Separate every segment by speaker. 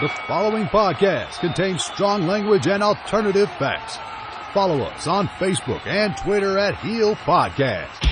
Speaker 1: The following podcast contains strong language and alternative facts. Follow us on Facebook and Twitter at Heel Podcast.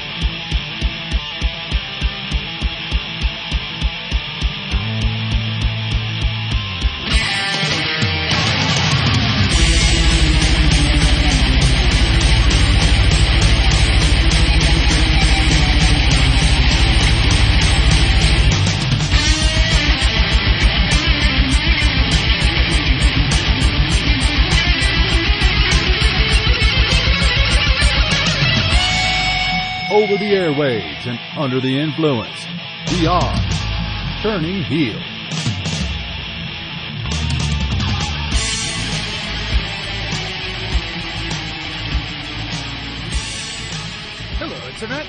Speaker 1: Over the airwaves and under the influence, we are Turning Heel.
Speaker 2: Hello, Internet,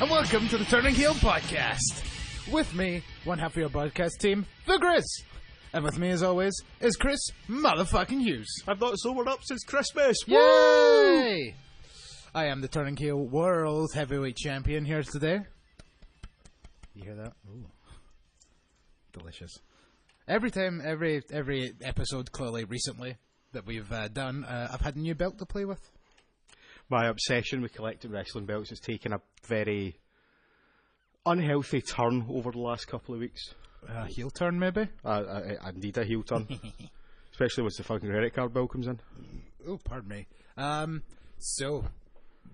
Speaker 2: and welcome to the Turning Heel Podcast. With me, one half of your broadcast team, The Grizz. And with me, as always, is Chris motherfucking Hughes.
Speaker 3: I've not sobered up since Christmas.
Speaker 2: Yay! I am the Turning Heel World Heavyweight Champion here today. You hear that? Ooh. Delicious. Every episode, clearly, recently, that we've done, I've had a new belt to play with.
Speaker 3: My obsession with collecting wrestling belts has taken a very unhealthy turn over the last couple of weeks.
Speaker 2: Heel turn, maybe?
Speaker 3: I need a heel turn. Especially once the fucking credit card bill comes in.
Speaker 2: Oh, pardon me. So,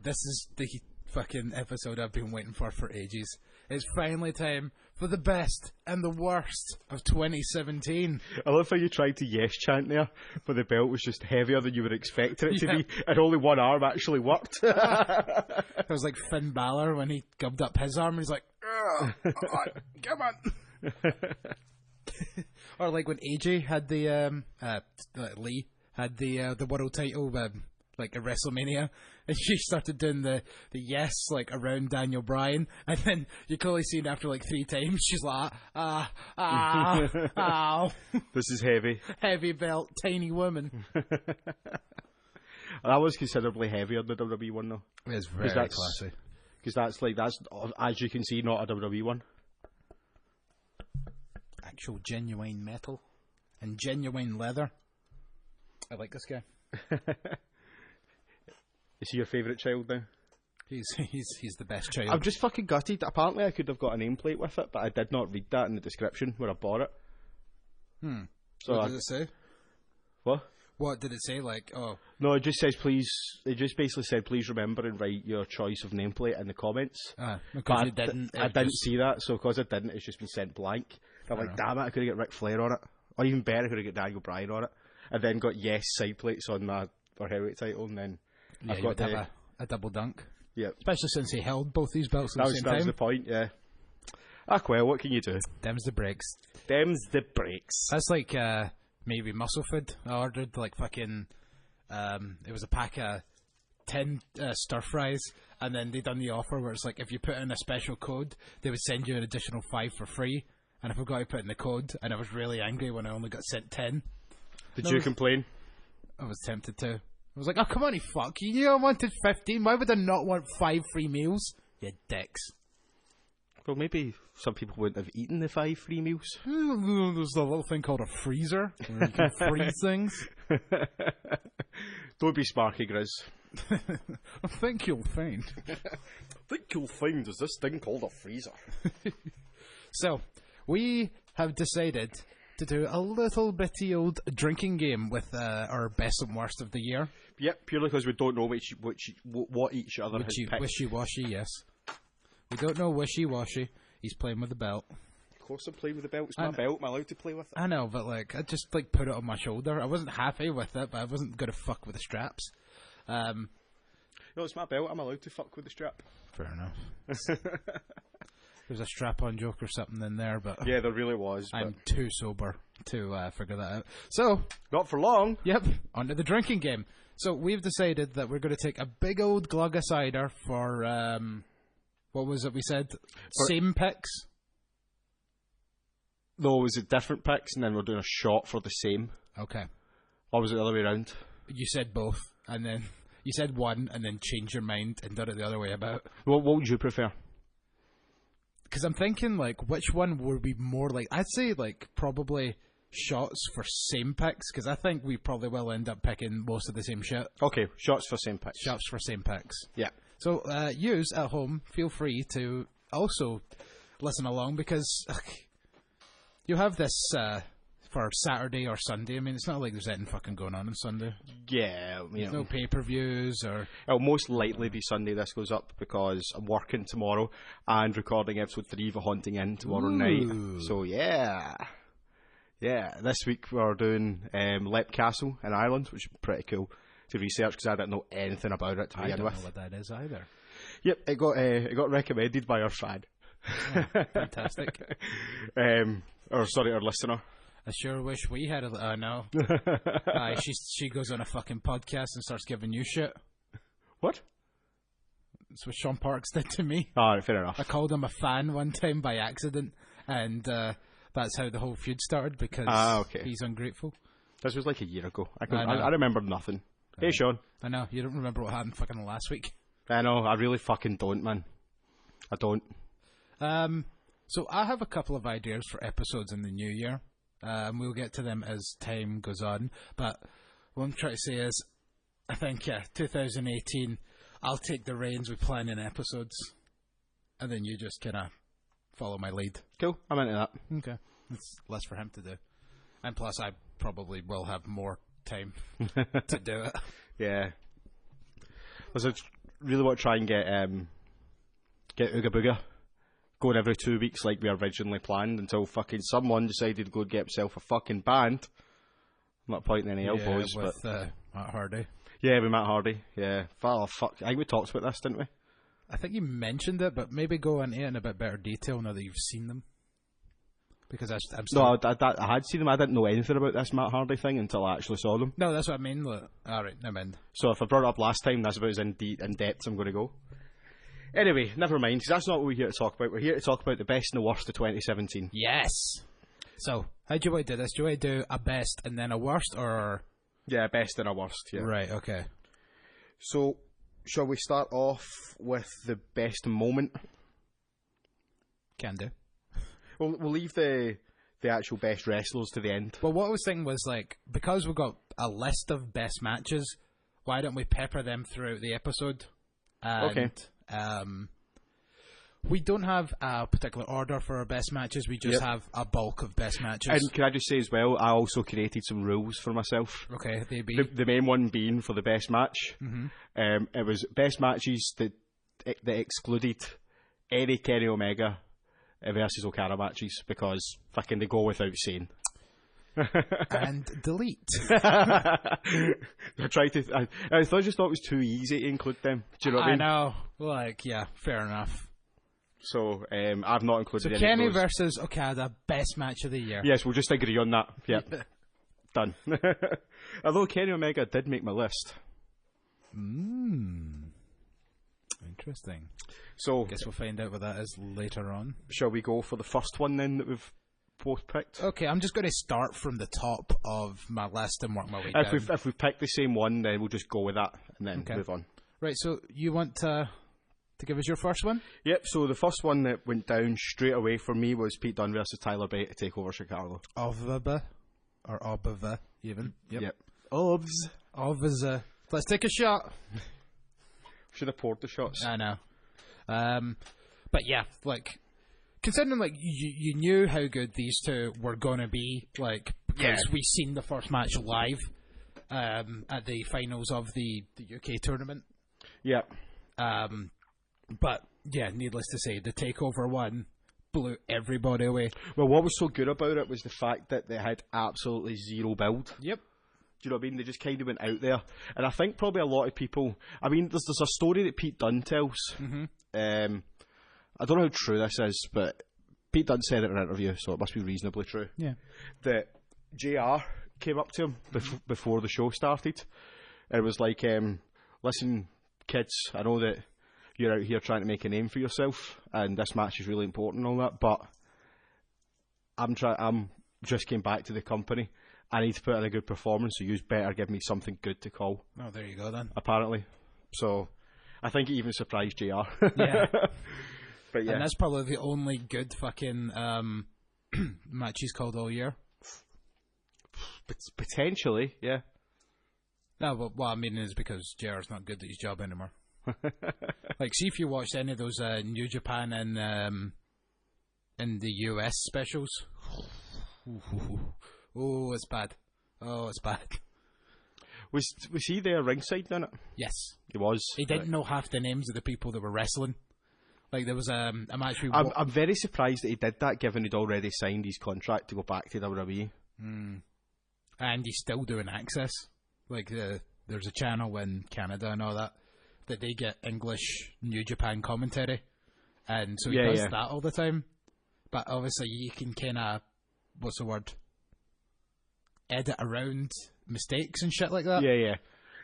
Speaker 2: this is the fucking episode I've been waiting for ages. It's finally time for the best and the worst of 2017.
Speaker 3: I love how you tried to yes chant there, but the belt was just heavier than you would expect it to be, and only one arm actually worked.
Speaker 2: It was like Finn Balor when he gubbed up his arm and he's like, come on. Or like when AJ had the, Lee had the world title, like at WrestleMania, and she started doing the yes, like around Daniel Bryan, and then you clearly seen after like 3 times, she's like, ow.
Speaker 3: This is heavy.
Speaker 2: Heavy belt, tiny woman.
Speaker 3: That was considerably heavier than the WWE one, though.
Speaker 2: It's very classy.
Speaker 3: Because that's, as you can see, not a WWE one.
Speaker 2: Actual genuine metal and genuine leather. I like this guy.
Speaker 3: Is he your favourite child now?
Speaker 2: He's the best child.
Speaker 3: I'm just fucking gutted. Apparently I could have got a nameplate with it, but I did not read that in the description where I bought it. So
Speaker 2: what did it say?
Speaker 3: What?
Speaker 2: What did it say? Like, oh.
Speaker 3: No, it just says please. It just basically said please remember and write your choice of nameplate in the comments.
Speaker 2: Because you didn't.
Speaker 3: I didn't see that, so because I didn't, it's just been sent blank. I'm like, damn it, I could have got Ric Flair on it. Or even better, I could have got Daniel Bryan on it. And then got yes side plates on my heavyweight title, and then I've got
Speaker 2: a double dunk.
Speaker 3: Yeah.
Speaker 2: Especially since he held both these belts at the same time.
Speaker 3: That was the point, yeah. Well, what can you do?
Speaker 2: Them's the breaks.
Speaker 3: That's
Speaker 2: like maybe Muscle Food. I ordered like fucking it was a pack of 10 stir fries, and then they done the offer where it's like if you put in a special code, they would send you an additional 5 for free. And I forgot to put in the code, and I was really angry when I only got sent 10.
Speaker 3: Did you complain?
Speaker 2: I was tempted to. I was like, oh, come on, you fuck. You knew I wanted 15. Why would I not want 5 free meals? You dicks.
Speaker 3: Well, maybe some people wouldn't have eaten the 5 free meals.
Speaker 2: There's a little thing called a freezer where you can freeze things.
Speaker 3: Don't be sparky, Grizz.
Speaker 2: I think you'll find.
Speaker 3: There's this thing called a freezer.
Speaker 2: So, we have decided to do a little bitty old drinking game with our best and worst of the year.
Speaker 3: Yep, purely because we don't know what each other has picked.
Speaker 2: Wishy-washy, yes. We don't know wishy-washy. He's playing with the belt.
Speaker 3: Of course I'm playing with the belt. It's my belt. I'm allowed to play with it.
Speaker 2: I know, but like, I just like put it on my shoulder. I wasn't happy with it, but I wasn't going to fuck with the straps.
Speaker 3: No, it's my belt. I'm allowed to fuck with the strap.
Speaker 2: Fair enough. There's a strap-on joke or something in there, but
Speaker 3: yeah, there really was.
Speaker 2: I'm too sober to figure that out. So,
Speaker 3: not for long.
Speaker 2: Yep, onto the drinking game. So we've decided that we're going to take a big old glug of cider for what was it we said? Same picks.
Speaker 3: No, was it different picks, and then we're doing a shot for the same?
Speaker 2: Okay.
Speaker 3: Or was it the other way around?
Speaker 2: You said both, and then you said one, and then changed your mind and did it the other way about.
Speaker 3: What would you prefer?
Speaker 2: Because I'm thinking, like, which one would be more like... I'd say, like, probably shots for same picks, because I think we probably will end up picking most of the same shit.
Speaker 3: Okay, shots for same picks.
Speaker 2: Shots for same picks.
Speaker 3: Yeah.
Speaker 2: So, yous at home, feel free to also listen along, because you have this for Saturday or Sunday. I mean, it's not like there's anything fucking going on Sunday.
Speaker 3: Yeah,
Speaker 2: There's no pay-per-views or...
Speaker 3: It'll most likely be Sunday this goes up, because I'm working tomorrow and recording episode 3 of The Haunting Inn tomorrow night. So, yeah. Yeah, this week we're doing Lep Castle in Ireland, which is pretty cool to research, because I didn't know anything about it to begin with.
Speaker 2: I don't know what that is either.
Speaker 3: Yep, it got recommended by our fan.
Speaker 2: Oh, fantastic.
Speaker 3: Our listener.
Speaker 2: I sure wish we had a... no. She goes on a fucking podcast and starts giving you shit.
Speaker 3: What?
Speaker 2: That's what Sean Parks did to me.
Speaker 3: Alright, fair enough.
Speaker 2: I called him a fan one time by accident, and that's how the whole feud started, because he's ungrateful.
Speaker 3: This was like a year ago. I remember nothing. Hey, Sean.
Speaker 2: I know, you don't remember what happened fucking last week.
Speaker 3: I know, I really fucking don't, man. I don't.
Speaker 2: So I have a couple of ideas for episodes in the new year. We'll get to them as time goes on. But what I'm trying to say is, I think, 2018, I'll take the reins with planning episodes. And then you just kind of follow my lead.
Speaker 3: Cool, I'm into that.
Speaker 2: Okay. It's less for him to do. And plus, I probably will have more time to do it.
Speaker 3: Yeah. I really want to try and get Ooga Booga going every 2 weeks like we originally planned, until fucking someone decided to go get himself a fucking band. I'm not pointing any elbows,
Speaker 2: with,
Speaker 3: but
Speaker 2: Matt Hardy.
Speaker 3: Yeah, with Matt Hardy. Yeah. Oh, fuck. I think we talked about this, didn't we?
Speaker 2: I think you mentioned it, but maybe go into it in a bit better detail now that you've seen them. Because I'm still...
Speaker 3: No, I had seen them. I didn't know anything about this Matt Hardy thing until I actually saw them.
Speaker 2: No, that's what I mean. Alright, I'm in.
Speaker 3: So if I brought it up last time, that's about as in depth I'm going to go. Anyway, never mind, because that's not what we're here to talk about. We're here to talk about the best and the worst of 2017.
Speaker 2: Yes! So, how do you want to do this? Do you want to do a best and then a worst, or...?
Speaker 3: Yeah, best and a worst, yeah.
Speaker 2: Right, okay.
Speaker 3: So, shall we start off with the best moment?
Speaker 2: Can do.
Speaker 3: We'll leave the actual best wrestlers to the end.
Speaker 2: Well, what I was thinking was, like, because we've got a list of best matches, why don't we pepper them throughout the episode? And,
Speaker 3: okay.
Speaker 2: We don't have a particular order for our best matches. We just have a bulk of best matches.
Speaker 3: And can I just say as well, I also created some rules for myself.
Speaker 2: Okay, they be...
Speaker 3: The main one being for the best match. Mm-hmm. It was best matches that excluded any Kenny Omega versus Okada matches, because fucking they go without saying.
Speaker 2: And delete.
Speaker 3: I just thought it was too easy to include them. Do you know what I mean?
Speaker 2: I know. Like, yeah, fair enough.
Speaker 3: So, I've not included any
Speaker 2: Kenny
Speaker 3: of those.
Speaker 2: versus Okada, best match of the year.
Speaker 3: Yes, we'll just agree on that. Yep. Done. Although Kenny Omega did make my list.
Speaker 2: Interesting.
Speaker 3: So,
Speaker 2: guess we'll find out what that is later on.
Speaker 3: Shall we go for the first one then that we've both picked?
Speaker 2: Okay, I'm just going to start from the top of my list and work my way down.
Speaker 3: If we've picked the same one, then we'll just go with that and then move on.
Speaker 2: Right, so you want to give us your first one?
Speaker 3: Yep, so the first one that went down straight away for me was Pete Dunne versus Tyler Bate to take over Chicago.
Speaker 2: Obva, or Obva, even.
Speaker 3: Yep. Obs.
Speaker 2: Let's take a shot.
Speaker 3: Should have poured the shots.
Speaker 2: I know. But yeah, like, considering, like, you knew how good these two were going to be, like, because we seen the first match live at the finals of the UK tournament.
Speaker 3: Yep.
Speaker 2: But, yeah, needless to say, the TakeOver one blew everybody away.
Speaker 3: Well, what was so good about it was the fact that they had absolutely zero build.
Speaker 2: Yep.
Speaker 3: Do you know what I mean? They just kind of went out there. And I think probably a lot of people... I mean, there's a story that Pete Dunne tells. Mm-hmm. I don't know how true this is, but Pete Dunne said it in an interview, so it must be reasonably true.
Speaker 2: Yeah.
Speaker 3: That JR came up to him before the show started. And it was like, listen, kids, I know that you're out here trying to make a name for yourself, and this match is really important and all that, but I'm just came back to the company. I need to put in a good performance, so you better give me something good to call.
Speaker 2: Oh, there you go then.
Speaker 3: Apparently. So, I think it even surprised JR.
Speaker 2: Yeah.
Speaker 3: But yeah.
Speaker 2: And that's probably the only good fucking match he's called all year.
Speaker 3: Potentially, yeah.
Speaker 2: No, but what I mean is because JR's not good at his job anymore. Like, see if you watched any of those New Japan and in the US specials. Oh, it's bad. Oh, it's bad.
Speaker 3: Was he there ringside in it?
Speaker 2: Yes.
Speaker 3: He was.
Speaker 2: He didn't know half the names of the people that were wrestling. Like, there was a match we...
Speaker 3: I'm very surprised that he did that, given he'd already signed his contract to go back to WWE.
Speaker 2: And he's still doing Access. Like, there's a channel in Canada and all that they get English New Japan commentary. And so he does that all the time. But obviously you can kind of, what's the word? Edit around mistakes and shit like that.
Speaker 3: Yeah.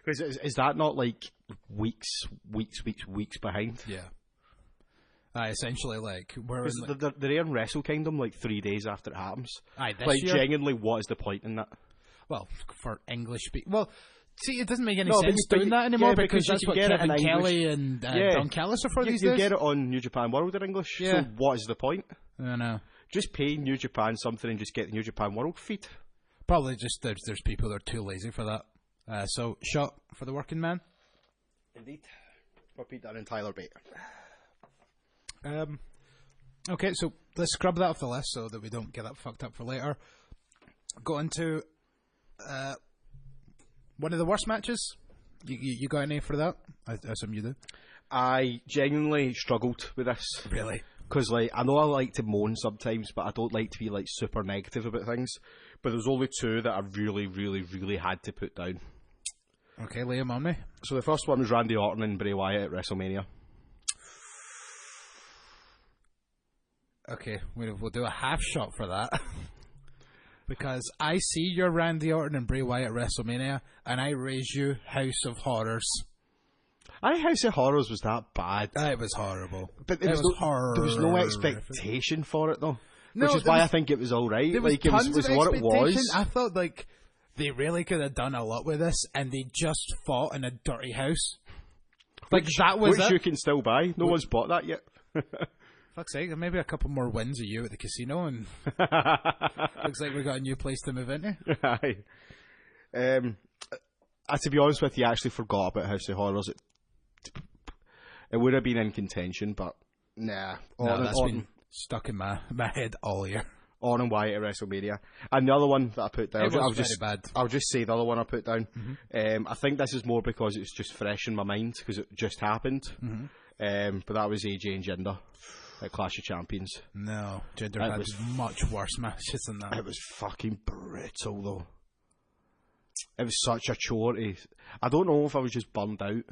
Speaker 3: Because is that not like weeks behind?
Speaker 2: Yeah. Essentially, like, we're in,
Speaker 3: like, they're airing Wrestle Kingdom like 3 days after it happens.
Speaker 2: This
Speaker 3: like,
Speaker 2: year,
Speaker 3: genuinely, what is the point in that?
Speaker 2: Well, for English speak, well, see, it doesn't make any sense doing that anymore because that's what Kevin Kelly and Don Callis are for these days.
Speaker 3: You get it on New Japan World in English. So what is the point?
Speaker 2: I know.
Speaker 3: Just pay New Japan something and just get the New Japan World feed.
Speaker 2: Probably just there's people that are too lazy for that. So, shot for the working man.
Speaker 3: Indeed. For Pete Dunne and Tyler Bate.
Speaker 2: Okay, so let's scrub that off the list so that we don't get that fucked up for later. Go into one of the worst matches. You got any for that? I assume you do.
Speaker 3: I genuinely struggled with this.
Speaker 2: Really?
Speaker 3: Because, like, I know I like to moan sometimes, but I don't like to be, like, super negative about things. But there's only two that I really, really, really had to put down.
Speaker 2: Okay, lay them on me.
Speaker 3: So the first one was Randy Orton and Bray Wyatt at WrestleMania.
Speaker 2: Okay, we'll do a half shot for that. Because I see your Randy Orton and Bray Wyatt at WrestleMania, and I raise you House of Horrors.
Speaker 3: House of Horrors was that bad.
Speaker 2: It was horrible.
Speaker 3: But there was no expectation for it, though.
Speaker 2: No,
Speaker 3: which is why I think it was alright. Like, it was what it was.
Speaker 2: I thought, like, they really could have done a lot with this, and they just fought in a dirty house. Like, that was
Speaker 3: which
Speaker 2: it.
Speaker 3: you can still buy. No one's bought that yet.
Speaker 2: Fuck's sake, maybe a couple more wins of you at the casino, and looks like we got a new place to move into.
Speaker 3: To be honest with you, I actually forgot about House of Horrors. It would have been in contention, but nah.
Speaker 2: That's been stuck in my head all year.
Speaker 3: Orton and Wyatt at WrestleMania. And the other one that I put down,
Speaker 2: bad.
Speaker 3: I'll just say the other one I put down. I think this is more because it's just fresh in my mind because it just happened. But that was AJ and Jinder at Clash of Champions.
Speaker 2: No, Jinder had much worse matches than that.
Speaker 3: It was fucking brutal, though. It was such a chore. I don't know if I was just bummed out.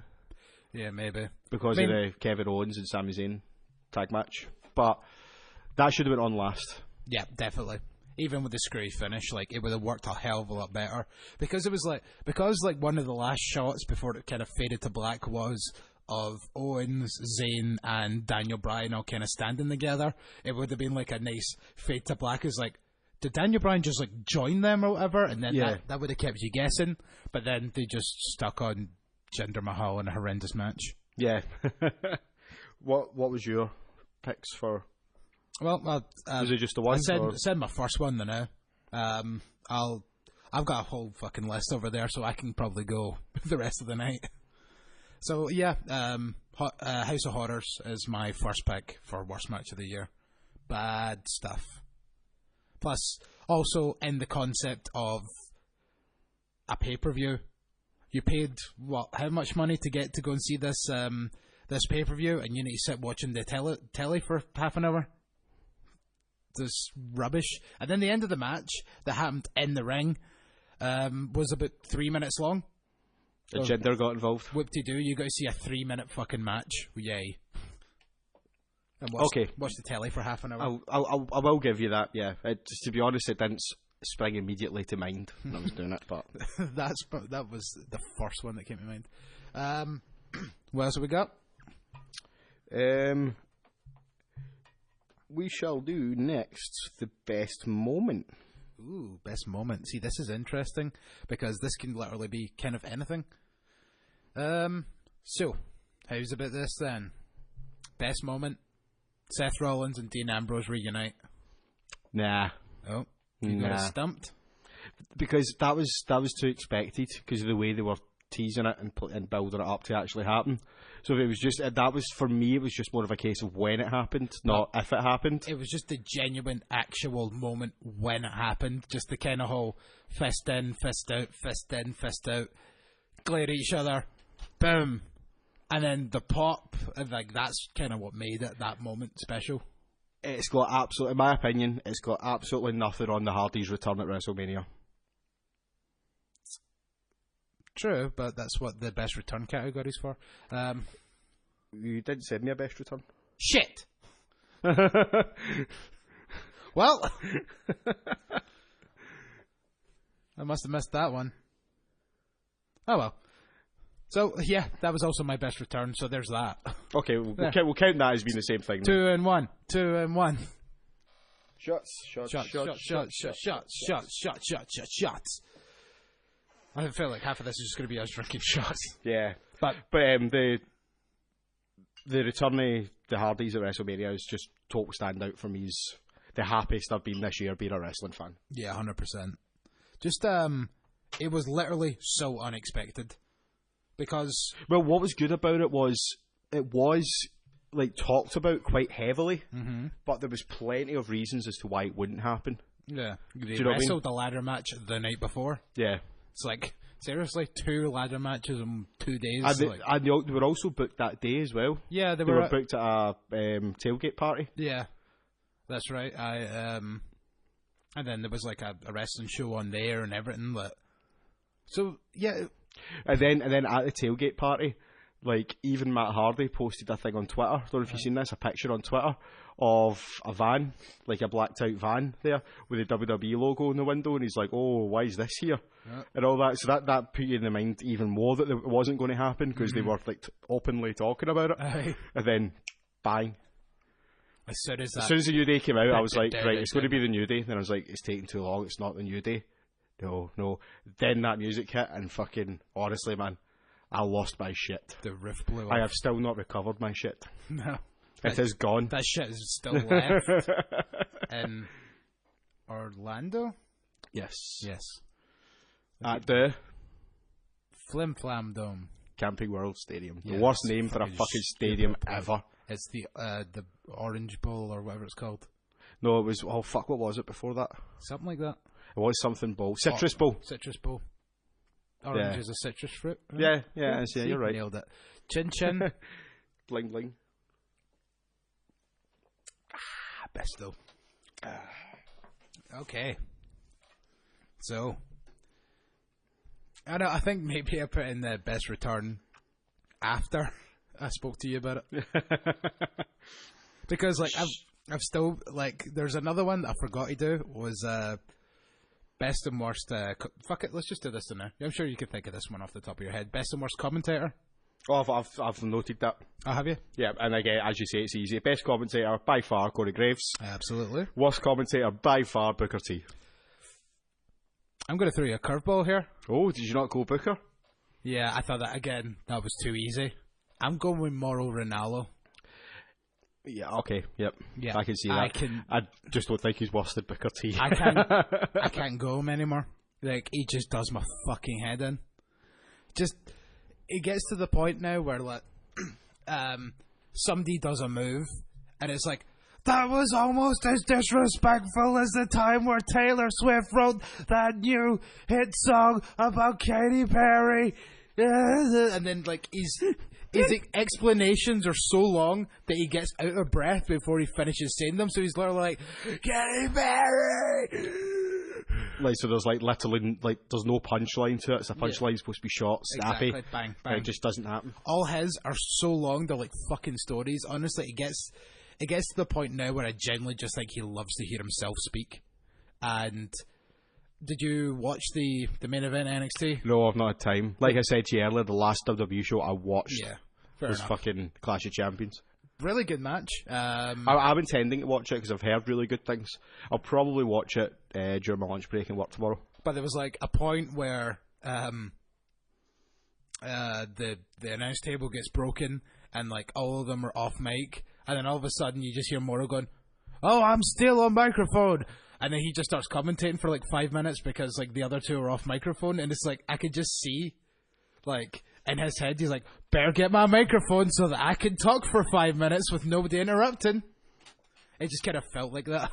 Speaker 2: Yeah, maybe.
Speaker 3: Because of the Kevin Owens and Sami Zayn tag match. But that should have been on last.
Speaker 2: Yeah, definitely. Even with the screwy finish, like, it would have worked a hell of a lot better. Because it was like one of the last shots before it kind of faded to black was of Owens, Zayn, and Daniel Bryan all kind of standing together. It would have been like a nice fade to black. It's like, did Daniel Bryan just like join them or whatever? And then that would have kept you guessing. But then they just stuck on Jinder Mahal in a horrendous match.
Speaker 3: Yeah. What was your picks for?
Speaker 2: Well,
Speaker 3: was it just the one?
Speaker 2: I said my first one now. I've got a whole fucking list over there, so I can probably go the rest of the night. So yeah, House of Horrors is my first pick for worst match of the year. Bad stuff. Plus, also in the concept of a pay-per-view, you paid how much money to get to go and see this this pay-per-view, and you need to sit watching the telly for half an hour. This rubbish. And then the end of the match that happened in the ring was about 3 minutes long.
Speaker 3: And Jinder got involved.
Speaker 2: Whoop-de-doo, you got to see a 3-minute fucking match. Yay. And watch the telly for half an hour.
Speaker 3: I will give you that, yeah. To be honest, it didn't spring immediately to mind when I was doing it, but...
Speaker 2: that was the first one that came to mind. What else have we got?
Speaker 3: We shall do next the best moment.
Speaker 2: Ooh, best moment. See, this is interesting because this can literally be kind of anything. So, how's about this then? Best moment? Seth Rollins and Dean Ambrose reunite.
Speaker 3: Nah.
Speaker 2: Oh, you got us stumped?
Speaker 3: because that was too expected because of the way they were teasing it and building it up to actually happen. So if it was just that was for me, it was just more of a case of when it happened, not if it happened.
Speaker 2: It was just the genuine, actual moment when it happened. Just the kind of whole fist in, fist out, fist in, fist out, glare at each other, boom, and then the pop. And like that's kind of what made it that moment special.
Speaker 3: It's got absolutely, in my opinion, it's got absolutely nothing on the Hardys' return at WrestleMania.
Speaker 2: True, but that's what the best return category's for.
Speaker 3: You didn't send me a best return.
Speaker 2: Shit! Well, I must have missed that one. Oh well. So, yeah, that was also my best return, so there's that.
Speaker 3: Okay, we'll count that as being the same thing.
Speaker 2: 2 and 1. 2 and 1.
Speaker 3: Shots.
Speaker 2: I feel like half of this is just going to be us drinking shots.
Speaker 3: Yeah.
Speaker 2: But
Speaker 3: the return of the Hardys at WrestleMania is just total standout for me. Is the happiest I've been this year being a wrestling fan.
Speaker 2: Yeah, 100%. Just, it was literally so unexpected. Because...
Speaker 3: Well, what was good about it was like talked about quite heavily, but there was plenty of reasons as to why it wouldn't happen.
Speaker 2: Yeah. They
Speaker 3: you know
Speaker 2: wrestled the ladder match the night before.
Speaker 3: Yeah.
Speaker 2: It's like, seriously, 2 ladder matches in 2 days.
Speaker 3: And they were also booked that day as well.
Speaker 2: Yeah,
Speaker 3: they were booked at a tailgate party.
Speaker 2: Yeah, that's right. And then there was like a wrestling show on there and everything. So yeah,
Speaker 3: and then at the tailgate party, like even Matt Hardy posted a thing on Twitter. I don't know if you've seen this, a picture on Twitter of a van, like a blacked out van there with the WWE logo in the window, and he's like, "Oh, why is this here?" And all that. So that put you in the mind even more that it wasn't going to happen because they were like openly talking about it. And then, bang!
Speaker 2: As soon as
Speaker 3: the New Day came out, I was like, right, it's going to be the New Day. And then I was like, it's taking too long. It's not the New Day. No. Then that music hit, and fucking honestly, man, I lost my shit.
Speaker 2: The roof blew off.
Speaker 3: I have still not recovered my shit.
Speaker 2: No.
Speaker 3: It is gone.
Speaker 2: That shit is still left in Orlando?
Speaker 3: Yes. At the
Speaker 2: Flim Flam Dome.
Speaker 3: Camping World Stadium.
Speaker 2: Yeah,
Speaker 3: the worst name for a fucking stadium ever.
Speaker 2: It's the Orange Bowl or whatever it's called.
Speaker 3: No, it was, oh fuck, what was it before that?
Speaker 2: Something like that.
Speaker 3: It was something bowl. Citrus Bowl.
Speaker 2: Citrus Bowl. Orange is a citrus fruit.
Speaker 3: Right? Yeah, you're right.
Speaker 2: Nailed it. Chin chin.
Speaker 3: Bling bling.
Speaker 2: Best though. Okay. So, I think maybe I put in the best return after I spoke to you about it. Because like I've still like there's another one that I forgot to do was best and worst. Fuck it, let's just do this in there. I'm sure you can think of this one off the top of your head. Best and worst commentator.
Speaker 3: Oh, I've noted that.
Speaker 2: Oh, have you?
Speaker 3: Yeah, and again, as you say, it's easy. Best commentator by far, Corey Graves.
Speaker 2: Absolutely.
Speaker 3: Worst commentator by far, Booker T.
Speaker 2: I'm going to throw you a curveball here.
Speaker 3: Oh, did you not go Booker?
Speaker 2: Yeah, I thought that was too easy. I'm going with Mauro Ranallo.
Speaker 3: Yeah, okay, yep.
Speaker 2: Yeah,
Speaker 3: I can see that. I just don't think he's worse than Booker T.
Speaker 2: I can't go him anymore. Like, he just does my fucking head in. Just, it gets to the point now where, like, somebody does a move, and it's like, that was almost as disrespectful as the time where Taylor Swift wrote that new hit song about Katy Perry. And then, like, his explanations are so long that he gets out of breath before he finishes saying them. So he's literally like, Katy Perry!
Speaker 3: Like, so there's like literally, like, there's no punchline to it. It's a punchline supposed to be short, snappy.
Speaker 2: Exactly. Bang, bang.
Speaker 3: It just doesn't happen.
Speaker 2: All his are so long, they're like fucking stories. Honestly, it gets to the point now where I genuinely just think he loves to hear himself speak. And did you watch the main event NXT?
Speaker 3: No, I've not had time. Like I said to you earlier, the last WWE show I watched was
Speaker 2: enough.
Speaker 3: fucking Clash of Champions.
Speaker 2: Really good match.
Speaker 3: I'm intending to watch it because I've heard really good things. I'll probably watch it during my lunch break and work tomorrow.
Speaker 2: But there was like a point where the announce table gets broken and like all of them are off mic, and then all of a sudden you just hear Mauro going, "Oh, I'm still on microphone. And then he just starts commentating for like 5 minutes because like the other two are off microphone, and it's like I could just see, like in his head, he's like, "Better get my microphone so that I can talk for 5 minutes with nobody interrupting." It just kind of felt like that.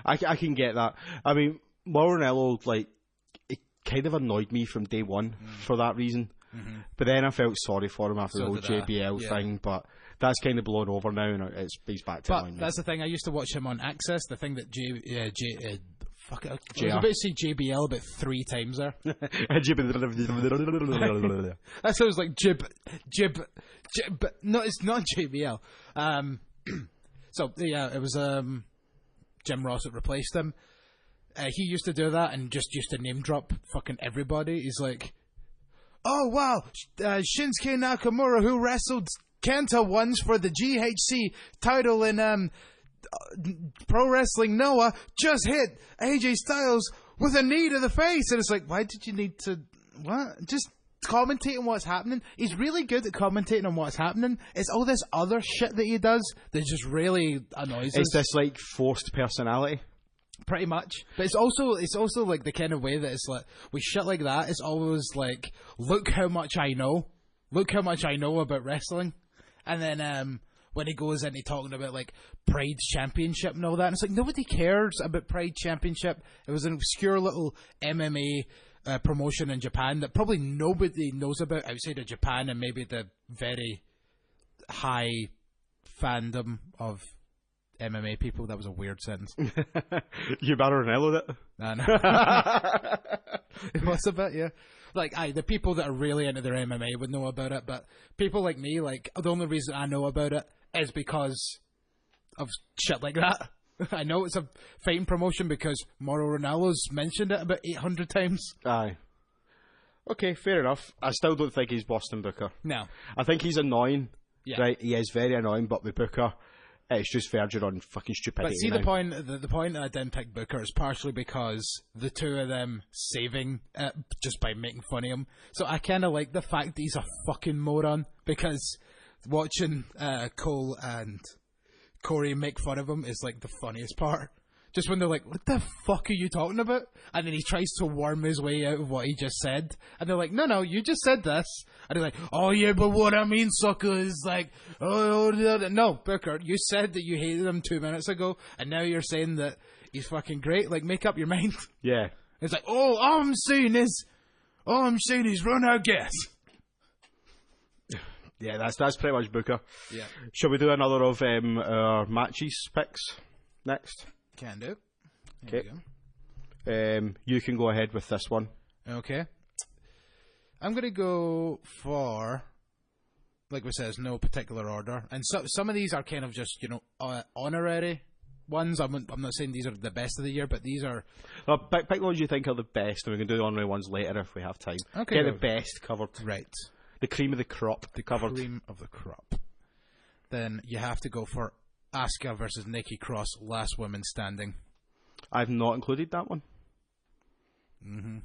Speaker 3: I can get that. I mean, Mauro, like, it kind of annoyed me from day one for that reason. Mm-hmm. But then I felt sorry for him after the whole JBL thing. But that's kind of blown over now, and he's back to annoying me. That's
Speaker 2: the thing. I used to watch him on Access. The thing that fuck it, I was about to say JBL about 3 times there. That sounds like jib. No, it's not JBL. So yeah, it was Jim Ross that replaced him. He used to do that and just used to name drop fucking everybody. He's like, "Oh wow, Shinsuke Nakamura, who wrestled Kenta once for the GHC title in Pro Wrestling Noah, just hit AJ Styles with a knee to the face." And it's like, why did you need to just commentate on what's happening? He's really good at commentating on what's happening. It's all this other shit that he does that just really annoys us.
Speaker 3: It's this like forced personality.
Speaker 2: Pretty much. But it's also like the kind of way that it's like, with shit like that, it's always like, look how much I know. Look how much I know about wrestling. And then when he goes into talking about like Pride Championship and all that, and it's like, nobody cares about Pride Championship. It was an obscure little MMA promotion in Japan that probably nobody knows about outside of Japan and maybe the very high fandom of MMA people. That was a weird sentence.
Speaker 3: You better Ranello it.
Speaker 2: No. It was a bit, yeah. Like, the people that are really into their MMA would know about it, but people like me, like, the only reason I know about it is because of shit like that. I know it's a fighting promotion because Mauro Ranallo's mentioned it about 800 times.
Speaker 3: Aye. Okay, fair enough. I still don't think he's Boston Booker.
Speaker 2: No.
Speaker 3: I think he's annoying.
Speaker 2: Yeah.
Speaker 3: Right, he is very annoying, but with Booker, it's just verging on fucking stupidity.
Speaker 2: But see,
Speaker 3: now.
Speaker 2: the point that I didn't pick Booker is partially because the two of them saving it just by making fun of him. So I kind of like the fact that he's a fucking moron, because watching Cole and Corey make fun of him is like the funniest part. Just when they're like, "What the fuck are you talking about?" And then he tries to worm his way out of what he just said. And they're like, no, you just said this. And he's like, "Oh yeah, but what I mean, sucker, is like, oh, no, Booker, you said that you hated him 2 minutes ago, and now you're saying that he's fucking great. Like, make up your mind."
Speaker 3: Yeah.
Speaker 2: It's like, all I'm saying is run out gas.
Speaker 3: Yeah, that's pretty much Booker.
Speaker 2: Yeah.
Speaker 3: Shall we do another of our matches picks next?
Speaker 2: Can do.
Speaker 3: Okay. You can go ahead with this one.
Speaker 2: Okay. I'm going to go for, like we said, there's no particular order. And some of these are kind of just, honorary ones. I'm not saying these are the best of the year, but these are...
Speaker 3: Well, pick the ones you think are the best, and we can do the honorary ones later if we have time.
Speaker 2: Okay.
Speaker 3: Get the best covered.
Speaker 2: Right.
Speaker 3: The cream of the crop covered.
Speaker 2: The cream of the crop. Then you have to go for Asuka versus Nikki Cross, last woman standing.
Speaker 3: I've not included that one.
Speaker 2: Mm-hmm.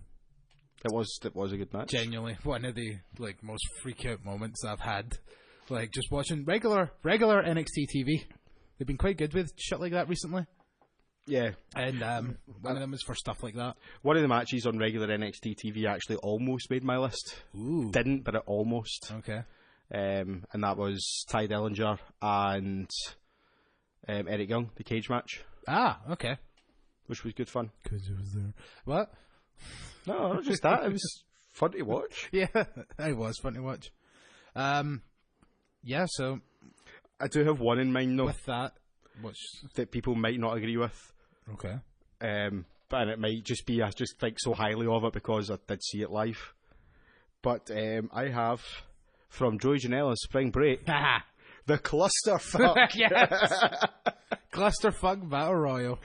Speaker 3: It was a good match.
Speaker 2: Genuinely, one of the most freak out moments I've had. Like, just watching regular NXT TV. They've been quite good with shit like that recently.
Speaker 3: Yeah.
Speaker 2: And one of them is for stuff like that.
Speaker 3: One of the matches on regular NXT TV actually almost made my list.
Speaker 2: Ooh.
Speaker 3: Didn't, but it almost.
Speaker 2: Okay.
Speaker 3: And that was Ty Dillinger and Eric Young, the cage match.
Speaker 2: Ah, okay.
Speaker 3: Which was good fun.
Speaker 2: Because it was there. What?
Speaker 3: No, not just that. It was fun to watch.
Speaker 2: Yeah, it was fun to watch. Yeah, so...
Speaker 3: I do have one in mind, though.
Speaker 2: With that,
Speaker 3: that people might not agree with.
Speaker 2: Okay.
Speaker 3: But it might just be I just think so highly of it because I did see it live. But I have, from Joey Janela's Spring Break, the Clusterfuck.
Speaker 2: Yes! Clusterfuck Battle Royal.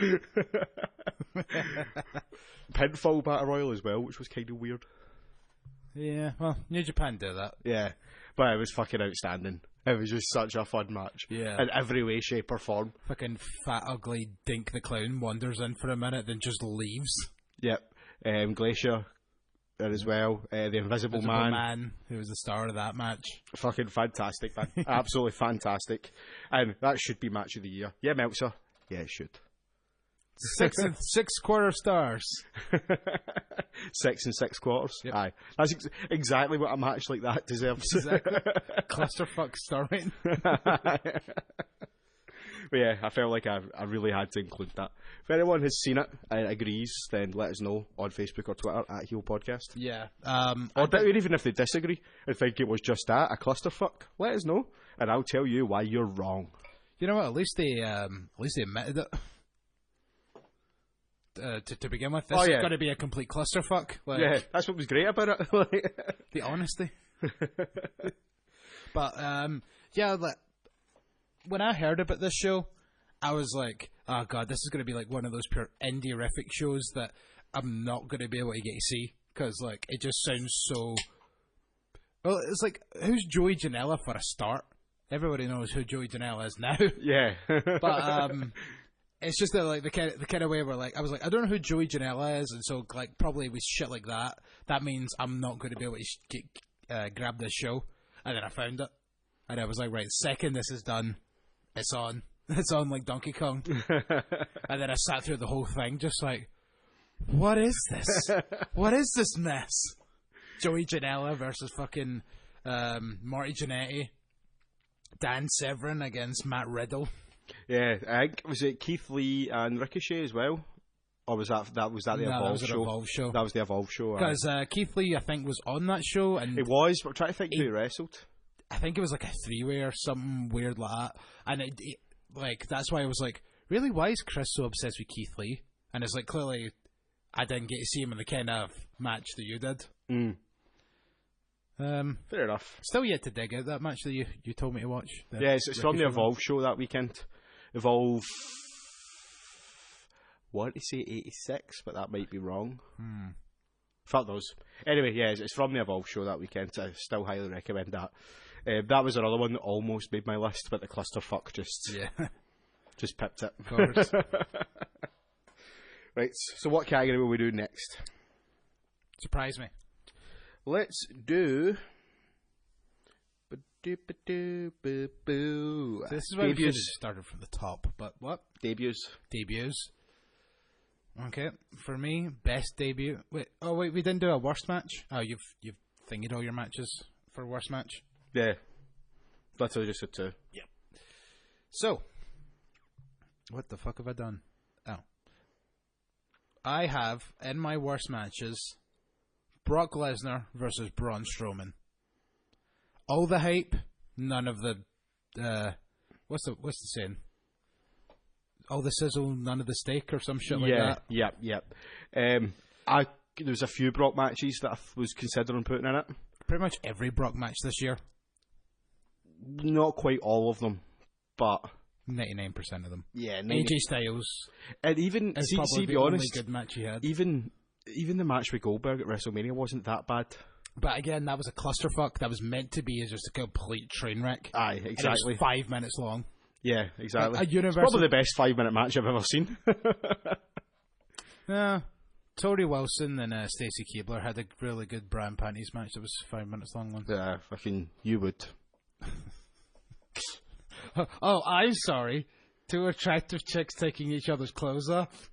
Speaker 3: Pinfall Battle Royal as well, which was kind of weird.
Speaker 2: Yeah, well, New Japan did that.
Speaker 3: Yeah, but it was fucking outstanding. It was just such a fun match.
Speaker 2: Yeah.
Speaker 3: In every way, shape or form.
Speaker 2: Fucking fat, ugly Dink the Clown wanders in for a minute, then just leaves.
Speaker 3: Yep. Glacier as well. The Invisible Man.
Speaker 2: Who was the star of that match.
Speaker 3: Fucking fantastic, man. Absolutely fantastic. And that should be match of the year. Yeah, Meltzer. Yeah, it should.
Speaker 2: Six quarter stars.
Speaker 3: 6 6/4.
Speaker 2: Yep.
Speaker 3: Aye, that's exactly what a match like that deserves.
Speaker 2: Exactly. Clusterfuck star rating.
Speaker 3: But yeah, I felt like I really had to include that. If anyone has seen it and agrees, then let us know on Facebook or Twitter at Heel Podcast.
Speaker 2: Yeah.
Speaker 3: Or even if they disagree and think it was just that, a clusterfuck, let us know, and I'll tell you why you're wrong.
Speaker 2: You know what? At least they admitted it. To begin with, this is going to be a complete clusterfuck. Like,
Speaker 3: yeah, that's what was great about it.
Speaker 2: The honesty. But yeah, like, when I heard about this show, I was like, oh god, this is going to be like one of those pure indie-rific shows that I'm not going to be able to get to see, because like it just sounds so... Well, it's like, who's Joey Janela for a start? Everybody knows who Joey Janela is now.
Speaker 3: Yeah.
Speaker 2: But it's just that, like, the kind of way where, like, I was like, I don't know who Joey Janela is, and so, like, probably with shit like that, that means I'm not going to be able to grab this show. And then I found it, and I was like, right, second this is done, it's on. It's on like Donkey Kong. And then I sat through the whole thing just like, what is this? What is this mess? Joey Janela versus fucking Marty Jannetty. Dan Severn against Matt Riddle.
Speaker 3: Yeah, I think, was it Keith Lee and Ricochet as well? Or was that the Evolve show?
Speaker 2: Evolve show?
Speaker 3: That was the Evolve show.
Speaker 2: Because Keith Lee, I think, was on that show. And
Speaker 3: it was, but I'm trying to think who wrestled.
Speaker 2: I think it was like a three-way or something weird like that. And it like, that's why I was like, really, why is Chris so obsessed with Keith Lee? And it's like, clearly, I didn't get to see him in the kind of match that you did.
Speaker 3: Fair enough.
Speaker 2: Still yet to dig out that match that you told me to watch.
Speaker 3: Yeah, it's from the Evolve show that weekend. Evolve, I want to say 86, but that might be wrong. Fuck those. Anyway, yeah, it's from the Evolve show that weekend. I still highly recommend that. That was another one that almost made my list, but the clusterfuck just pipped it.
Speaker 2: Of course.
Speaker 3: Right, so what category will we do next?
Speaker 2: Surprise me.
Speaker 3: Let's do... This
Speaker 2: is why we should have started from the top, but what?
Speaker 3: Debuts.
Speaker 2: Okay, for me, best debut. Wait, we didn't do a worst match? Oh, you've thingied all your matches for worst match?
Speaker 3: Yeah. Literally just said two.
Speaker 2: Yep. So, what the fuck have I done? Oh. I have, in my worst matches, Brock Lesnar versus Braun Strowman. All the hype, none of the what's the saying? All the sizzle, none of the steak, or some shit like that.
Speaker 3: Yep. There was a few Brock matches that I was considering putting in it.
Speaker 2: Pretty much every Brock match this year.
Speaker 3: Not quite all of them, but
Speaker 2: 99% of them.
Speaker 3: Yeah,
Speaker 2: AJ Styles.
Speaker 3: And even
Speaker 2: is
Speaker 3: see,
Speaker 2: the
Speaker 3: be honest,
Speaker 2: only good match he had.
Speaker 3: Even the match with Goldberg at WrestleMania wasn't that bad.
Speaker 2: But again, that was a clusterfuck. That was meant to be just a complete train wreck.
Speaker 3: Aye, exactly.
Speaker 2: And it was 5 minutes long.
Speaker 3: Yeah, exactly.
Speaker 2: It's
Speaker 3: probably the best 5-minute match I've ever seen.
Speaker 2: Tori Wilson and Stacy Keibler had a really good bra and panties match that was 5 minutes long. One.
Speaker 3: Yeah, fucking you would.
Speaker 2: Oh, I'm sorry. Two attractive chicks taking each other's clothes off.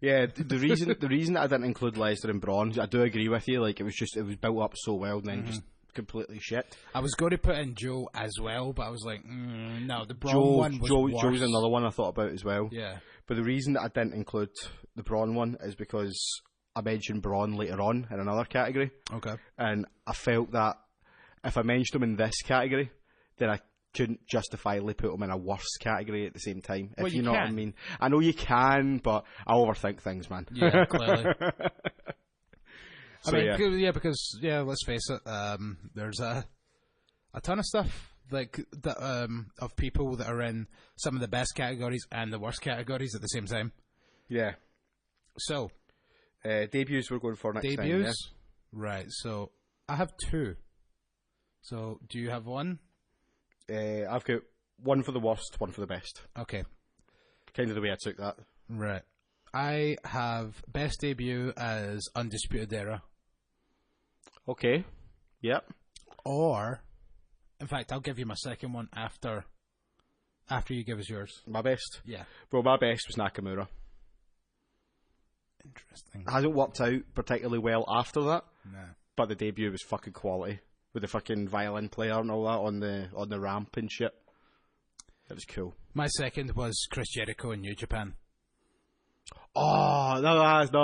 Speaker 3: Yeah, the reason I didn't include Lesnar and Braun, I do agree with you. Like it was built up so well, and then just completely shit.
Speaker 2: I was going to put in Joe as well, but I was like, no, the Braun one was worse.
Speaker 3: Joe's another one I thought about as well.
Speaker 2: Yeah,
Speaker 3: but the reason that I didn't include the Braun one is because I mentioned Braun later on in another category.
Speaker 2: Okay,
Speaker 3: and I felt that if I mentioned him in this category, then I couldn't justifiably put him in a worse category at the same time. If you know what I mean. I know you can, but I overthink things, man.
Speaker 2: Yeah, clearly.
Speaker 3: So,
Speaker 2: because let's face it, there's a ton of stuff like that of people that are in some of the best categories and the worst categories at the same time.
Speaker 3: Yeah.
Speaker 2: So,
Speaker 3: debuts we're going for next time. Yeah?
Speaker 2: Right. So I have two. So do you have one?
Speaker 3: I've got one for the worst, one for the best.
Speaker 2: Okay.
Speaker 3: Kind of the way I took that.
Speaker 2: Right. I have best debut as Undisputed Era.
Speaker 3: Okay. Yep.
Speaker 2: Or, in fact, I'll give you my second one after you give us yours.
Speaker 3: My best?
Speaker 2: Yeah.
Speaker 3: Well, my best was Nakamura.
Speaker 2: Interesting.
Speaker 3: Hasn't worked out particularly well after that,
Speaker 2: No.
Speaker 3: but the debut was fucking quality with the fucking violin player and all that on the ramp and shit. It was cool.
Speaker 2: My second was Chris Jericho in New Japan.
Speaker 3: Oh no,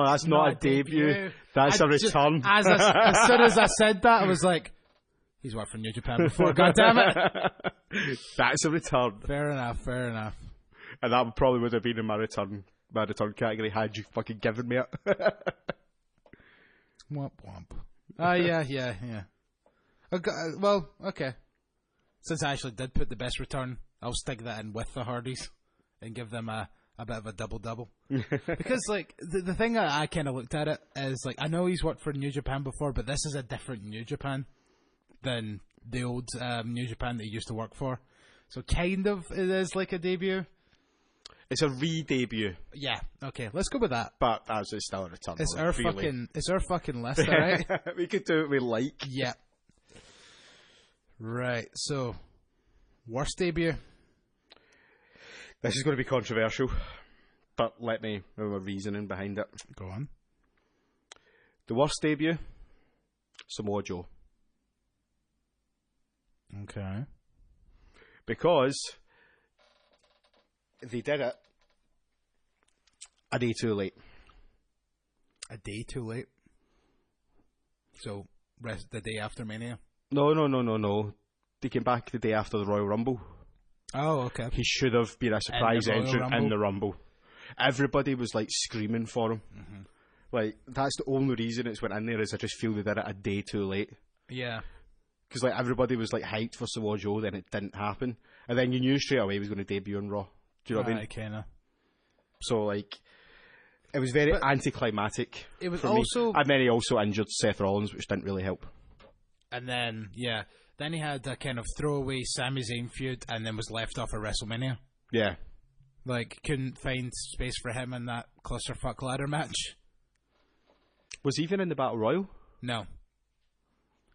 Speaker 3: that's not a debut. That's a return.
Speaker 2: As soon as I said that, I was like, he's worked for New Japan before. God damn it!
Speaker 3: That's a return.
Speaker 2: Fair enough.
Speaker 3: And that probably would have been in my return category had you fucking given me it.
Speaker 2: Womp womp. Yeah. Okay, well, okay. Since I actually did put the best return, I'll stick that in with the Hardys and give them a bit of a double. Because, like, the thing that I kind of looked at it is, like, I know he's worked for New Japan before, but this is a different New Japan than the old New Japan that he used to work for. So kind of it is like a debut.
Speaker 3: It's a re-debut.
Speaker 2: Yeah, okay, let's go with that.
Speaker 3: But as it's still a return.
Speaker 2: It's our fucking list,
Speaker 3: list.
Speaker 2: alright?
Speaker 3: We could do what we like.
Speaker 2: Yeah. Right, so, worst debut?
Speaker 3: This is going to be controversial, but let me know my reasoning behind it.
Speaker 2: Go on.
Speaker 3: The worst debut? Samoa Joe.
Speaker 2: Okay.
Speaker 3: Because they did it a day too late.
Speaker 2: A day too late? So, the day after Mania?
Speaker 3: No. They came back the day after the Royal Rumble.
Speaker 2: Oh, okay.
Speaker 3: He should have been a surprise
Speaker 2: Royal
Speaker 3: entrant
Speaker 2: Rumble?
Speaker 3: in the Rumble. Everybody was like screaming for him.
Speaker 2: Mm-hmm.
Speaker 3: Like, that's the only reason it's went in there, is I just feel they did it a day too late.
Speaker 2: Yeah.
Speaker 3: Because like everybody was like hyped for Samoa Joe, then it didn't happen, and then you knew straight away he was going to debut on Raw. Do you know what I mean?
Speaker 2: Kinda.
Speaker 3: So like, it was very anticlimactic.
Speaker 2: It was
Speaker 3: for
Speaker 2: also,
Speaker 3: me. And then he also injured Seth Rollins, which didn't really help.
Speaker 2: and then he had a kind of throwaway Sami Zayn feud, and then was left off at WrestleMania.
Speaker 3: Yeah,
Speaker 2: Like, couldn't find space for him in that clusterfuck ladder match.
Speaker 3: was he even in the Battle Royal?
Speaker 2: No.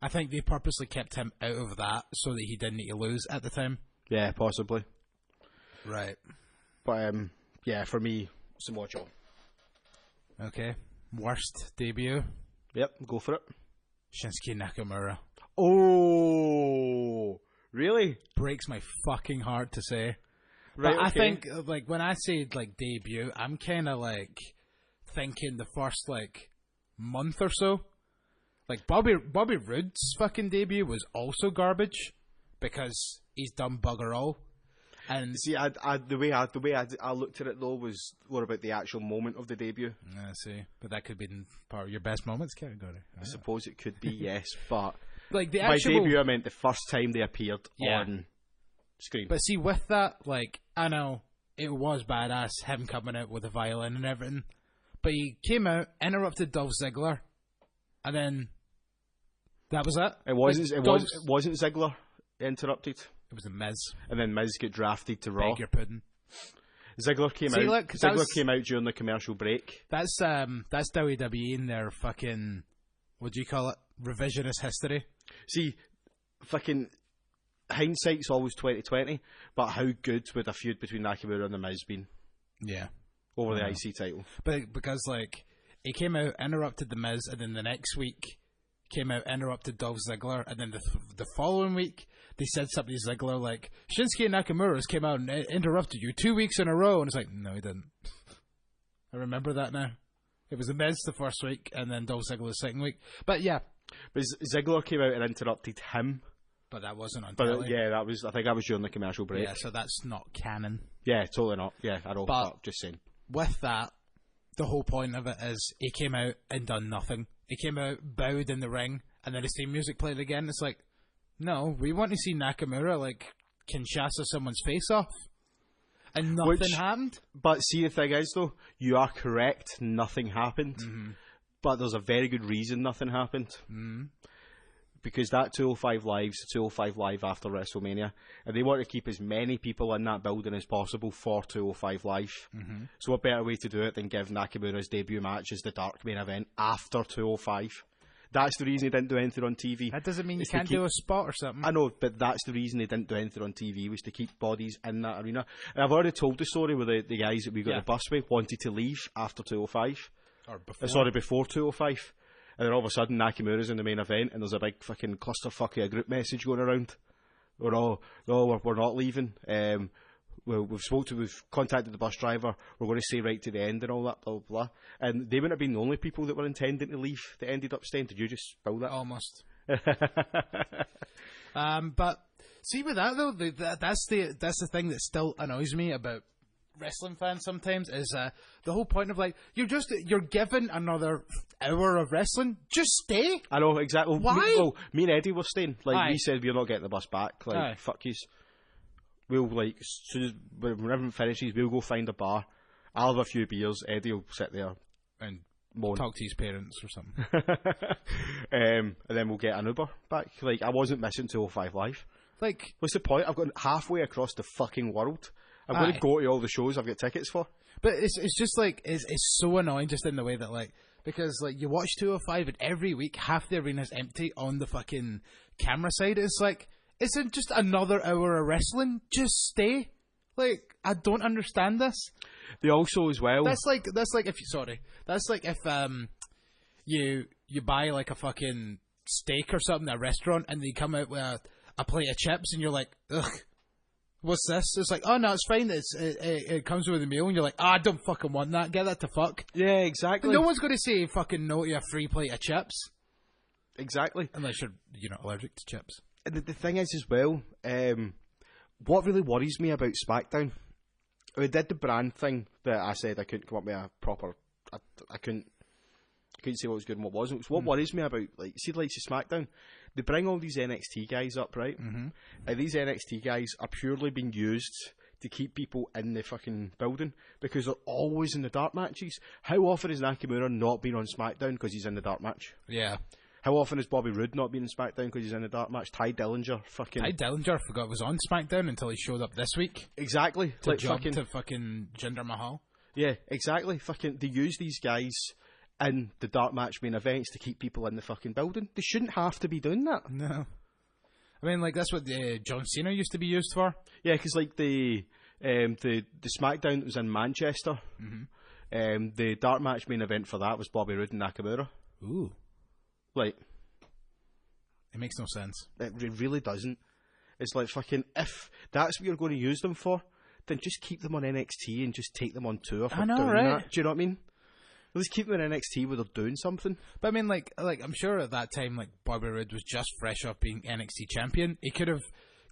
Speaker 2: I think they purposely kept him out of that so that he didn't need to lose at the time.
Speaker 3: Yeah, possibly.
Speaker 2: Right.
Speaker 3: But yeah, for me, Samoa Joe.
Speaker 2: Okay. Worst debut?
Speaker 3: Yep, go for it.
Speaker 2: Shinsuke Nakamura.
Speaker 3: Oh, really?
Speaker 2: Breaks my fucking heart to say.
Speaker 3: Right,
Speaker 2: But I
Speaker 3: okay.
Speaker 2: think, like, when I say, like, debut, I'm kind of, like, thinking the first, like, month or so. Like, Bobby Roode's fucking debut was also garbage because he's done bugger all. And
Speaker 3: See, the way I looked at it though was more about the actual moment of the debut.
Speaker 2: I see, but that could be part of your best moments category.
Speaker 3: I suppose it could be, yes, but
Speaker 2: Like the
Speaker 3: by
Speaker 2: actual
Speaker 3: debut I meant the first time they appeared
Speaker 2: Yeah.
Speaker 3: on screen.
Speaker 2: But see, with that, like, I know it was badass him coming out with a violin and everything, but he came out, interrupted Dolph Ziggler, and then that was it.
Speaker 3: It wasn't.
Speaker 2: Like,
Speaker 3: It wasn't Ziggler interrupted,
Speaker 2: It was the Miz.
Speaker 3: and then Miz got drafted to Raw.
Speaker 2: Beg your pudding.
Speaker 3: Ziggler came
Speaker 2: See,
Speaker 3: out.
Speaker 2: look, that
Speaker 3: Ziggler
Speaker 2: was-
Speaker 3: came out during the commercial break.
Speaker 2: That's WWE in their fucking, what do you call it? Revisionist history.
Speaker 3: See, fucking hindsight's always 20/20, but how good would a feud between Nakamura and the Miz been
Speaker 2: Yeah.
Speaker 3: over the
Speaker 2: Yeah.
Speaker 3: IC title?
Speaker 2: But because, like, he came out, interrupted the Miz, and then the next week came out, interrupted Dolph Ziggler, and then the following week they said something to Ziggler like, Shinsuke Nakamura's came out and interrupted you 2 weeks in a row, and it's like, no, he didn't. I remember that now. It was the Miz the first week, and then Dolph Ziggler the second week. But yeah,
Speaker 3: But Ziggler came out and interrupted him.
Speaker 2: but that wasn't on
Speaker 3: But
Speaker 2: telly.
Speaker 3: yeah, I think that was during the commercial break.
Speaker 2: Yeah, so that's not canon.
Speaker 3: Yeah, totally not. Yeah, I know.
Speaker 2: But-
Speaker 3: But just saying.
Speaker 2: With that, the whole point of it is he came out and done nothing. He came out, bowed in the ring, and then his theme music played again. It's like, no, we want to see Nakamura, like, Kinshasa someone's face off. And nothing happened.
Speaker 3: But see, the thing is, though, you are correct. Nothing happened.
Speaker 2: Mm-hmm.
Speaker 3: But there's a very good reason nothing happened.
Speaker 2: Mm-hmm.
Speaker 3: Because that 205 Live's 205 Live after WrestleMania, and they want to keep as many people in that building as possible for 205 Live.
Speaker 2: Mm-hmm.
Speaker 3: So what better way to do it than give Nakamura's debut match as the dark main event after 205? That's the reason he didn't do anything on TV.
Speaker 2: That doesn't mean you
Speaker 3: It's to
Speaker 2: can't do a spot or something.
Speaker 3: I know, but that's the reason they didn't do anything on TV, was to keep bodies in that arena. And I've already told the story where the guys that we got
Speaker 2: Yeah.
Speaker 3: the bus with wanted to leave after 205.
Speaker 2: Or before.
Speaker 3: Sorry, before 205. And then all of a sudden, Nakamura's in the main event, and there's a big fucking clusterfuck of a group message going around. We're not leaving. We've contacted the bus driver. We're going to stay right to the end and all that, blah, blah, blah. And they wouldn't have been the only people that were intending to leave that ended up staying. Did you just spill that?
Speaker 2: Almost. But see, with that though, that's the thing that still annoys me about wrestling fans sometimes is the whole point of like you're given another hour of wrestling, just stay.
Speaker 3: I know exactly.
Speaker 2: Why?
Speaker 3: Me and Eddie were staying. Like
Speaker 2: Aye.
Speaker 3: we said, we're not getting the bus back. Like
Speaker 2: Aye.
Speaker 3: fuck yous. We'll like as soon as when everyone finishes, we'll go find a bar. I'll have a few beers. Eddie will sit there
Speaker 2: And
Speaker 3: moan.
Speaker 2: talk to his parents or something.
Speaker 3: And then we'll get an Uber back. Like I wasn't missing 205 Live.
Speaker 2: Like,
Speaker 3: What's the point? I've got halfway across the fucking world. I'm going
Speaker 2: Aye.
Speaker 3: to go to all the shows I've got tickets for.
Speaker 2: but it's just like it's so annoying just in the way that like because like you watch 205 and every week half the arena's empty on the fucking camera side. It's like it's just another hour of wrestling. Just stay. Like I don't understand this.
Speaker 3: They also as well.
Speaker 2: That's like if you buy like a fucking steak or something at a restaurant and they come out with a plate of chips and you're like, ugh, what's this? It's like, oh no, it's fine. It comes with a meal and you're like, I don't fucking want that. Get that to fuck.
Speaker 3: Yeah, exactly.
Speaker 2: No one's going to say fucking no to a free plate of chips
Speaker 3: Exactly.
Speaker 2: unless you're not allergic to chips.
Speaker 3: And the thing is as well, what really worries me about SmackDown, we did the brand thing that I said I couldn't come up with a proper. I couldn't say what was good and what wasn't. So what worries me about like SmackDown, they bring all these NXT guys up, right? Mm-hmm. And these NXT guys are purely being used to keep people in the fucking building because they're always in the dark matches. How often has Nakamura not been on SmackDown because he's in the dark match?
Speaker 2: Yeah.
Speaker 3: How often has Bobby Roode not been in SmackDown because he's in the dark match? Ty Dillinger, fucking...
Speaker 2: Ty Dillinger forgot it was on SmackDown until he showed up this week
Speaker 3: Exactly.
Speaker 2: to
Speaker 3: Like
Speaker 2: jump
Speaker 3: fucking...
Speaker 2: to fucking Jinder Mahal.
Speaker 3: Yeah, exactly. Fucking... They use these guys in the dark match main events to keep people in the fucking building. They shouldn't have to be doing that.
Speaker 2: No. I mean, like, that's what John Cena used to be used for.
Speaker 3: Yeah, because, like, the SmackDown that was in Manchester, the dark match main event for that was Bobby Roode and Nakamura.
Speaker 2: Ooh.
Speaker 3: Like...
Speaker 2: It makes no sense.
Speaker 3: It really doesn't. It's like fucking, if that's what you're going to use them for, then just keep them on NXT and just take them on tour for
Speaker 2: I know,
Speaker 3: doing
Speaker 2: right?
Speaker 3: that. Do you know what I mean? Let's keep them in NXT where they're doing something.
Speaker 2: But I mean, like I'm sure at that time, like Bobby Roode was just fresh off being NXT champion. He could have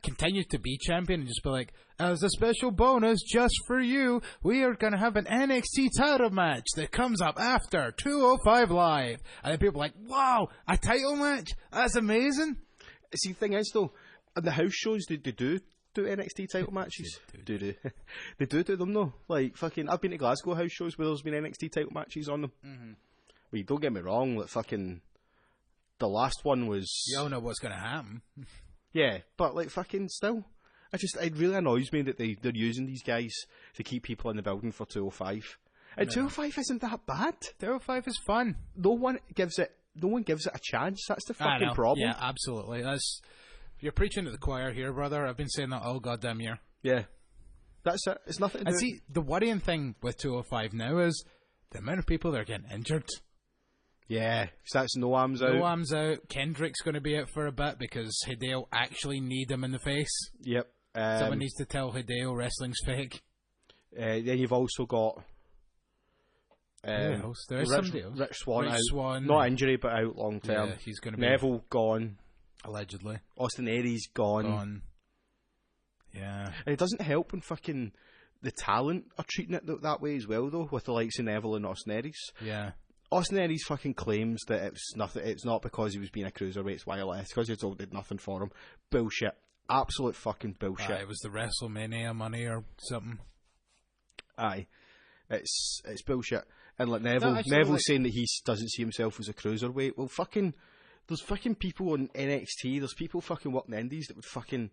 Speaker 2: continued to be champion and just be like, as a special bonus just for you, we are going to have an NXT title match that comes up after 205 Live. And then people are like, wow, a title match? That's amazing.
Speaker 3: See, the thing is though, in the house shows they do NXT title matches. They do them though. Like fucking, I've been to Glasgow house shows where there's been NXT title matches on them. Mm-hmm. Well, don't get me wrong, like fucking, the last one was...
Speaker 2: You all know what's going to happen.
Speaker 3: Yeah, but like fucking still, it really annoys me that they're using these guys to keep people in the building for 205. And 205 isn't that bad.
Speaker 2: 205 is fun.
Speaker 3: No one gives it a chance. That's the fucking problem.
Speaker 2: Yeah, absolutely. You're preaching to the choir here, brother. I've been saying that all goddamn year.
Speaker 3: Yeah, that's it. It's nothing to do.
Speaker 2: And see, the worrying thing with 205 now is the amount of people that are getting injured.
Speaker 3: Yeah, because that's Noam's out.
Speaker 2: Noam's out. Kendrick's going to be out for a bit because Hideo actually need him in the face.
Speaker 3: Yep.
Speaker 2: Someone needs to tell Hideo wrestling's fake.
Speaker 3: Then you've also got
Speaker 2: There is somebody else.
Speaker 3: Rich Swann
Speaker 2: Rich
Speaker 3: out.
Speaker 2: Swann.
Speaker 3: Not injury, but out long term.
Speaker 2: Yeah, he's going to be...
Speaker 3: Neville gone.
Speaker 2: Allegedly.
Speaker 3: Austin Aries gone.
Speaker 2: Yeah.
Speaker 3: And it doesn't help when fucking the talent are treating it that way as well, though, with the likes of Neville and Austin Aries.
Speaker 2: Yeah.
Speaker 3: Austin Aries fucking claims that it's nothing. It's not because he was being a cruiserweight, it's why he left. Because he told did nothing for him. Bullshit. Absolute fucking bullshit.
Speaker 2: It was the WrestleMania money or something.
Speaker 3: Aye. It's bullshit. And like Neville's saying that he doesn't see himself as a cruiserweight. Well, fucking, there's fucking people on NXT. There's people fucking working the indies that would fucking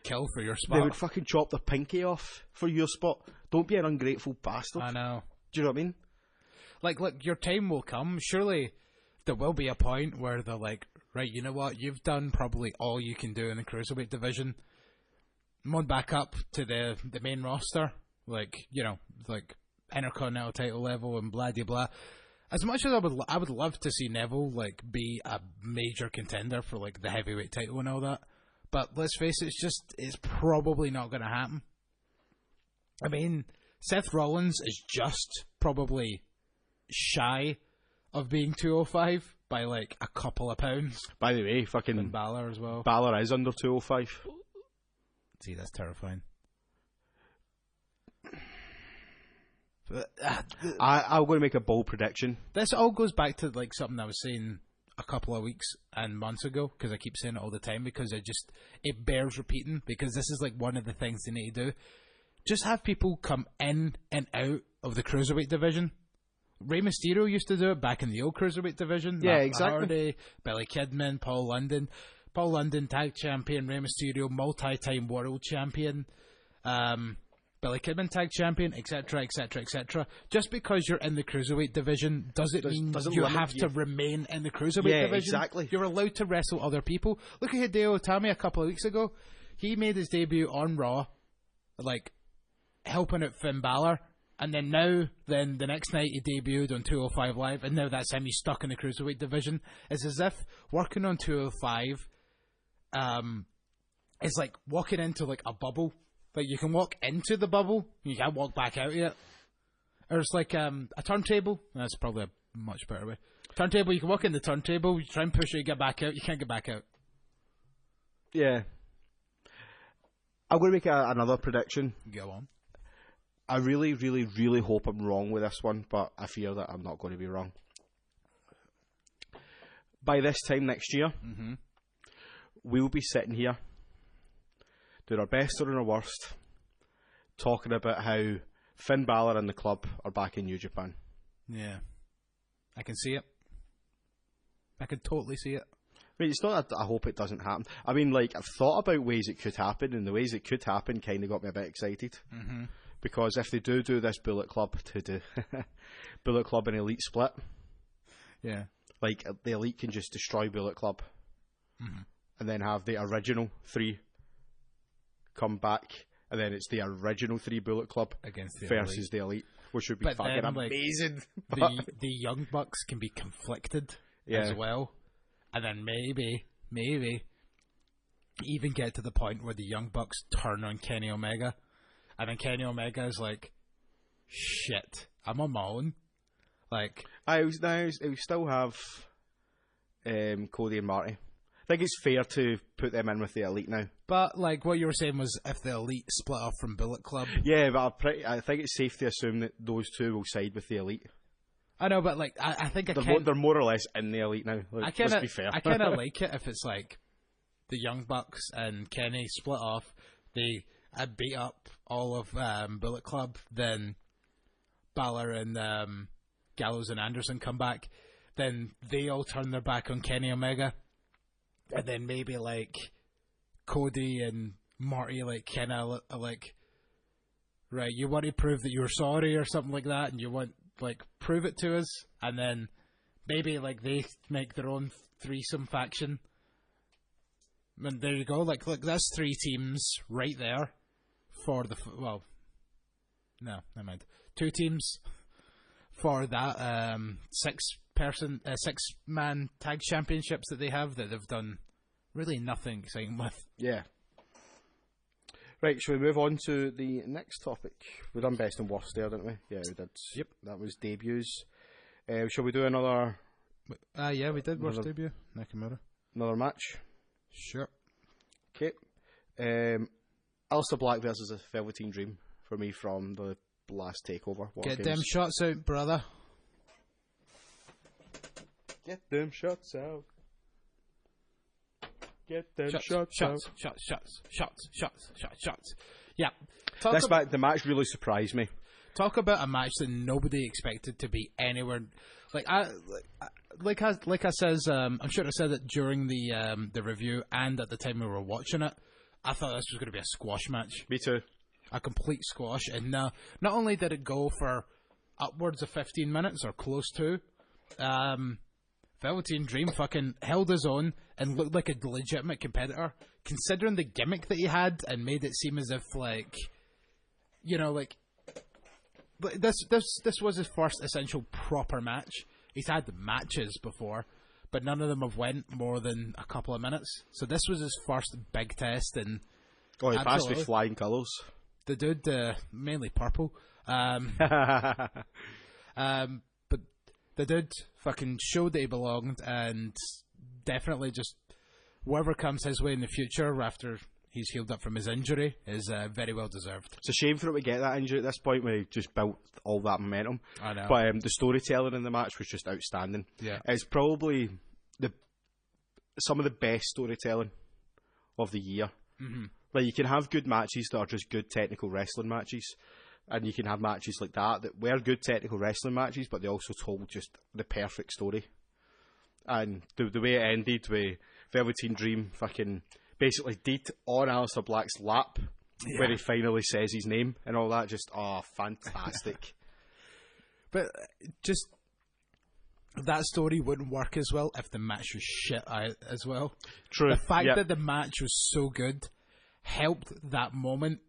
Speaker 2: kill for your spot.
Speaker 3: They would fucking chop their pinky off for your spot. Don't be an ungrateful bastard.
Speaker 2: I know.
Speaker 3: Do you know what I mean?
Speaker 2: Like, look, your time will come. Surely there will be a point where they're like, right, you know what? You've done probably all you can do in the cruiserweight division. Come on back up to the main roster. Like, you know, like Intercontinental title level and blah, blah, blah. As much as I would love to see Neville like be a major contender for like the heavyweight title and all that, but let's face it, it's probably not going to happen. I mean, Seth Rollins is just probably shy of being 205 by like a couple of pounds.
Speaker 3: By the way, fucking
Speaker 2: And Balor as well.
Speaker 3: Balor is under 205.
Speaker 2: See, that's terrifying.
Speaker 3: I'm going to make a bold prediction.
Speaker 2: This all goes back to like something I was saying a couple of weeks and months ago, because I keep saying it all the time, because it bears repeating, because this is like one of the things they need to do. Just have people come in and out of the cruiserweight division. Rey Mysterio used to do it back in the old cruiserweight division.
Speaker 3: Yeah,
Speaker 2: Matt
Speaker 3: exactly.
Speaker 2: Hardy, Billy Kidman, Paul London, tag champion, Rey Mysterio multi-time world champion, Billy Kidman tag champion, etc., etc., etc. Just because you're in the cruiserweight division doesn't mean you have to remain in the cruiserweight division.
Speaker 3: Exactly.
Speaker 2: You're allowed to wrestle other people. Look at Hideo Itami a couple of weeks ago. He made his debut on Raw, like helping out Finn Balor, and then the next night he debuted on 205 Live, and now that's him. He's stuck in the cruiserweight division. It's as if working on 205 is like walking into like a bubble. Like, you can walk into the bubble, you can't walk back out yet. Or it's like a turntable. That's probably a much better way. Turntable, you can walk in the turntable, you try and push it, you get back out, you can't get back out.
Speaker 3: Yeah. I'm going to make another prediction.
Speaker 2: Go on.
Speaker 3: I really, really, really hope I'm wrong with this one, but I fear that I'm not going to be wrong. By this time next year, we'll be sitting here doing our best or our worst, talking about how Finn Balor and the club are back in New Japan.
Speaker 2: Yeah. I can see it. I can totally see it.
Speaker 3: I mean, it's not that I hope it doesn't happen. I mean, like, I've thought about ways it could happen, and the ways it could happen kind of got me a bit excited. Mm-hmm. Because if they do this Bullet Club Bullet Club and Elite split,
Speaker 2: yeah,
Speaker 3: like, the Elite can just destroy Bullet Club, and then have the original three come back, and then it's the original three Bullet Club
Speaker 2: against the
Speaker 3: versus
Speaker 2: Elite.
Speaker 3: the Elite, which would be
Speaker 2: But
Speaker 3: fucking
Speaker 2: then, like,
Speaker 3: amazing.
Speaker 2: The Young Bucks can be conflicted as well, and then maybe even get to the point where the Young Bucks turn on Kenny Omega, and then Kenny Omega is like, shit, I'm on my own. Like, I
Speaker 3: still have Cody and Marty. I think it's fair to put them in with the Elite now.
Speaker 2: But like what you were saying was, if the Elite split off from Bullet Club,
Speaker 3: yeah, but I think it's safe to assume that those two will side with the Elite.
Speaker 2: I know, but like I think
Speaker 3: they're more or less in the Elite now. Like, let's be fair.
Speaker 2: I kind of like it if it's like the Young Bucks and Kenny split off. They beat up all of Bullet Club. Then Balor and Gallows and Anderson come back. Then they all turn their back on Kenny Omega. And then maybe like Cody and Marty like kind of like, right, you want to prove that you're sorry or something like that, and you want like prove it to us, and then maybe like they make their own threesome faction. And there you go, like look, that's 3 teams right there for the no, never mind, 2 teams for that 6-man tag championships that they have that they've done really nothing exciting with.
Speaker 3: Yeah. Right, shall we move on to the next topic? We've done best and worst there, didn't we? Yeah, we did.
Speaker 2: Yep.
Speaker 3: That was debuts. Shall we do another...
Speaker 2: Yeah, we did. Worst debut. Nakamura.
Speaker 3: Another match?
Speaker 2: Sure.
Speaker 3: Okay. Aleister Black versus a Velveteen Dream for me from the last TakeOver.
Speaker 2: Get them shots out, brother.
Speaker 3: Get them shots out. Get them shots out.
Speaker 2: Shots. Yeah.
Speaker 3: The match really surprised me.
Speaker 2: Talk about a match that nobody expected to be anywhere. Like I says, I'm sure I said it during the review and at the time we were watching it. I thought this was going to be a squash match.
Speaker 3: Me too.
Speaker 2: A complete squash, and not only did it go for upwards of 15 minutes or close to, Velveteen Dream fucking held his own and looked like a legitimate competitor, considering the gimmick that he had, and made it seem as if like, you know, like this was his first essential proper match, he's had matches before, but none of them have went more than a couple of minutes. So this was his first big test, and
Speaker 3: he passed with flying colours.
Speaker 2: The dude, mainly purple. But the dude fucking showed that he belonged, and definitely just whatever comes his way in the future after he's healed up from his injury is very well deserved.
Speaker 3: It's a shame for him to get that injury at this point when he just built all that momentum.
Speaker 2: I know.
Speaker 3: But the storytelling in the match was just outstanding.
Speaker 2: Yeah.
Speaker 3: It's probably some of the best storytelling of the year.
Speaker 2: Mm-hmm.
Speaker 3: Like, you can have good matches that are just good technical wrestling matches, and you can have matches like that were good technical wrestling matches, but they also told just the perfect story. And the way it ended with Velveteen Dream fucking basically did on Aleister Black's lap, where he finally says his name and all that, just, fantastic.
Speaker 2: But just that story wouldn't work as well if the match was shit as well.
Speaker 3: True.
Speaker 2: The fact that the match was so good helped that moment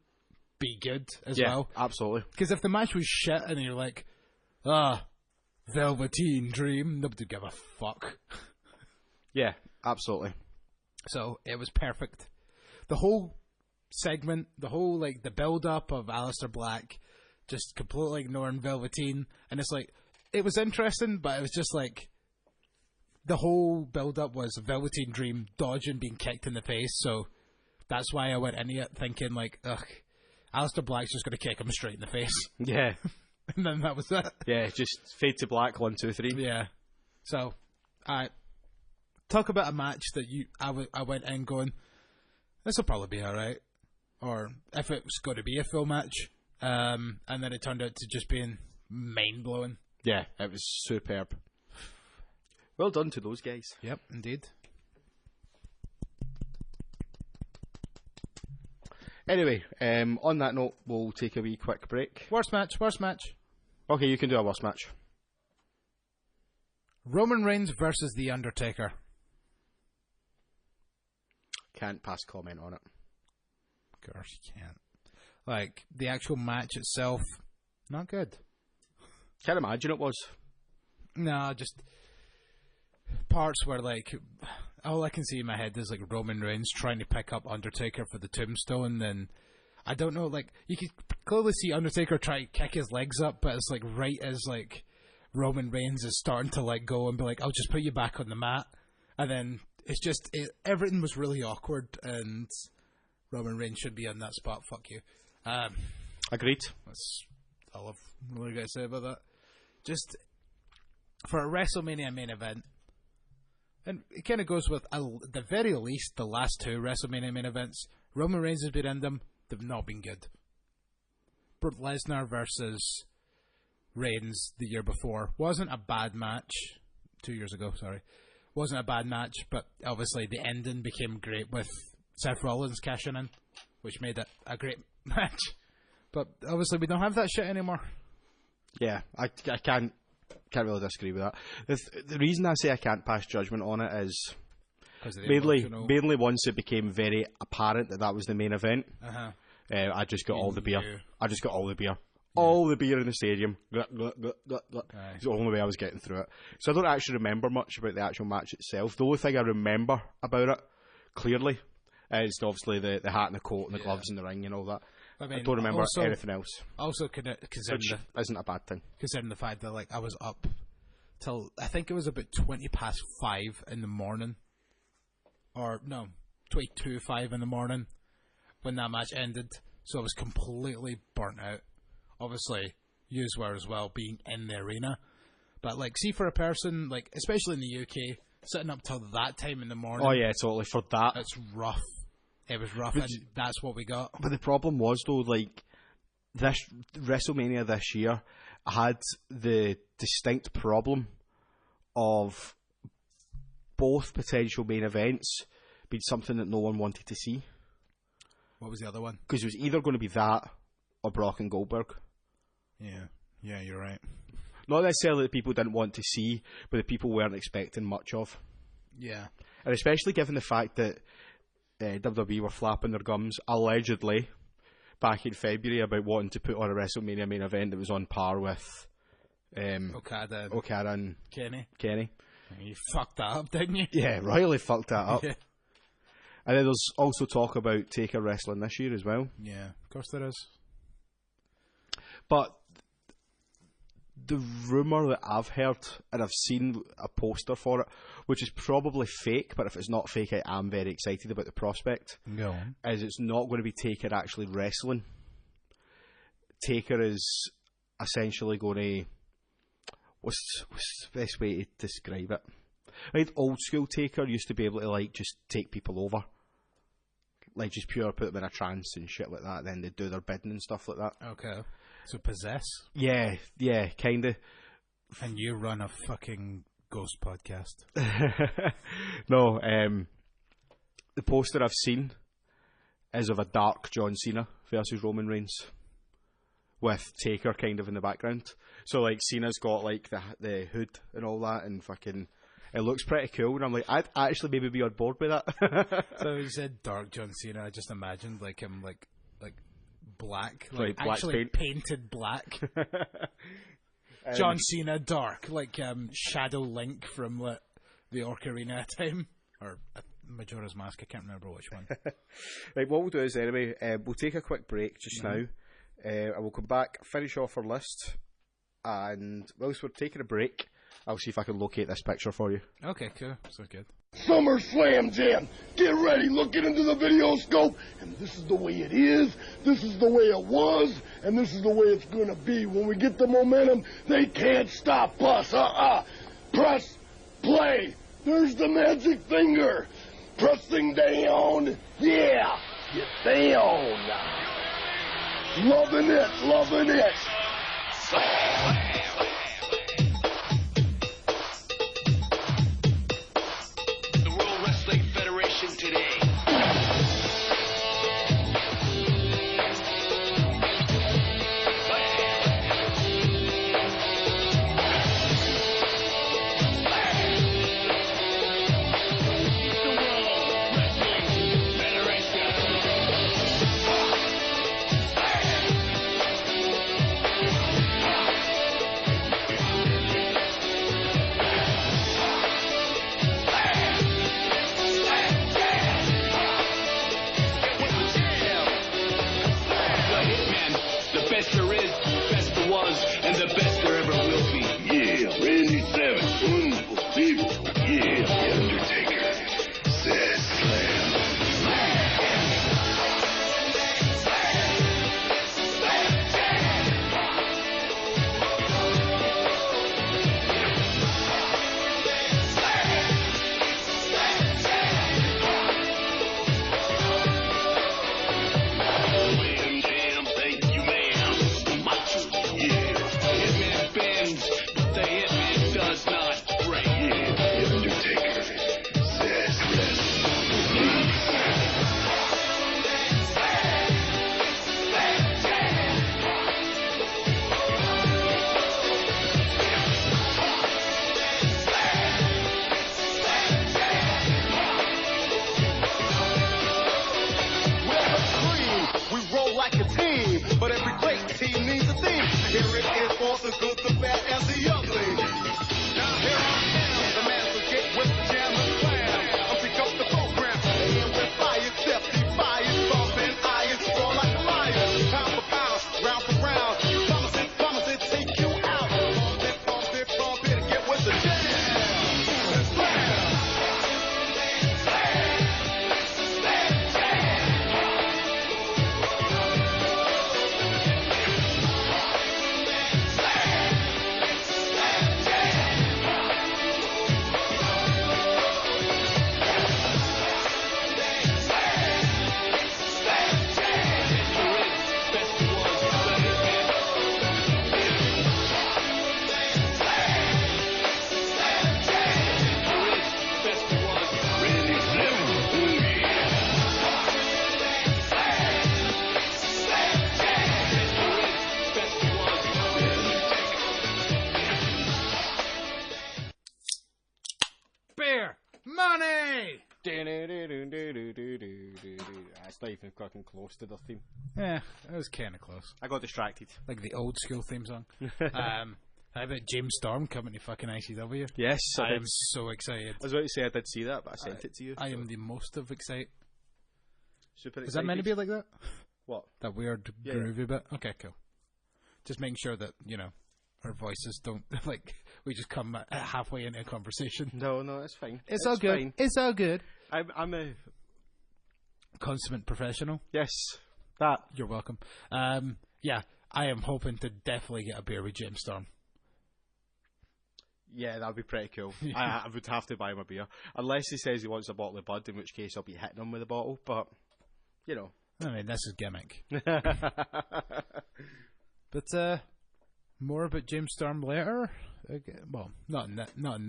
Speaker 2: be good as well.
Speaker 3: Absolutely.
Speaker 2: Because if the match was shit and you're like, Velveteen Dream, nobody would give a fuck.
Speaker 3: Yeah, absolutely.
Speaker 2: So it was perfect. The whole segment, the whole the build up of Aleister Black, just completely ignoring Velveteen, and it's like it was interesting, but it was just like the whole build up was Velveteen Dream dodging being kicked in the face. So that's why I went into it thinking like, ugh, Aleister Black's just going to kick him straight in the face.
Speaker 3: Yeah.
Speaker 2: And then that was it.
Speaker 3: Yeah, just fade to black, 1, 2, 3.
Speaker 2: Yeah. So, talk about a match that I went in going, this will probably be alright. Or if it was going to be a full match. And then it turned out to just being mind-blowing.
Speaker 3: Yeah, it was superb. Well done to those guys.
Speaker 2: Yep, indeed.
Speaker 3: Anyway, on that note, we'll take a wee quick break.
Speaker 2: Worst match.
Speaker 3: Okay, you can do a worst match.
Speaker 2: Roman Reigns versus The Undertaker.
Speaker 3: Can't pass comment on it.
Speaker 2: Of course you can't. Like, the actual match itself, not good.
Speaker 3: Can't imagine it was.
Speaker 2: No, just parts where, like, all I can see in my head is, like, Roman Reigns trying to pick up Undertaker for the tombstone, and I don't know, like, you could clearly see Undertaker try to kick his legs up, but it's, like, right as, like, Roman Reigns is starting to let go and be like, I'll just put you back on the mat, and then it's just, everything was really awkward, and Roman Reigns should be on that spot, fuck you.
Speaker 3: Agreed.
Speaker 2: That's all I've really got to say about that. Just, for a WrestleMania main event, and it kind of goes with, at the very least, the last two WrestleMania main events, Roman Reigns has been in them, they've not been good. Brock Lesnar versus Reigns the year before wasn't a bad match. 2 years ago, sorry. Wasn't a bad match, but obviously the ending became great with Seth Rollins cashing in, which made it a great match. But obviously we don't have that shit anymore.
Speaker 3: Yeah, I can't really disagree with that. The reason I say I can't pass judgment on it is mainly once it became very apparent that was the main event. I just got all the beer. I just got all the beer. All the beer in the stadium. It's the only way I was getting through it. So I don't actually remember much about the actual match itself. The only thing I remember about it, clearly, is obviously the hat and the coat and the gloves and the ring and all that. I don't remember anything else.
Speaker 2: Also, considering
Speaker 3: isn't a bad thing.
Speaker 2: Considering the fact that, like, I was up till, I think it was about 5:20 in the morning. Or, no, 5:22 in the morning when that match ended. So I was completely burnt out. Obviously, yous were as well, being in the arena. But, like, see, for a person, like, especially in the UK, sitting up till that time in the morning.
Speaker 3: Oh, yeah, totally. For that.
Speaker 2: It's rough. It was rough, and that's what we got.
Speaker 3: But the problem was, though, like, this WrestleMania this year had the distinct problem of both potential main events being something that no one wanted to see.
Speaker 2: What was the other one?
Speaker 3: Because it was either going to be that or Brock and Goldberg.
Speaker 2: Yeah, you're right.
Speaker 3: Not necessarily that people didn't want to see, but that people weren't expecting much of.
Speaker 2: Yeah.
Speaker 3: And especially given the fact that WWE were flapping their gums, allegedly, back in February about wanting to put on a WrestleMania main event that was on par with
Speaker 2: Okada
Speaker 3: and
Speaker 2: Kenny. You fucked that up, didn't you?
Speaker 3: Yeah, royally fucked that up.
Speaker 2: Yeah.
Speaker 3: And then there's also talk about Taker wrestling this year as well.
Speaker 2: Yeah, of course there is.
Speaker 3: But the rumour that I've heard, and I've seen a poster for it, which is probably fake, but if it's not fake, I am very excited about the prospect,
Speaker 2: Go on.
Speaker 3: is it's not going to be Taker actually wrestling. Taker is essentially going to... What's the best way to describe it? Like, old school Taker used to be able to, like, just take people over. Like, just pure put them in a trance and shit like that, then they do their bidding and stuff like that.
Speaker 2: Okay. So possess?
Speaker 3: Yeah, kind of.
Speaker 2: And you run a fucking ghost podcast.
Speaker 3: No, the poster I've seen is of a dark John Cena versus Roman Reigns, with Taker kind of in the background. So, like, Cena's got, like, the hood and all that, and fucking... It looks pretty cool, and I'm like, I'd actually maybe be on board with that.
Speaker 2: So you said dark John Cena, I just imagined, like, him, like black.
Speaker 3: Like black
Speaker 2: actually
Speaker 3: paint.
Speaker 2: painted black. John Cena dark, like Shadow Link from the Ocarina of Time. Or Majora's Mask, I can't remember which one.
Speaker 3: Right, what we'll do is, anyway, we'll take a quick break just now. And we'll come back, finish off our list, and whilst we're taking a break, I'll see if I can locate this picture for you.
Speaker 2: Okay, cool. So good.
Speaker 4: Summer Slam Jam. Get ready, looking into the video scope, and this is the way it is, this is the way it was, and this is the way it's gonna be. When we get the momentum, they can't stop us. Press play. There's the magic finger. Pressing down. Yeah, get down. Loving it.
Speaker 5: Today.
Speaker 3: That's not even fucking close to the theme.
Speaker 2: Yeah, it was kind of close.
Speaker 3: I got distracted.
Speaker 2: Like the old school theme song. How about James Storm coming to fucking ICW?
Speaker 3: Yes,
Speaker 2: I am so excited.
Speaker 3: I was about to say I did see that, but I sent it to you.
Speaker 2: I am the most of excited.
Speaker 3: Super excited.
Speaker 2: Is that meant to be like that?
Speaker 3: What?
Speaker 2: That weird
Speaker 3: Yeah.
Speaker 2: groovy bit? Okay, cool. Just making sure that, our voices don't, we just come halfway into a conversation.
Speaker 3: No, it's fine.
Speaker 2: It's all good.
Speaker 3: Fine.
Speaker 2: It's all good.
Speaker 3: I'm a...
Speaker 2: Consummate professional.
Speaker 3: Yes, that.
Speaker 2: You're welcome. Yeah, I am hoping to definitely get a beer with James Storm.
Speaker 3: Yeah, that'd be pretty cool. I would have to buy him a beer. Unless he says he wants a bottle of Bud, in which case I'll be hitting him with a bottle, but,
Speaker 2: I mean, this is gimmick. But, more about James Storm later. Okay, well, not in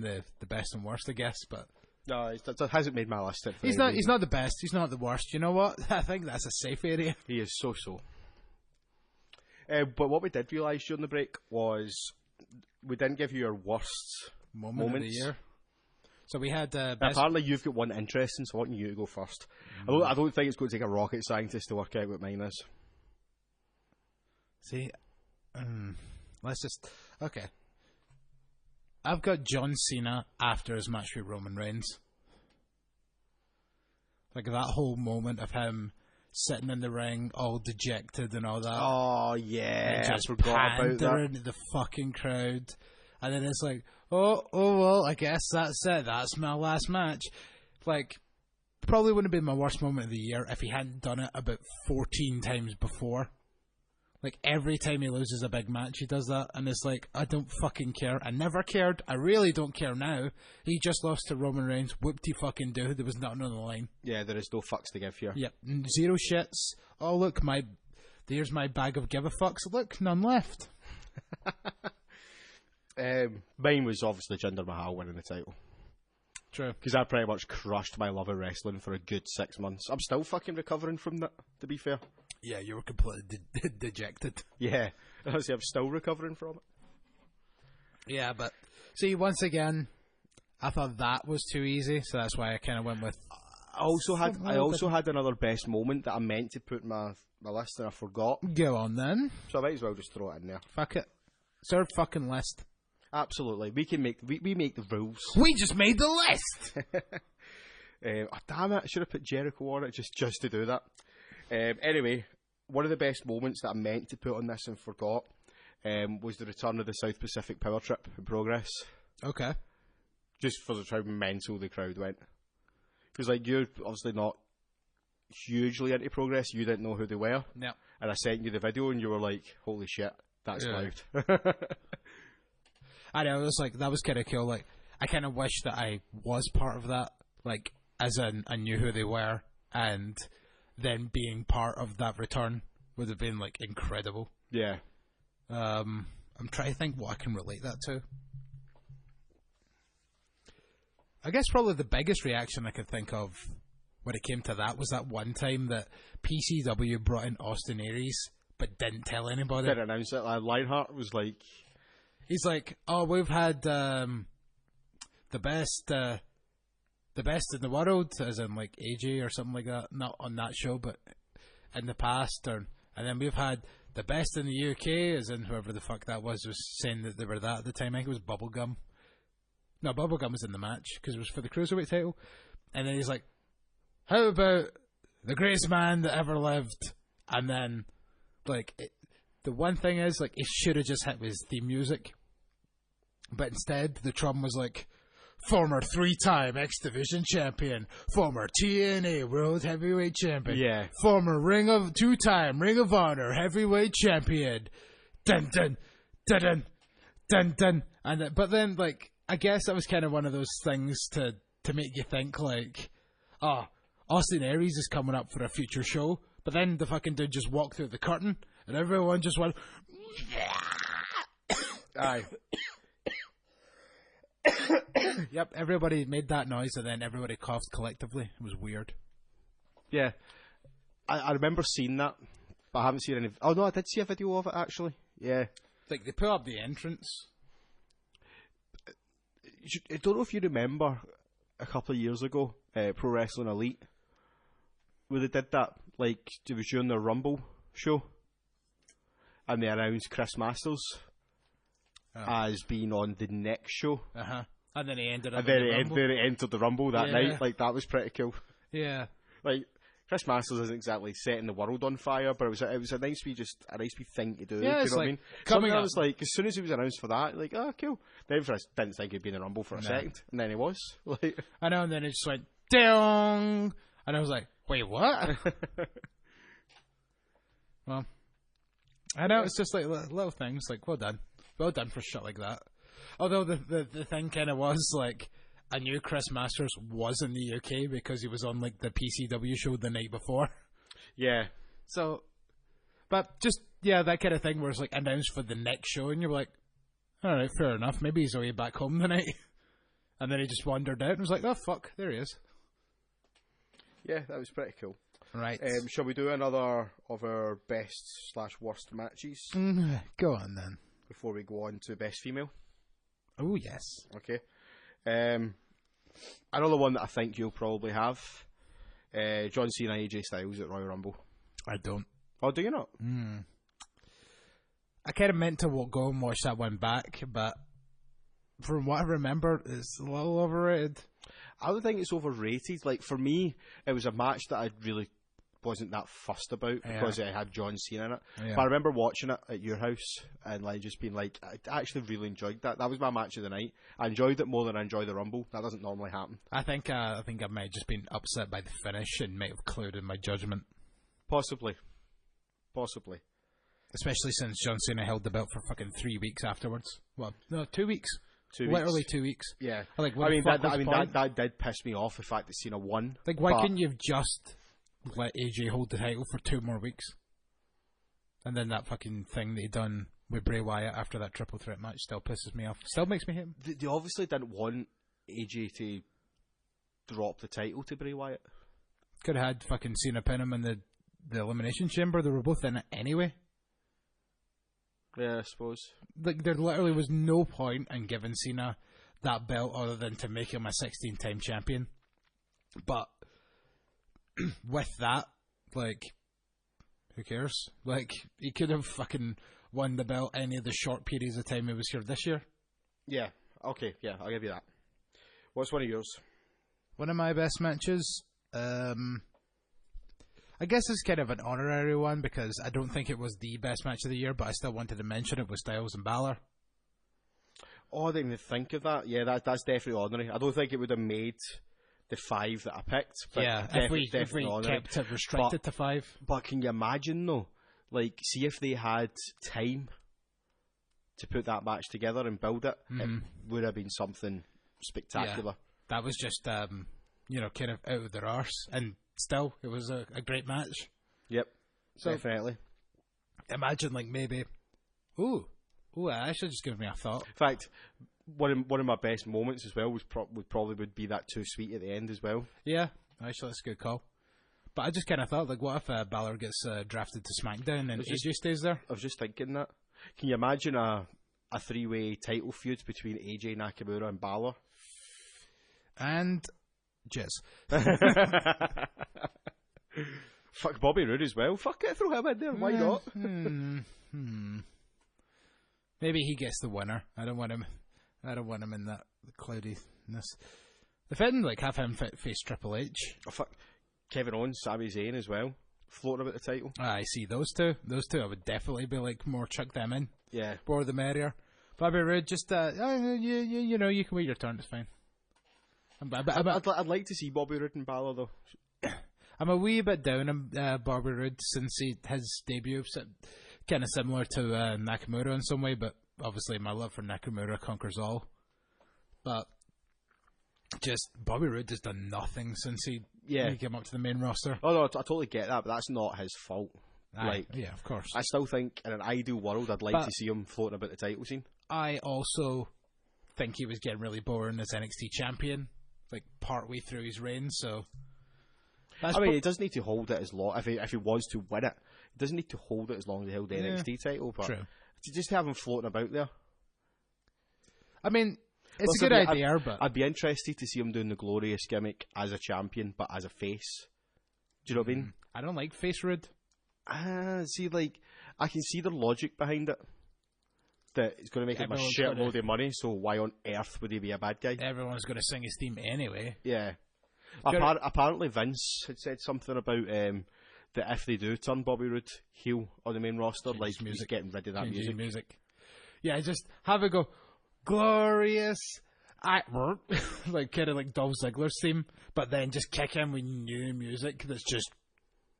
Speaker 2: the best and worst, I guess, but...
Speaker 3: No, it hasn't made my list.
Speaker 2: He's not the best. He's not the worst. You know what? I think that's a safe area.
Speaker 3: He is so. But what we did realise during the break was we didn't give you your worst
Speaker 2: Moment of the year. So we had best...
Speaker 3: Apparently you've got one interesting, so I want you to go first. I don't think it's going to take a rocket scientist to work out what mine is.
Speaker 2: See, let's just... Okay. I've got John Cena after his match with Roman Reigns. Like that whole moment of him sitting in the ring, all dejected and all that.
Speaker 3: Oh, yeah.
Speaker 2: And just
Speaker 3: I forgot about
Speaker 2: pandering
Speaker 3: that.
Speaker 2: to the fucking crowd. And then it's like, oh, well, I guess that's it. That's my last match. Like, probably wouldn't have been my worst moment of the year if he hadn't done it about 14 times before. Like, every time he loses a big match, he does that. And it's like, I don't fucking care. I never cared. I really don't care now. He just lost to Roman Reigns. Whoop-de-fucking-do. There was nothing on the line.
Speaker 3: Yeah, there is no fucks to give here.
Speaker 2: Yep. Zero shits. Oh, look, there's my bag of give-a-fucks. Look, none left.
Speaker 3: Mine was obviously Jinder Mahal winning the title.
Speaker 2: True.
Speaker 3: Because I pretty much crushed my love of wrestling for a good 6 months. I'm still fucking recovering from that, to be fair.
Speaker 2: Yeah, you were completely dejected.
Speaker 3: Yeah, I'm still recovering from it.
Speaker 2: Yeah, but see, once again, I thought that was too easy, so that's why I kind of went with.
Speaker 3: I also had another best moment that I meant to put in my list and I forgot.
Speaker 2: Go on then.
Speaker 3: So I might as well just throw it in there.
Speaker 2: Fuck it. It's our fucking list.
Speaker 3: Absolutely, we make the rules.
Speaker 2: We just made the list.
Speaker 3: Damn it! I should have put Jericho on it just to do that. Anyway, one of the best moments that I meant to put on this and forgot was the return of the South Pacific Power Trip in Progress.
Speaker 2: Okay.
Speaker 3: Just for how mental the crowd went. Because, like, you're obviously not hugely into Progress. You didn't know who they were.
Speaker 2: Yeah.
Speaker 3: And I sent you the video and you were like, holy shit, that's loud.
Speaker 2: I know, it was like, that was kind of cool. Like, I kind of wish that I was part of that. Like, as in, I knew who they were, and then being part of that return would have been, like, incredible.
Speaker 3: Yeah.
Speaker 2: I'm trying to think what I can relate that to. I guess probably the biggest reaction I could think of when it came to that was that one time that PCW brought in Austin Aries but didn't tell anybody.
Speaker 3: Didn't announce it. Lionheart was like...
Speaker 2: He's like, oh, we've had the best in the world, as in like AJ or something like that. Not on that show, but in the past. And then we've had the best in the UK, as in whoever the fuck that was saying that they were that at the time. I think it was Bubblegum. No, Bubblegum was in the match because it was for the Cruiserweight title. And then he's like, how about the greatest man that ever lived? And then, like... The one thing is, like, it should have just hit with his theme music. But instead, the drum was like, former 3-time X Division champion, former TNA World Heavyweight champion,
Speaker 3: yeah,
Speaker 2: former 2-time Ring of Honor Heavyweight champion. Dun dun dun dun dun dun. And but then, like, I guess that was kind of one of those things to make you think, like, oh, Austin Aries is coming up for a future show. But then the fucking dude just walked through the curtain. And everyone just went...
Speaker 3: Aye.
Speaker 2: Yep, everybody made that noise and then everybody coughed collectively. It was weird.
Speaker 3: Yeah. I remember seeing that, but I haven't seen any... Oh, no, I did see a video of it, actually. Yeah.
Speaker 2: Like, they put up the entrance.
Speaker 3: I don't know if you remember a couple of years ago, Pro Wrestling Elite, where they did that, like, it was during their Rumble show. And they announced Chris Masters. as being on the next show.
Speaker 2: And then he ended up
Speaker 3: And then
Speaker 2: in the Rumble.
Speaker 3: he entered the Rumble that night. Like, that was pretty cool.
Speaker 2: Yeah.
Speaker 3: Like, Chris Masters isn't exactly setting the world on fire, but it was a nice wee thing to do.
Speaker 2: Yeah,
Speaker 3: you
Speaker 2: it's
Speaker 3: know what I
Speaker 2: like
Speaker 3: mean?
Speaker 2: coming
Speaker 3: Something I
Speaker 2: up-
Speaker 3: was like, as soon as he was announced for that, like, oh, cool. Then I didn't think he'd be in the Rumble for a second, and then he was. Like,
Speaker 2: I know, and then it just went, ding! And I was like, wait, what? Well, I know, it's just like little things, like, well done. Well done for shit like that. Although the thing kind of was, like, I knew Chris Masters was in the UK because he was on, like, the PCW show the night before.
Speaker 3: yeah.
Speaker 2: So, but just, yeah, that kind of thing where it's, like, announced for the next show, and you're like, alright, fair enough, maybe he's away back home tonight. And then he just wandered out and was like, oh, fuck, there he is.
Speaker 3: Yeah, that was pretty cool.
Speaker 2: Right.
Speaker 3: Shall we do another of our best/worst matches
Speaker 2: Go on, then.
Speaker 3: before we go on to best female?
Speaker 2: Oh, yes.
Speaker 3: Okay. Another one that I think you'll probably have. John Cena, AJ Styles at Royal Rumble.
Speaker 2: I don't.
Speaker 3: Oh, do you not?
Speaker 2: I kind of meant to go and watch that one back, but from what I remember, it's a little overrated.
Speaker 3: I don't think it's overrated. Like, for me, it was a match that I really wasn't that fussed about because it had John Cena in it.
Speaker 2: Yeah.
Speaker 3: But I remember watching it at your house and like just being like, I actually really enjoyed that. That was my match of the night. I enjoyed it more than I enjoy the Rumble. That doesn't normally happen.
Speaker 2: I think I might have just been upset by the finish and might have clouded my judgment.
Speaker 3: Possibly.
Speaker 2: Especially since John Cena held the belt for fucking 3 weeks afterwards. Well, no, 2 weeks.
Speaker 3: 2 weeks.
Speaker 2: Literally 2 weeks.
Speaker 3: Yeah.
Speaker 2: Like,
Speaker 3: I mean,
Speaker 2: what the fuck was the point?
Speaker 3: that did piss me off, the fact that Cena won.
Speaker 2: Like, why
Speaker 3: but-
Speaker 2: couldn't you have just let AJ hold the title for 2 more weeks? And then that fucking thing that he done with Bray Wyatt after that triple threat match still pisses me off. Still makes me hate him.
Speaker 3: They obviously didn't want AJ to drop the title to Bray Wyatt.
Speaker 2: Could have had fucking Cena pin him in the Elimination Chamber. They were both in it anyway.
Speaker 3: Yeah, I suppose.
Speaker 2: Like, there literally was no point in giving Cena that belt other than to make him a 16-time champion. But with that, like, who cares? Like, he could have fucking won the belt any of the short periods of time he was here this year.
Speaker 3: Yeah. Okay. Yeah, I'll give you that. What's one of yours?
Speaker 2: One of my best matches, I guess it's kind of an honorary one because I don't think it was the best match of the year, but I still wanted to mention it, was Styles and Balor.
Speaker 3: Oh, I didn't even think of that. Yeah, that's definitely honorary. I don't think it would have made the 5 that I picked. But
Speaker 2: Yeah, if we kept it restricted to 5.
Speaker 3: But can you imagine though? Like, see if they had time to put that match together and build it, it would have been something spectacular.
Speaker 2: Yeah, that was just, kind of out of their arse. And still, it was a great match.
Speaker 3: Yep,
Speaker 2: So-
Speaker 3: definitely.
Speaker 2: Imagine, like, maybe, ooh, that should just give me a thought.
Speaker 3: In fact, one of my best moments as well would probably be that too sweet at the end as well.
Speaker 2: Yeah, actually, that's a good call. But I just kind of thought, like, what if Balor gets drafted to SmackDown and AJ stays there?
Speaker 3: I was just thinking that. Can you imagine a 3-way title feud between AJ, Nakamura and Balor?
Speaker 2: And jizz.
Speaker 3: Fuck Bobby Roode as well. Fuck it, throw him in there. Why not?
Speaker 2: Maybe he gets the winner. I don't want him in that cloudiness. If I didn't, like, have him face Triple H.
Speaker 3: Oh, fuck. Kevin Owens, Sami Zayn as well, floating about the title.
Speaker 2: I see those two. Those two I would definitely be like, more chuck them in.
Speaker 3: Yeah.
Speaker 2: More the merrier. Bobby Roode, just, you know, you can wait your turn, it's fine.
Speaker 3: I'd like to see Bobby Roode and Balor though.
Speaker 2: I'm a wee bit down on Bobby Roode since his debut, kind of similar to Nakamura in some way, but obviously my love for Nakamura conquers all. But just Bobby Roode has done nothing since he came up to the main roster.
Speaker 3: Oh no, I totally get that, but that's not his fault.
Speaker 2: Yeah, of course.
Speaker 3: I still think in an ideal world, I'd like to see him floating about the title scene.
Speaker 2: I also think he was getting really boring as NXT champion, like partway through his reign. So,
Speaker 3: he doesn't need to hold it as long. If he was to win it, he doesn't need to hold it as long as he held the NXT title. But
Speaker 2: true.
Speaker 3: To just have him floating about there.
Speaker 2: I mean, it's a good idea, but
Speaker 3: I'd be interested to see him doing the glorious gimmick as a champion, but as a face. Do you know what I mean?
Speaker 2: I don't like face Roode.
Speaker 3: See, like, I can see the logic behind it. that it's going to make him a
Speaker 2: Everyone's
Speaker 3: shitload of money, so why on earth would he be a bad guy?
Speaker 2: Everyone's going to sing his theme anyway.
Speaker 3: Yeah.
Speaker 2: Gonna-
Speaker 3: Apparently Vince had said something about that if they do turn Bobby Roode heel on the main roster, like he's getting rid of that
Speaker 2: Changing
Speaker 3: music.
Speaker 2: Yeah, just have it go, glorious. Like kind of like Dolph Ziggler's theme, but then just kick in with new music that's just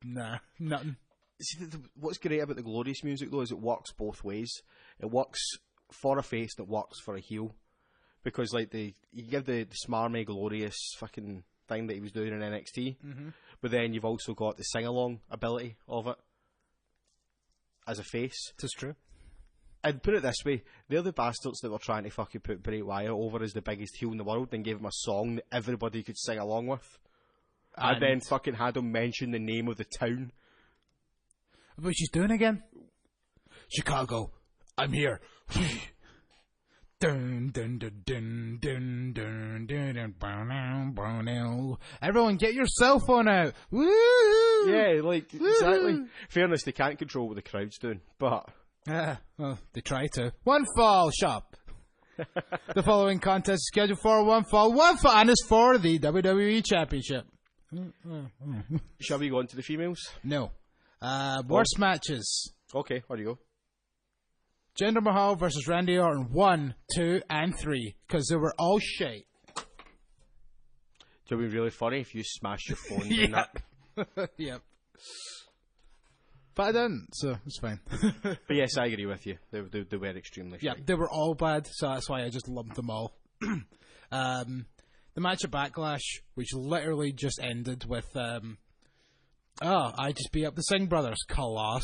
Speaker 2: nothing.
Speaker 3: See, what's great about the Glorious music though is it works both ways. It works for a face, and it works for a heel, because like you give the smarmy Glorious fucking thing that he was doing in NXT, but then you've also got the sing along ability of it as a face.
Speaker 2: It's true.
Speaker 3: And put it this way, they're the bastards that were trying to fucking put Bray Wyatt over as the biggest heel in the world and gave him a song that everybody could sing along with. And then fucking had him mention the name of the town.
Speaker 2: What she's doing again? Chicago, I'm here. Dun, dun, dun, dun, dun, dun, dun, dun, bow, bow, now. Everyone get your cell phone out. Woo!
Speaker 3: Yeah, like, exactly. Fairness, they can't control what the crowd's doing, but...
Speaker 2: Well, they try to. One fall shop. The following contest is scheduled for one fall, and it's for the WWE Championship.
Speaker 3: Shall we go on to the females?
Speaker 2: No. Worst matches.
Speaker 3: Okay, where do you go?
Speaker 2: Jinder Mahal versus Randy Orton 1, 2, and 3, because they were all shite.
Speaker 3: It would be really funny if you smashed your phone doing that.
Speaker 2: Yep. But I didn't, so it's fine.
Speaker 3: But yes, I agree with you. They were extremely
Speaker 2: Yeah,
Speaker 3: shite.
Speaker 2: they were all bad, so that's why I just lumped them all. The match at Backlash, which literally just ended with, I just beat up the Singh brothers, Kalass.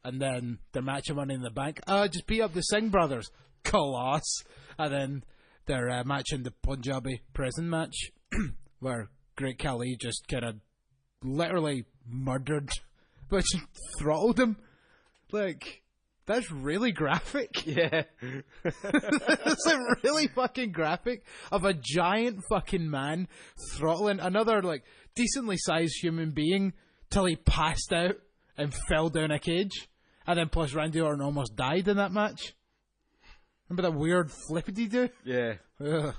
Speaker 2: And then their match of Money in the Bank, just beat up the Singh brothers, Kalass. And then their match in the Punjabi prison match, where Great Khali just kind of literally murdered, but throttled him. Like, that's really graphic.
Speaker 3: Yeah.
Speaker 2: It's like really fucking graphic of a giant fucking man throttling another like decently sized human being till he passed out and fell down a cage. And then plus Randy Orton almost died in that match. Remember that weird flippity do?
Speaker 3: Yeah.
Speaker 2: Ugh.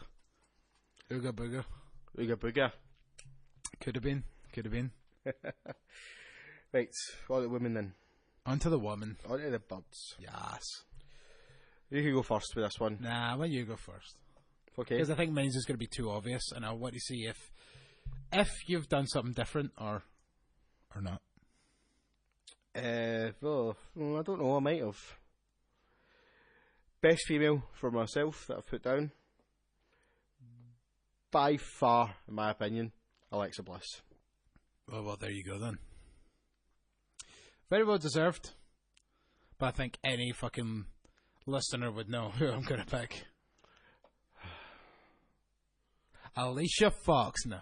Speaker 2: Ooga booga.
Speaker 3: Ooga booga.
Speaker 2: Could have been.
Speaker 3: Right, all the women then.
Speaker 2: On to the woman.
Speaker 3: On to the birds.
Speaker 2: Yes.
Speaker 3: You can go first with this one.
Speaker 2: Nah, why don't you go first?
Speaker 3: Okay.
Speaker 2: Because I think mine's is going to be too obvious, and I want to see if you've done something different or not.
Speaker 3: Well, I don't know, I might have. Best female for myself that I've put down. By far, in my opinion, Alexa Bliss.
Speaker 2: Well, there you go then. Very well deserved. But I think any fucking listener would know who I'm going to pick. Alicia Fox, no.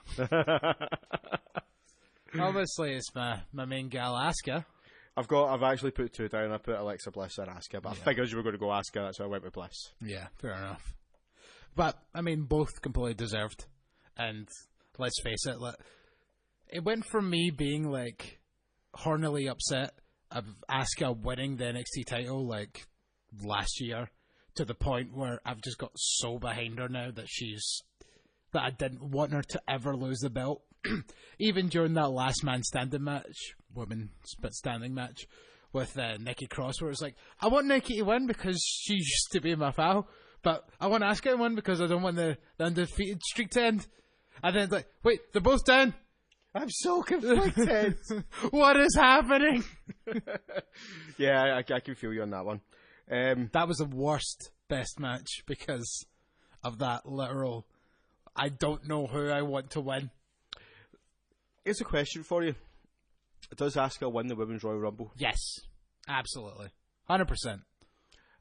Speaker 2: Obviously, it's my main gal, Asuka.
Speaker 3: I've actually put two down. I put Alexa Bliss and Asuka, but I figured you were going to go Asuka, that's why I went with Bliss.
Speaker 2: Yeah, fair enough. But, I mean, both completely deserved. And let's face it, it went from me being, like, hornily upset of Asuka winning the NXT title, like, last year, to the point where I've just got so behind her now that I didn't want her to ever lose the belt. Even during that last man standing match, women standing match with Nikki Cross, where it's like, I want Nikki to win because she used to be my pal, but I want Asuka to win because I don't want the undefeated streak to end. And then it's like, wait, they're both down.
Speaker 3: I'm so conflicted.
Speaker 2: What is happening?
Speaker 3: Yeah, I can feel you on that one.
Speaker 2: That was the worst best match because of that literal, I don't know who I want to win.
Speaker 3: Here's a question for you. Does Asuka win the Women's Royal Rumble?
Speaker 2: Yes, absolutely. 100%. It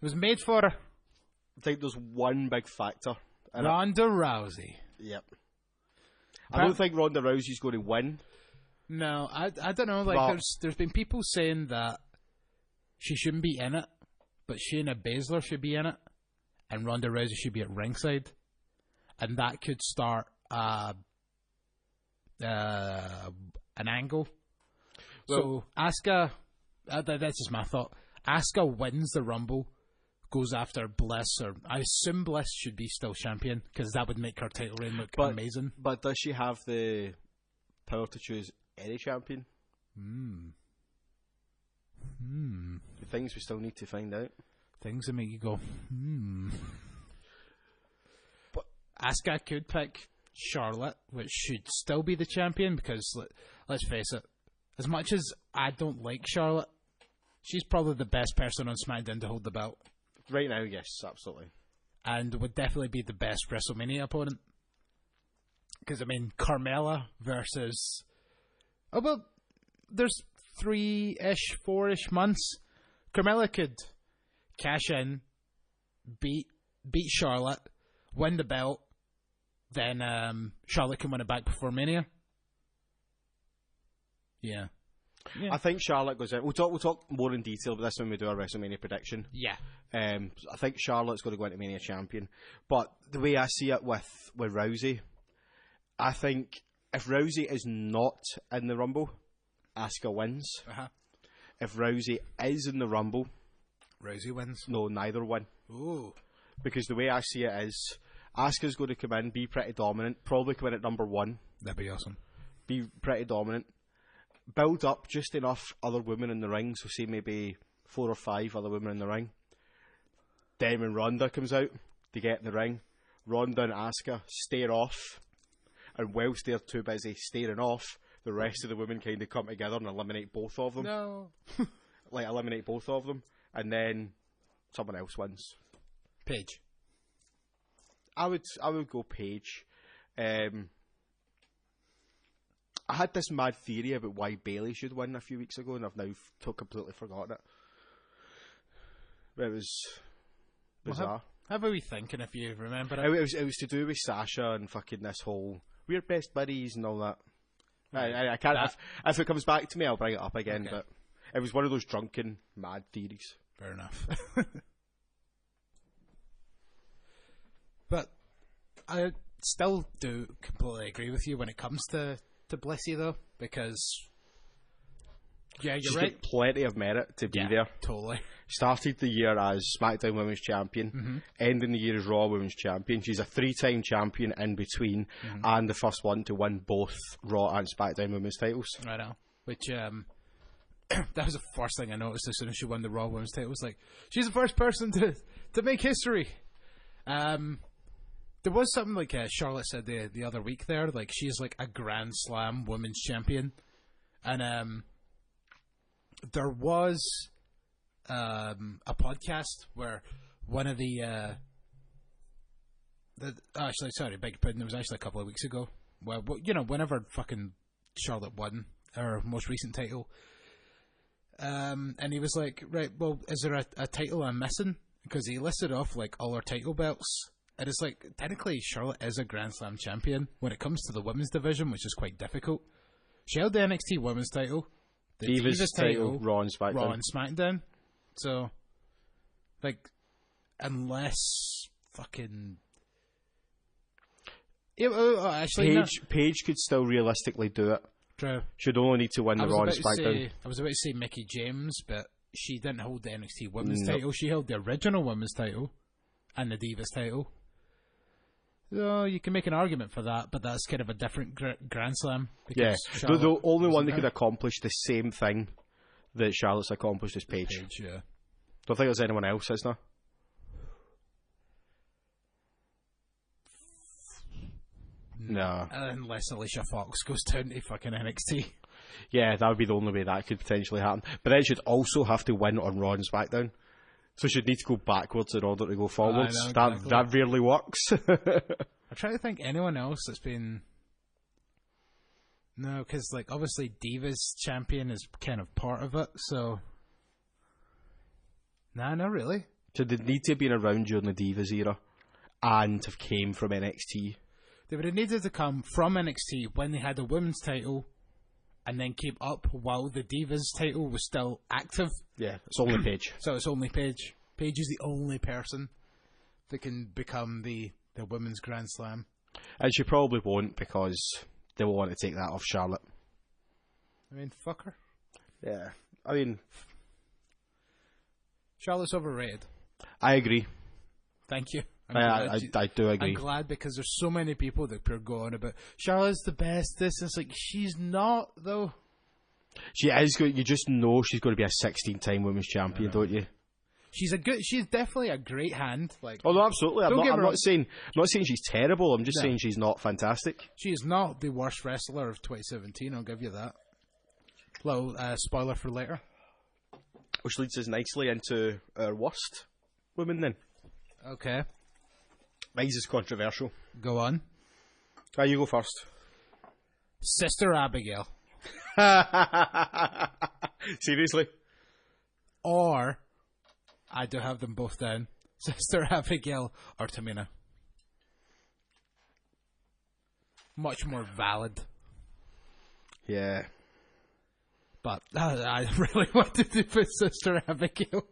Speaker 2: was made for her.
Speaker 3: I think there's one big factor.
Speaker 2: Ronda Rousey.
Speaker 3: Yep. I don't think Ronda Rousey's going to win.
Speaker 2: No, I don't know. Like, there's been people saying that she shouldn't be in it, but Shayna Baszler should be in it, and Ronda Rousey should be at ringside, and that could start an angle. Well, so Asuka, that's just my thought. Asuka wins the Rumble goes after Bliss, or I assume Bliss should be still champion because that would make her title reign look amazing.
Speaker 3: But does she have the power to choose any champion? The things we still need to find out.
Speaker 2: Things that make you go, But Asuka could pick Charlotte, which should still be the champion, because let's face it, as much as I don't like Charlotte, she's probably the best person on SmackDown to hold the belt.
Speaker 3: Right now, yes, absolutely.
Speaker 2: And would definitely be the best WrestleMania opponent. Because, I mean, Carmella versus... Oh, well, there's 3-ish, 4-ish months. Carmella could cash in, beat Charlotte, win the belt, then Charlotte can win it back before Mania. Yeah.
Speaker 3: I think Charlotte goes out. We'll talk more in detail about this when we do our WrestleMania prediction.
Speaker 2: Yeah.
Speaker 3: I think Charlotte's going to go into Mania champion. But the way I see it with Rousey, I think if Rousey is not in the Rumble, Asuka wins.
Speaker 2: Uh-huh.
Speaker 3: If Rousey is in the Rumble,
Speaker 2: Rousey wins.
Speaker 3: No, neither win.
Speaker 2: Ooh.
Speaker 3: Because the way I see it is, Asuka's going to come in, be pretty dominant, probably come in at number 1.
Speaker 2: That'd be awesome.
Speaker 3: Be pretty dominant. Build up just enough other women in the ring, so say maybe 4 or 5 other women in the ring. Then when Ronda comes out, they get in the ring. Ronda and Asuka stare off, and whilst they're too busy staring off, the rest of the women kind of come together and eliminate both of them.
Speaker 2: No.
Speaker 3: Eliminate both of them, and then someone else wins.
Speaker 2: Paige.
Speaker 3: I would go Paige. I had this mad theory about why Bayley should win a few weeks ago, and I've now completely forgotten it. But it was bizarre.
Speaker 2: Have a wee thinking if you remember it.
Speaker 3: It was to do with Sasha and fucking this whole we're best buddies and all that. I can't. If it comes back to me, I'll bring it up again. Okay. But it was one of those drunken mad theories.
Speaker 2: Fair enough. But I still do completely agree with you when it comes to Blissy, though, because you're right.
Speaker 3: Got plenty of merit to be there.
Speaker 2: Totally.
Speaker 3: Started the year as SmackDown Women's Champion, ending the year as Raw Women's Champion. She's a 3-time champion in between, and the first one to win both Raw and SmackDown Women's titles.
Speaker 2: I know. Which that was the first thing I noticed as soon as she won the Raw Women's title. It was like, she's the first person to make history. There was something like Charlotte said the other week there, like she's like a Grand Slam Women's Champion, and there was a podcast where one of the actually, sorry, beg your pardon, it was actually a couple of weeks ago, well, you know, whenever fucking Charlotte won her most recent title, and he was like, right, well, is there a title I'm missing? Because he listed off like all her title belts. And it's like, technically, Charlotte is a Grand Slam champion when it comes to the women's division, which is quite difficult. She held the NXT women's title, the Divas title,
Speaker 3: Raw and
Speaker 2: SmackDown. So, like, unless fucking... actually,
Speaker 3: Paige could still realistically do it.
Speaker 2: True.
Speaker 3: She'd only need to win the Raw and SmackDown.
Speaker 2: I was about to say Mickie James, but she didn't hold the NXT women's title. She held the original women's title and the Divas title. So you can make an argument for that, but that's kind of a different Grand Slam.
Speaker 3: Yeah, the only one that could accomplish the same thing that Charlotte's accomplished is Paige.
Speaker 2: Yeah.
Speaker 3: Don't think there's anyone else, is there? No.
Speaker 2: Unless Alicia Fox goes down to fucking NXT.
Speaker 3: Yeah, that would be the only way that could potentially happen. But then she'd also have to win on Raw and SmackDown. So she'd need to go backwards in order to go forwards. Exactly. That rarely works.
Speaker 2: I try to think anyone else that's been... No, because like obviously Divas champion is kind of part of it, so... Nah, not really.
Speaker 3: So they'd need to have been around during the Divas era and have came from NXT.
Speaker 2: They would have needed to come from NXT when they had a women's title and then keep up while the Divas title was still active.
Speaker 3: Yeah, it's only Paige.
Speaker 2: So it's only Paige. Paige is the only person that can become the Women's Grand Slam.
Speaker 3: And she probably won't because they will want to take that off Charlotte.
Speaker 2: I mean, fuck her.
Speaker 3: Yeah. I mean...
Speaker 2: Charlotte's overrated.
Speaker 3: I agree.
Speaker 2: Thank you.
Speaker 3: I do agree.
Speaker 2: I'm glad because there's so many people that are going about Charlotte's the best. It's like she's not though.
Speaker 3: She is good. You just know she's going to be a 16-time women's champion, don't you?
Speaker 2: She's definitely a great hand. Like,
Speaker 3: oh no, absolutely. I'm
Speaker 2: I'm
Speaker 3: not saying she's terrible. I'm just saying she's not fantastic.
Speaker 2: She is not the worst wrestler of 2017. I'll give you that. Little spoiler for later.
Speaker 3: Which leads us nicely into our worst women then.
Speaker 2: Okay,
Speaker 3: Mine's is controversial.
Speaker 2: go on.
Speaker 3: You go first.
Speaker 2: Sister Abigail,
Speaker 3: Seriously?
Speaker 2: or I do have them both down. Sister Abigail or Tamina. Much more valid.
Speaker 3: Yeah.
Speaker 2: But I really wanted to put Sister Abigail.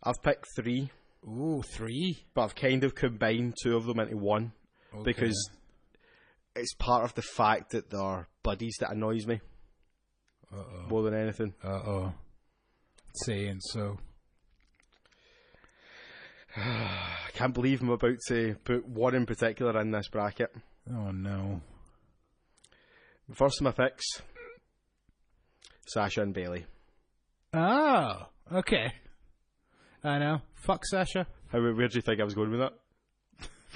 Speaker 3: I've picked 3,
Speaker 2: Ooh, 3?
Speaker 3: but I've kind of combined 2 of them into one because it's part of the fact that they're buddies that annoys me more than anything.
Speaker 2: Uh-oh. Saying so.
Speaker 3: I can't believe I'm about to put one in particular in this bracket.
Speaker 2: Oh, no.
Speaker 3: First of my picks, Sasha and Bayley.
Speaker 2: Oh, okay. I know. Fuck Sasha.
Speaker 3: Where do you think I was going with that?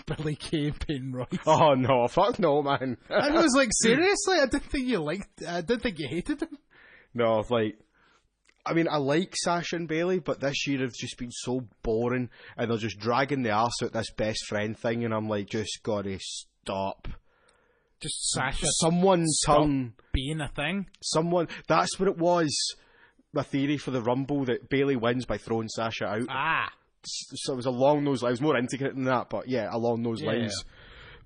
Speaker 2: Billy Kay and Peyton Royce.
Speaker 3: Oh no, fuck no, man.
Speaker 2: I was like, seriously? I didn't think you hated him.
Speaker 3: No, like, I mean, I like Sasha and Bayley, but this year have just been so boring, and they're just dragging the arse out this best friend thing, and I'm like, just gotta stop.
Speaker 2: Just Sasha. Being a thing.
Speaker 3: That's what it was. My theory for the Rumble that Bayley wins by throwing Sasha out.
Speaker 2: Ah.
Speaker 3: So it was along those lines. More intricate than that, but yeah, along those lines.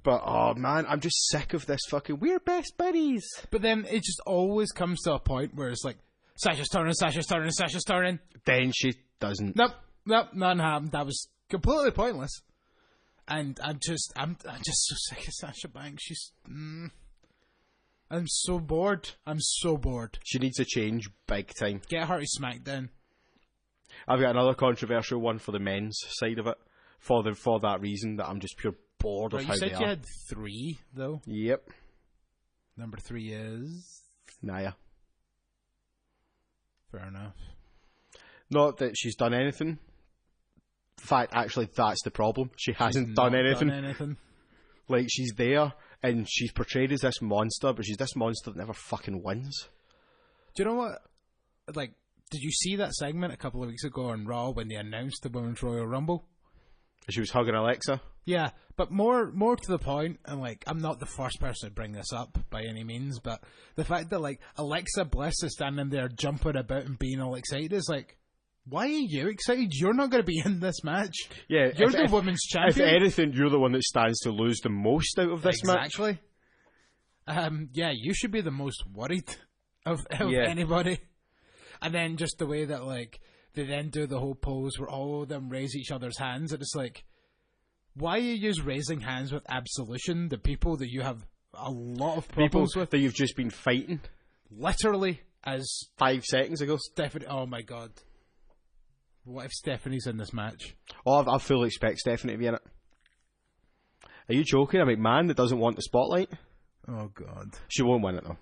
Speaker 3: But oh man, I'm just sick of this fucking we're best buddies.
Speaker 2: But then it just always comes to a point where it's like Sasha's turning.
Speaker 3: Then she doesn't.
Speaker 2: Nope, nothing happened. That was completely pointless. And I'm just so sick of Sasha Banks. I'm so bored.
Speaker 3: She needs a change big time.
Speaker 2: Get her to SmackDown.
Speaker 3: I've got another controversial one for the men's side of it. For that reason that I'm just pure bored of how they are.
Speaker 2: You said you had 3 though.
Speaker 3: Yep.
Speaker 2: Number 3 is
Speaker 3: Nia.
Speaker 2: Fair enough.
Speaker 3: Not that she's done anything. In fact, actually, that's the problem. She hasn't done anything. Like, she's there, and she's portrayed as this monster, but she's this monster that never fucking wins.
Speaker 2: Do you know what? Like, did you see that segment a couple of weeks ago on Raw when they announced the Women's Royal Rumble?
Speaker 3: She was hugging Alexa.
Speaker 2: Yeah, but more to the point, and like, I'm not the first person to bring this up by any means, but the fact that like Alexa Bliss is standing there jumping about and being all excited is like, why are you excited? You're not going to be in this match.
Speaker 3: Yeah,
Speaker 2: you're the women's champion.
Speaker 3: If anything, you're the one that stands to lose the most out of this match.
Speaker 2: Exactly. Yeah, you should be the most worried of anybody. And then just the way that like they then do the whole pose where all of them raise each other's hands, and it's like, why are you raising hands with Absolution, the people that you have a lot of problems with,
Speaker 3: that you've just been fighting,
Speaker 2: literally as
Speaker 3: 5 seconds ago?
Speaker 2: Stephanie, oh my god. What if Stephanie's in this match?
Speaker 3: Oh, I fully expect Stephanie to be in it. Are you joking? A McMahon that doesn't want the spotlight?
Speaker 2: Oh, God.
Speaker 3: She won't win it, though.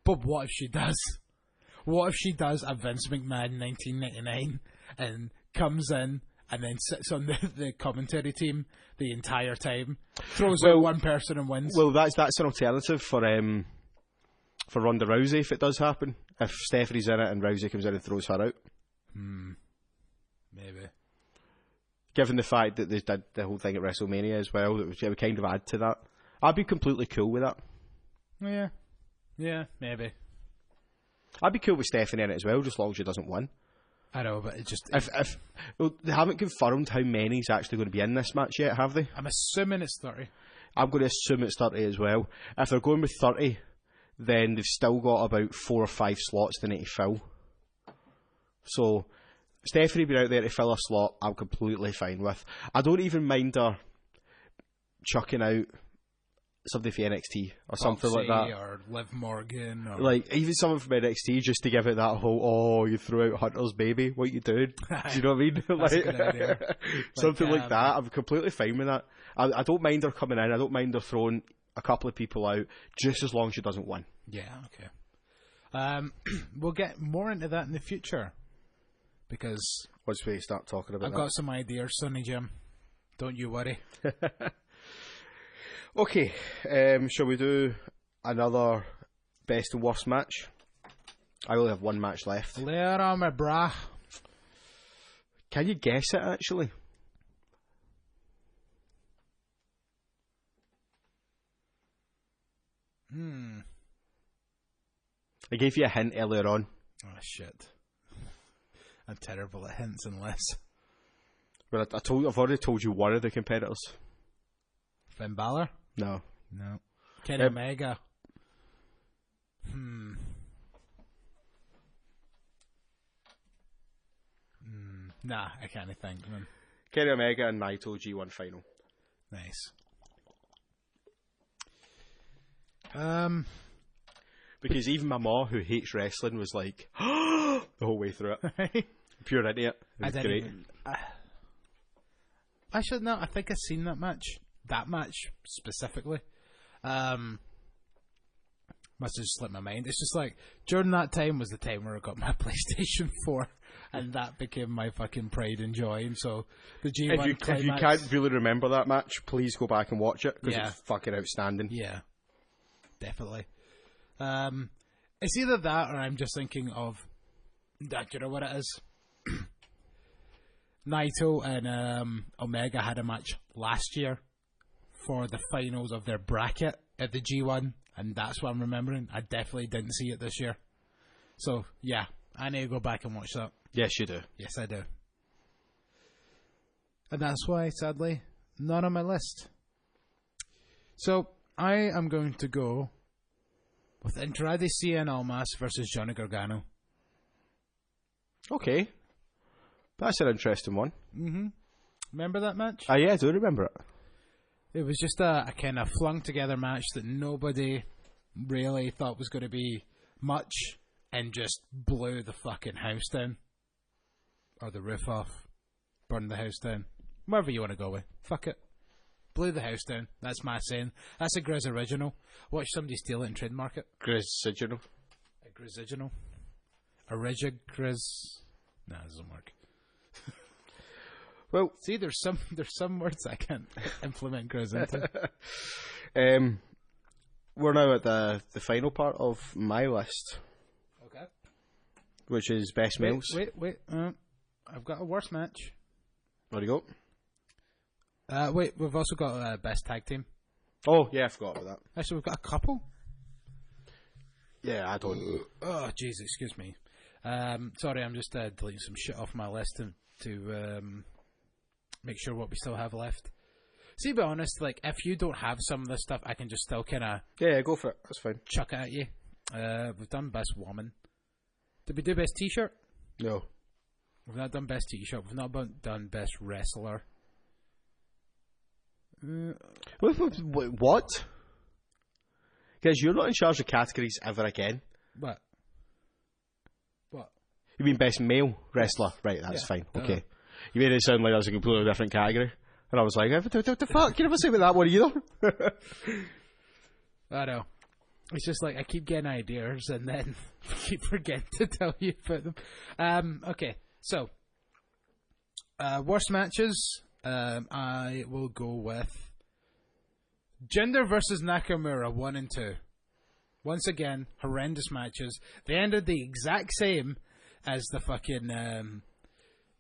Speaker 2: But what if she does? What if she does a Vince McMahon 1999 and comes in and then sits on the commentary team the entire time, throws out one person and wins? Well,
Speaker 3: that's an alternative for Ronda Rousey if it does happen. If Stephanie's in it and Rousey comes in and throws her out.
Speaker 2: Maybe.
Speaker 3: Given the fact that they did the whole thing at WrestleMania as well, it would kind of add to that. I'd be completely cool with that.
Speaker 2: Yeah, maybe.
Speaker 3: I'd be cool with Stephanie in it as well, just as long as she doesn't win.
Speaker 2: I know, but it just...
Speaker 3: Well, they haven't confirmed how many's actually going to be in this match yet, have they?
Speaker 2: I'm assuming it's 30.
Speaker 3: I'm going to assume it's 30 as well. If they're going with 30, then they've still got about 4 or 5 slots they need to fill. So, Stephanie being out there to fill a slot, I'm completely fine with. I don't even mind her chucking out somebody for NXT or something like that.
Speaker 2: Or Liv Morgan. Or...
Speaker 3: Like, even someone from NXT just to give it that whole, oh, you threw out Hunter's baby, what you doing? Do you know what I mean?
Speaker 2: That's a good idea.
Speaker 3: Something like that. I'm completely fine with that. I don't mind her coming in. I don't mind her throwing a couple of people out, just as long as she doesn't win.
Speaker 2: Yeah, okay. We'll get more into that in the future. Because...
Speaker 3: Once we start talking about
Speaker 2: I've got some ideas, Sonny Jim. Don't you worry.
Speaker 3: Okay, shall we do another best and worst match? I only have one match left.
Speaker 2: Lay it on me, brah.
Speaker 3: Can you guess it, actually? I gave you a hint earlier on.
Speaker 2: Oh, shit. I'm terrible at hints and lists.
Speaker 3: But I've already told you one of the competitors.
Speaker 2: Finn Balor?
Speaker 3: No.
Speaker 2: No. Kenny Omega? Nah, I can't think, man.
Speaker 3: Kenny Omega and Naito G1 final.
Speaker 2: Nice.
Speaker 3: Because even my ma, who hates wrestling, was like, the whole way through it. Pure idiot. It was great.
Speaker 2: Actually, no, I think I've seen that match. That match, specifically. Must have slipped my mind. It's just like, during that time was the time where I got my PlayStation 4, and that became my fucking pride and joy. And so, the G1
Speaker 3: if you can't really remember that match, please go back and watch it, because
Speaker 2: Yeah.
Speaker 3: it's fucking outstanding.
Speaker 2: Yeah, definitely. It's either that, or I'm just thinking of, do you know what it is? Naito and Omega had a match last year for the finals of their bracket at the G1, and that's what I'm remembering. I definitely didn't see it this year. So, yeah, I need to go back and watch that.
Speaker 3: Yes, you do.
Speaker 2: Yes, I do. And that's why, sadly, not on my list. So, I am going to go with Andrade Cien Almas versus Johnny Gargano.
Speaker 3: Okay. That's an interesting one.
Speaker 2: Mm-hmm. Remember that match?
Speaker 3: Yeah, I do remember it.
Speaker 2: It was just a kind of flung together match that nobody really thought was going to be much, and just blew the fucking house down. Or the roof off. Burned the house down. Whatever you want to go with. Fuck it. Blew the house down. That's my saying. That's a Grizz original. Watch somebody steal it and trademark it.
Speaker 3: Grizziginal.
Speaker 2: A Grizziginal. A Grizz. No, it doesn't work.
Speaker 3: Well,
Speaker 2: see, there's some words I can't implement Grizz into.
Speaker 3: We're now at the final part of my list,
Speaker 2: Okay.
Speaker 3: which is best males.
Speaker 2: Wait. I've got a worse match.
Speaker 3: There you go.
Speaker 2: Wait, we've also got best tag team.
Speaker 3: Oh, yeah, I forgot about that.
Speaker 2: Actually, we've got a couple.
Speaker 3: Yeah, I don't.
Speaker 2: Oh, jeez, excuse me. Sorry, I'm just deleting some shit off my list to make sure what we still have left. See, to be honest, like, if you don't have some of this stuff, I can just still kind of...
Speaker 3: Yeah, go for it. That's fine.
Speaker 2: Chuck it at you. We've done best woman. Did we do best t-shirt?
Speaker 3: No.
Speaker 2: We've not done best t-shirt. We've not done best wrestler.
Speaker 3: What? Guys, you're not in charge of categories ever again.
Speaker 2: What?
Speaker 3: You mean best male wrestler? Right, that's
Speaker 2: Yeah.
Speaker 3: fine. Okay. You made it sound like that was a completely different category. And I was like, what the fuck? You never say about that one either.
Speaker 2: I know. It's just like I keep getting ideas and then keep forgetting to tell you about them. Okay, so worst matches. I will go with Jinder versus Nakamura 1 and 2. Once again, horrendous matches. They ended the exact same as the fucking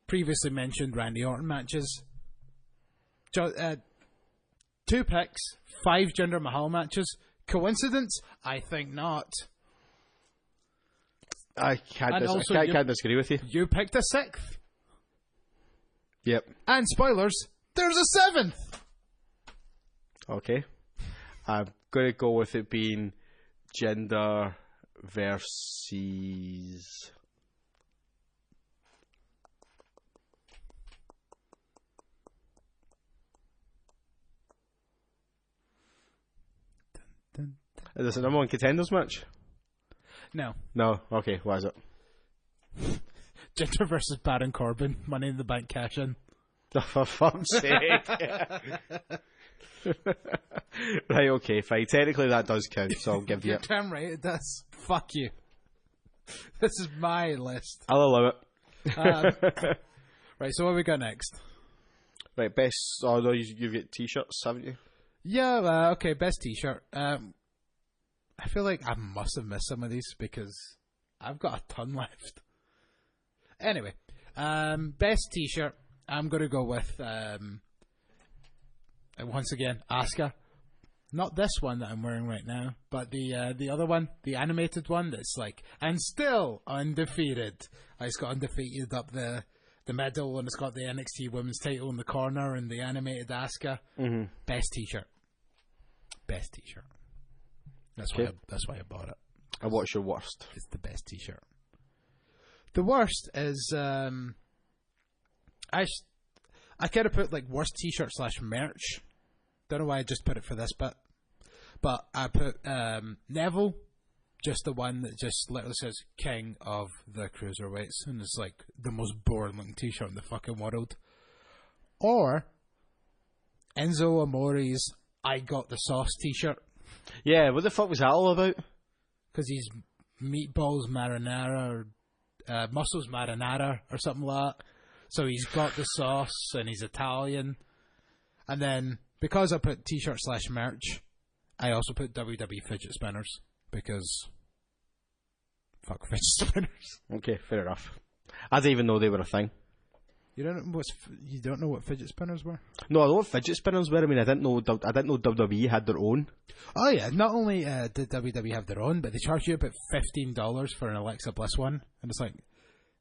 Speaker 2: previously mentioned Randy Orton matches. 2 picks, 5 Jinder Mahal matches. Coincidence? I think not.
Speaker 3: I can't disagree with you.
Speaker 2: You picked a 6th.
Speaker 3: Yep.
Speaker 2: And spoilers, there's a 7th.
Speaker 3: Okay. I'm going to go with it being Jinder versus... Is this a number one contenders match?
Speaker 2: No.
Speaker 3: No. Okay, what is it?
Speaker 2: Jinder versus Baron Corbin, Money in the Bank cash in.
Speaker 3: Oh, for fuck's sake. Right, okay, fine. Technically that does count, so I'll give you
Speaker 2: You're
Speaker 3: it.
Speaker 2: damn right it does. Fuck you. This is my list.
Speaker 3: I'll allow it.
Speaker 2: Right, so what we got next?
Speaker 3: Right, best... Oh, no, you've got t-shirts, haven't you?
Speaker 2: Yeah, okay, best t-shirt. I feel like I must have missed some of these because I've got a ton left. Anyway, best t-shirt, I'm going to go with, once again, Asuka. Not this one that I'm wearing right now, but the other one, the animated one that's like, and still undefeated. It's got undefeated up the middle, and it's got the NXT Women's title in the corner, and the animated Asuka. Mm-hmm. Best t-shirt. Best t-shirt. That's why I bought it.
Speaker 3: And what's your worst?
Speaker 2: It's the best t-shirt. The worst is I could have put like worst t-shirt / merch. Don't know why I just put it for this bit, but I put Neville, just the one that just literally says King of the Cruiserweights, and it's like the most boring looking t-shirt in the fucking world. Or Enzo Amore's I Got the Sauce t-shirt.
Speaker 3: Yeah, what the fuck was that all about?
Speaker 2: Because he's meatballs marinara or mussels marinara or something like that. So he's got the sauce and he's Italian. And then because I put t-shirt / merch, I also put WWE fidget spinners because fuck fidget spinners.
Speaker 3: Okay, fair enough. I didn't even know they were a thing.
Speaker 2: You don't know what fidget spinners were?
Speaker 3: No, I know what fidget spinners were. I mean, I didn't know WWE had their own.
Speaker 2: Oh yeah, not only did WWE have their own, but they charge you about $15 for an Alexa Bliss one, and it's like,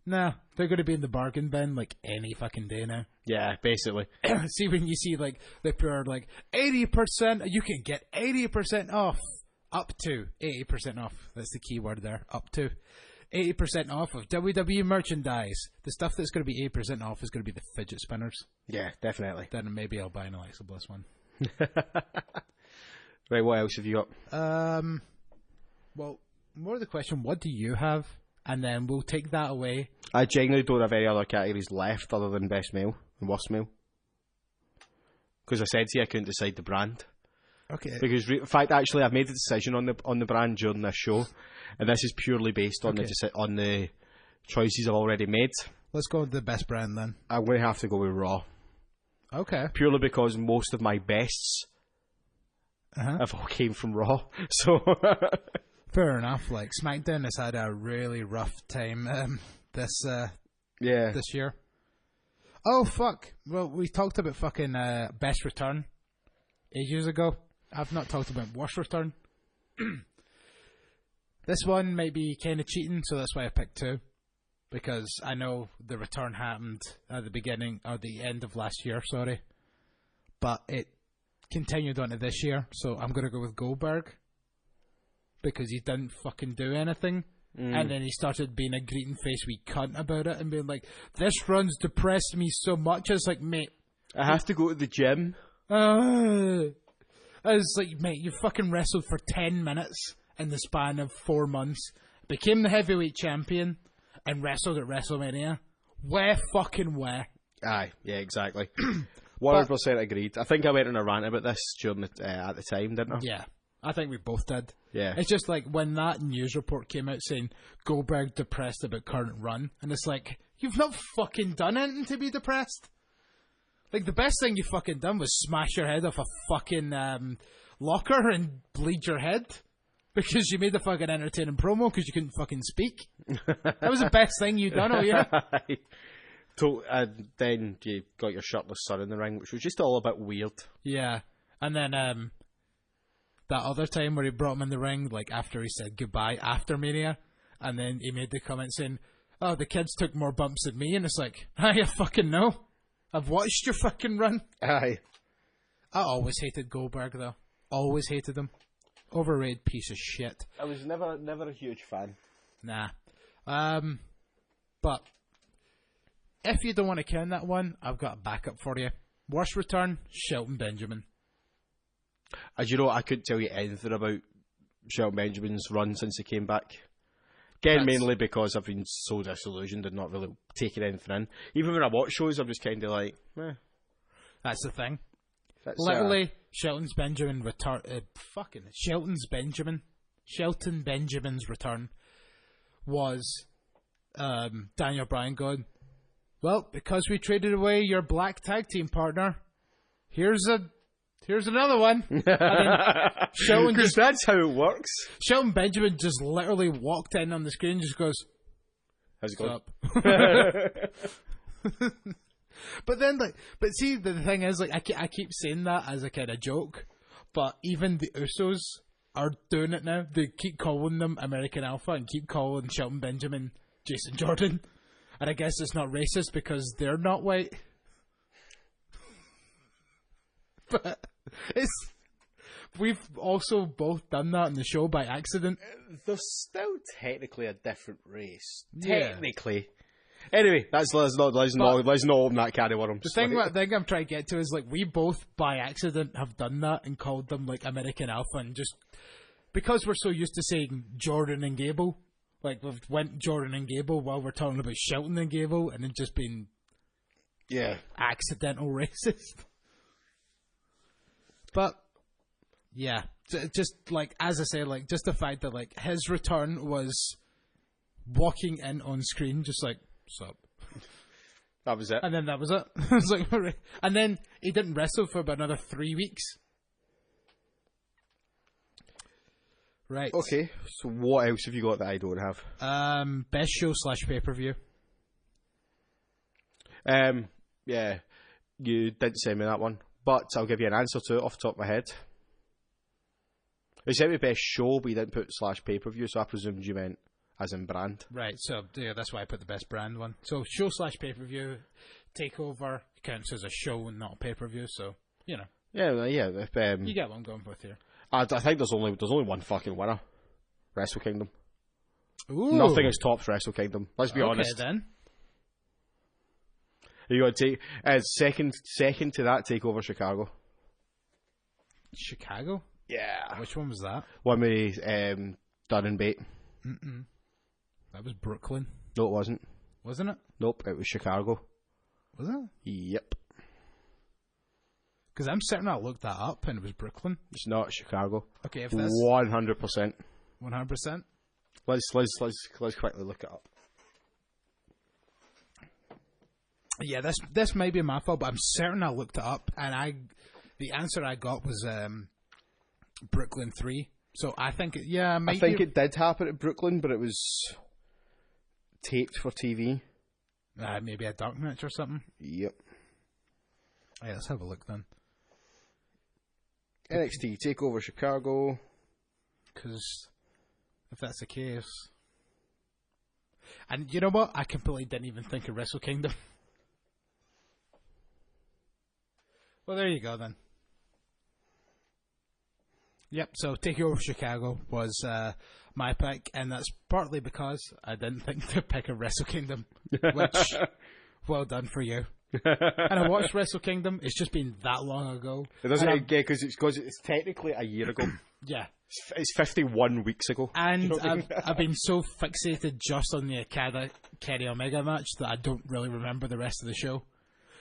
Speaker 2: nah, they're going to be in the bargain bin like any fucking day now.
Speaker 3: Yeah, basically.
Speaker 2: See, when you see like they put like 80%, you can get 80% off, up to 80% off. That's the key word there, up to 80% off of WWE merchandise. The stuff that's going to be 80% off is going to be the fidget spinners.
Speaker 3: Yeah, definitely.
Speaker 2: Then maybe I'll buy an Alexa Bliss one.
Speaker 3: Right, what else have you got?
Speaker 2: Well, more of the question, what do you have? And then we'll take that away.
Speaker 3: I genuinely don't have any other categories left other than best male and worst male. Because I said to you I couldn't decide the brand.
Speaker 2: Okay.
Speaker 3: Because in fact, actually, I've made a decision on the brand during this show, and this is purely based on the choices I've already made.
Speaker 2: Let's go with the best brand then.
Speaker 3: I'm going to have to go with Raw.
Speaker 2: Okay.
Speaker 3: Purely because most of my bests have all came from Raw. So
Speaker 2: fair enough. Like SmackDown has had a really rough time this year. Oh fuck! Well, we talked about fucking best return ages ago. I've not talked about worst return. This one might be kind of cheating, so that's why I picked 2. Because I know the return happened at the beginning, or the end of last year, sorry. But it continued on to this year, so I'm going to go with Goldberg. Because he didn't fucking do anything. And then he started being a greeting face wee cunt about it and being like, this run's depressed me so much. I was like, mate,
Speaker 3: I have to go to the gym.
Speaker 2: I was like, mate, you fucking wrestled for 10 minutes in the span of 4 months, became the heavyweight champion, and wrestled at WrestleMania. Where fucking where?
Speaker 3: Aye, yeah, exactly. 100% agreed. I think I went on a rant about this during at the time, didn't I?
Speaker 2: Yeah, I think we both did.
Speaker 3: Yeah.
Speaker 2: It's just like when that news report came out saying Goldberg depressed about current run, and it's like, you've not fucking done anything to be depressed. Like, the best thing you fucking done was smash your head off a fucking locker and bleed your head because you made a fucking entertaining promo because you couldn't fucking speak. That was the best thing you done all year.
Speaker 3: And then you got your shirtless son in the ring, which was just all a bit weird.
Speaker 2: Yeah. And then that other time where he brought him in the ring, like after he said goodbye after Mania, and then he made the comment saying, oh, the kids took more bumps than me, and it's like, I fucking know. I've watched your fucking run.
Speaker 3: Aye.
Speaker 2: I always hated Goldberg, though. Always hated him. Overrated piece of shit.
Speaker 3: I was never a huge fan.
Speaker 2: Nah. But if you don't want to count that one, I've got a backup for you. Worst return, Shelton Benjamin.
Speaker 3: As you know, I couldn't tell you anything about Shelton Benjamin's run since he came back. Again,
Speaker 2: That's-
Speaker 3: mainly because I've been so disillusioned and not really taking anything in. Even when I watch shows, I'm just kind of like,
Speaker 2: That's the thing.
Speaker 3: that's,
Speaker 2: Literally, Shelton Benjamin's return was Daniel Bryan going, well, because we traded away your black tag team partner, here's another one. Shelton
Speaker 3: because that's how it works.
Speaker 2: Shelton Benjamin just literally walked in on the screen and just goes,
Speaker 3: How's it
Speaker 2: "What's
Speaker 3: going?
Speaker 2: up?" But see, the thing is, like, I keep saying that as a kind of joke, but even the Usos are doing it now. They keep calling them American Alpha and keep calling Shelton Benjamin Jason Jordan. And I guess it's not racist because they're not white. But we've also both done that in the show by accident.
Speaker 3: They're still technically a different race.
Speaker 2: Yeah.
Speaker 3: Technically. Anyway, let's not open that can of worms.
Speaker 2: The thing I'm trying to get to is, like, we both by accident have done that and called them, like, American Alpha, and just because we're so used to saying Jordan and Gable, like, we've went Jordan and Gable while we're talking about Shelton and Gable, and it just been accidental racist. But yeah, just like, as I say, like, just the fact that, like, his return was walking in on screen, just like, what's up?
Speaker 3: That was it.
Speaker 2: And then that was it. It's like, all right. And then he didn't wrestle for about another 3 weeks. Right.
Speaker 3: Okay, so what else have you got that I don't have?
Speaker 2: Best show / pay-per-view.
Speaker 3: Yeah, you didn't send me that one, but I'll give you an answer to it off the top of my head. You sent me best show, but you didn't put / pay-per-view, so I presumed you meant as in brand.
Speaker 2: Right, so yeah, that's why I put the best brand one. So show / pay-per-view, TakeOver counts as a show and not a pay-per-view, so, you know.
Speaker 3: Yeah.
Speaker 2: You get what I'm going with here.
Speaker 3: I think there's only one fucking winner. Wrestle Kingdom.
Speaker 2: Ooh.
Speaker 3: Nothing is tops Wrestle Kingdom. Let's be honest.
Speaker 2: Okay, then.
Speaker 3: You got to take second to that. TakeOver Chicago.
Speaker 2: Chicago?
Speaker 3: Yeah.
Speaker 2: Which one was that?
Speaker 3: One with Dunn and Bate.
Speaker 2: That was Brooklyn.
Speaker 3: No, it wasn't.
Speaker 2: Wasn't it?
Speaker 3: Nope, it was Chicago.
Speaker 2: Was it?
Speaker 3: Yep.
Speaker 2: Because I'm certain I looked that up and it was Brooklyn.
Speaker 3: It's not Chicago.
Speaker 2: Okay, if that's
Speaker 3: 100%.
Speaker 2: 100%.
Speaker 3: Let's quickly look it up.
Speaker 2: Yeah, this may be my fault, but I'm certain I looked it up, and the answer I got was Brooklyn 3. So I think,
Speaker 3: I think it did happen at Brooklyn, but it was taped for TV.
Speaker 2: Maybe a dark match or something.
Speaker 3: Yep.
Speaker 2: Yeah, let's have a look then.
Speaker 3: NXT TakeOver Chicago.
Speaker 2: Because if that's the case, and you know what, I completely didn't even think of Wrestle Kingdom. Well, there you go then. Yep, so TakeOver Chicago was my pick, and that's partly because I didn't think to pick a Wrestle Kingdom, which, well done for you. And I watched Wrestle Kingdom, it's just been that long ago.
Speaker 3: It doesn't get because it's technically a year ago.
Speaker 2: Yeah.
Speaker 3: It's 51 weeks ago.
Speaker 2: And I've been so fixated just on the Kenny Omega match that I don't really remember the rest of the show.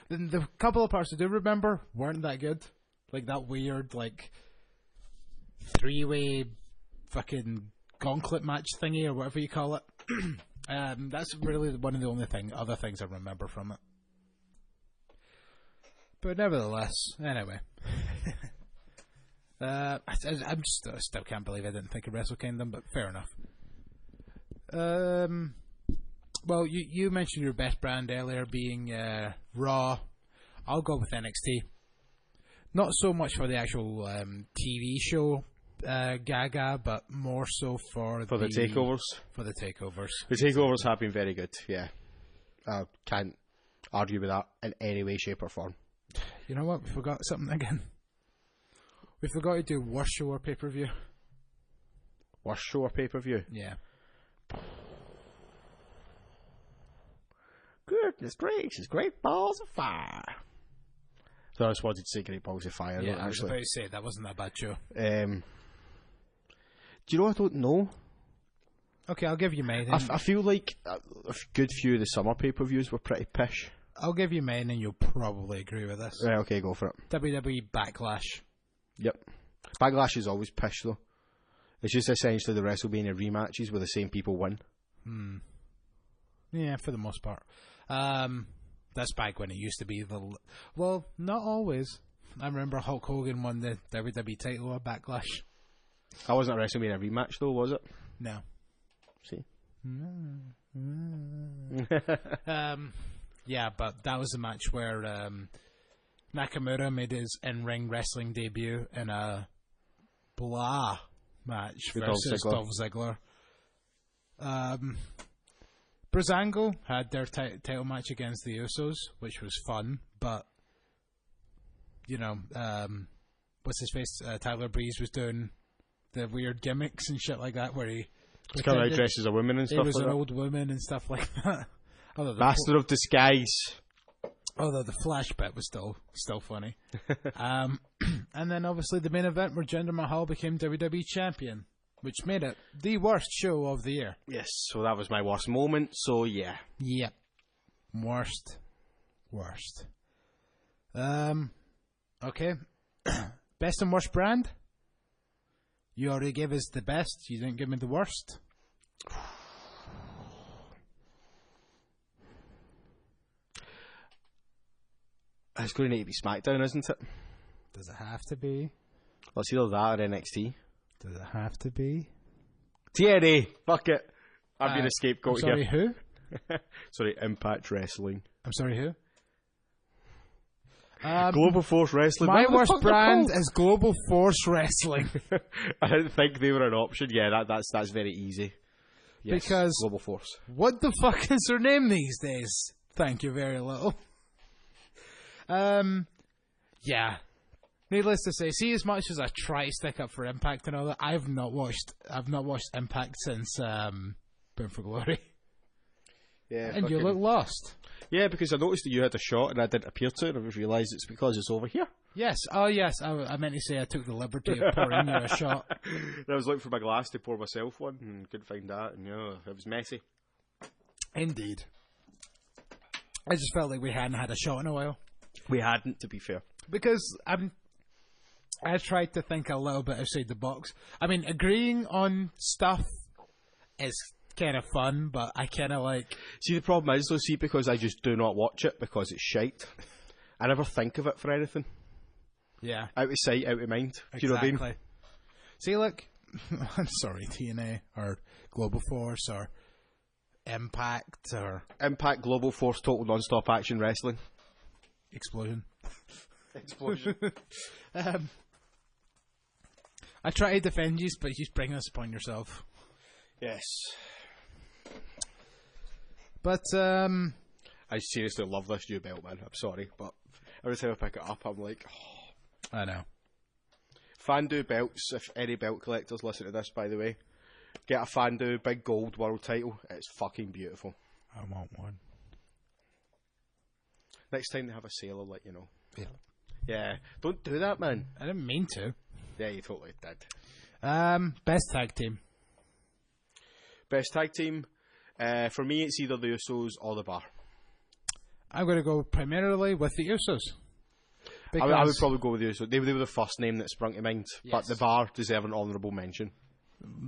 Speaker 2: The couple of parts I do remember weren't that good. Like that weird, like, 3-way fucking gauntlet match thingy or whatever you call it. That's really one of the only other things I remember from it. But nevertheless, anyway. I still can't believe I didn't think of Wrestle Kingdom, but fair enough. Well, you mentioned your best brand earlier being Raw. I'll go with NXT. Not so much for the actual TV show Gaga, but more so for
Speaker 3: the takeovers.
Speaker 2: For the takeovers.
Speaker 3: The takeovers have been very good, yeah. I can't argue with that in any way, shape or form.
Speaker 2: You know what? We forgot something again. We forgot to do worst show or pay-per-view.
Speaker 3: Worst show or pay-per-view?
Speaker 2: Yeah.
Speaker 3: Goodness gracious, Great Balls of Fire. So I just wanted to say Great Balls of Fire.
Speaker 2: Yeah, I was
Speaker 3: actually.
Speaker 2: about to say, that wasn't that bad show.
Speaker 3: Do you know, I don't know.
Speaker 2: Okay, I'll give you mine.
Speaker 3: I feel like a good few of the summer pay-per-views were pretty pish.
Speaker 2: I'll give you mine, and you'll probably agree with this.
Speaker 3: Right, okay, go for it.
Speaker 2: WWE Backlash.
Speaker 3: Yep. Backlash is always pish, though. It's just essentially the WrestleMania rematches where the same people win.
Speaker 2: Yeah, for the most part. That's back when it used to be well, not always. I remember Hulk Hogan won the WWE title at Backlash.
Speaker 3: That wasn't a WrestleMania rematch, though, was it?
Speaker 2: No.
Speaker 3: See?
Speaker 2: Yeah, but that was a match where Nakamura made his in-ring wrestling debut in a blah match versus Dolph Ziggler. Breezango had their title match against the Usos, which was fun, but you know, what's his face? Tyler Breeze was doing the weird gimmicks and shit like that, where he
Speaker 3: kind of like dressed as a woman and stuff.
Speaker 2: He was
Speaker 3: like
Speaker 2: an
Speaker 3: that.
Speaker 2: old woman and stuff like that.
Speaker 3: Master of disguise.
Speaker 2: Although the Flash bit was still funny. And then obviously the main event where Jinder Mahal became WWE champion, which made it the worst show of the year.
Speaker 3: Yes, so that was my worst moment, so yeah.
Speaker 2: Yep. Worst. Okay. Best and worst brand? You already gave us the best, you didn't give me the worst.
Speaker 3: It's going to need to be SmackDown, isn't it?
Speaker 2: Does it have to be?
Speaker 3: Well, it's either that or NXT.
Speaker 2: Does it have to be?
Speaker 3: TNA! Fuck it. I've been a scapegoat
Speaker 2: sorry,
Speaker 3: here.
Speaker 2: Who?
Speaker 3: Sorry, Impact Wrestling.
Speaker 2: I'm sorry, who?
Speaker 3: Global Force Wrestling.
Speaker 2: My worst brand is Global Force Wrestling.
Speaker 3: I didn't think they were an option. Yeah, that's very easy. Yes,
Speaker 2: because
Speaker 3: Global Force.
Speaker 2: What the fuck is their name these days? Thank you very little. Yeah. Needless to say, see, as much as I try to stick up for Impact and all that, I've not watched Impact since Bound for Glory.
Speaker 3: Yeah,
Speaker 2: and you look lost.
Speaker 3: Yeah, because I noticed that you had a shot and I didn't appear to, and I realised it's because it's over here.
Speaker 2: Yes. Oh, yes. I meant to say I took the liberty of pouring you a shot.
Speaker 3: And I was looking for my glass to pour myself one, and couldn't find that, and it was messy.
Speaker 2: Indeed. I just felt like we hadn't had a shot in a while.
Speaker 3: We hadn't, to be fair.
Speaker 2: Because I tried to think a little bit outside the box. I mean, agreeing on stuff is kind of fun, but I kind of like...
Speaker 3: See, the problem is, though, because I just do not watch it because it's shite. I never think of it for anything.
Speaker 2: Yeah.
Speaker 3: Out of sight, out of mind. Do you know what I mean?
Speaker 2: See, look, I'm sorry, TNA or Global Force or Impact or...
Speaker 3: Impact, Global Force, Total Non-Stop Action Wrestling.
Speaker 2: Explosion. I try to defend you, but you bring this upon yourself.
Speaker 3: Yes.
Speaker 2: But,
Speaker 3: I seriously love this new belt, man. I'm sorry, but every time I pick it up, I'm like, oh.
Speaker 2: I know.
Speaker 3: Fandu belts, if any belt collectors listen to this, by the way, get a Fandu big gold world title. It's fucking beautiful.
Speaker 2: I want one.
Speaker 3: Next time they have a sale, I'll let you know.
Speaker 2: Yeah.
Speaker 3: Yeah. Don't do that, man.
Speaker 2: I didn't mean to.
Speaker 3: Yeah, you totally did.
Speaker 2: Best tag team.
Speaker 3: Best tag team. For me, it's either the Usos or the Bar.
Speaker 2: I'm going to go primarily with the Usos.
Speaker 3: I would probably go with the Usos. They were the first name that sprung to mind.
Speaker 2: Yes.
Speaker 3: But the Bar deserve an honourable mention.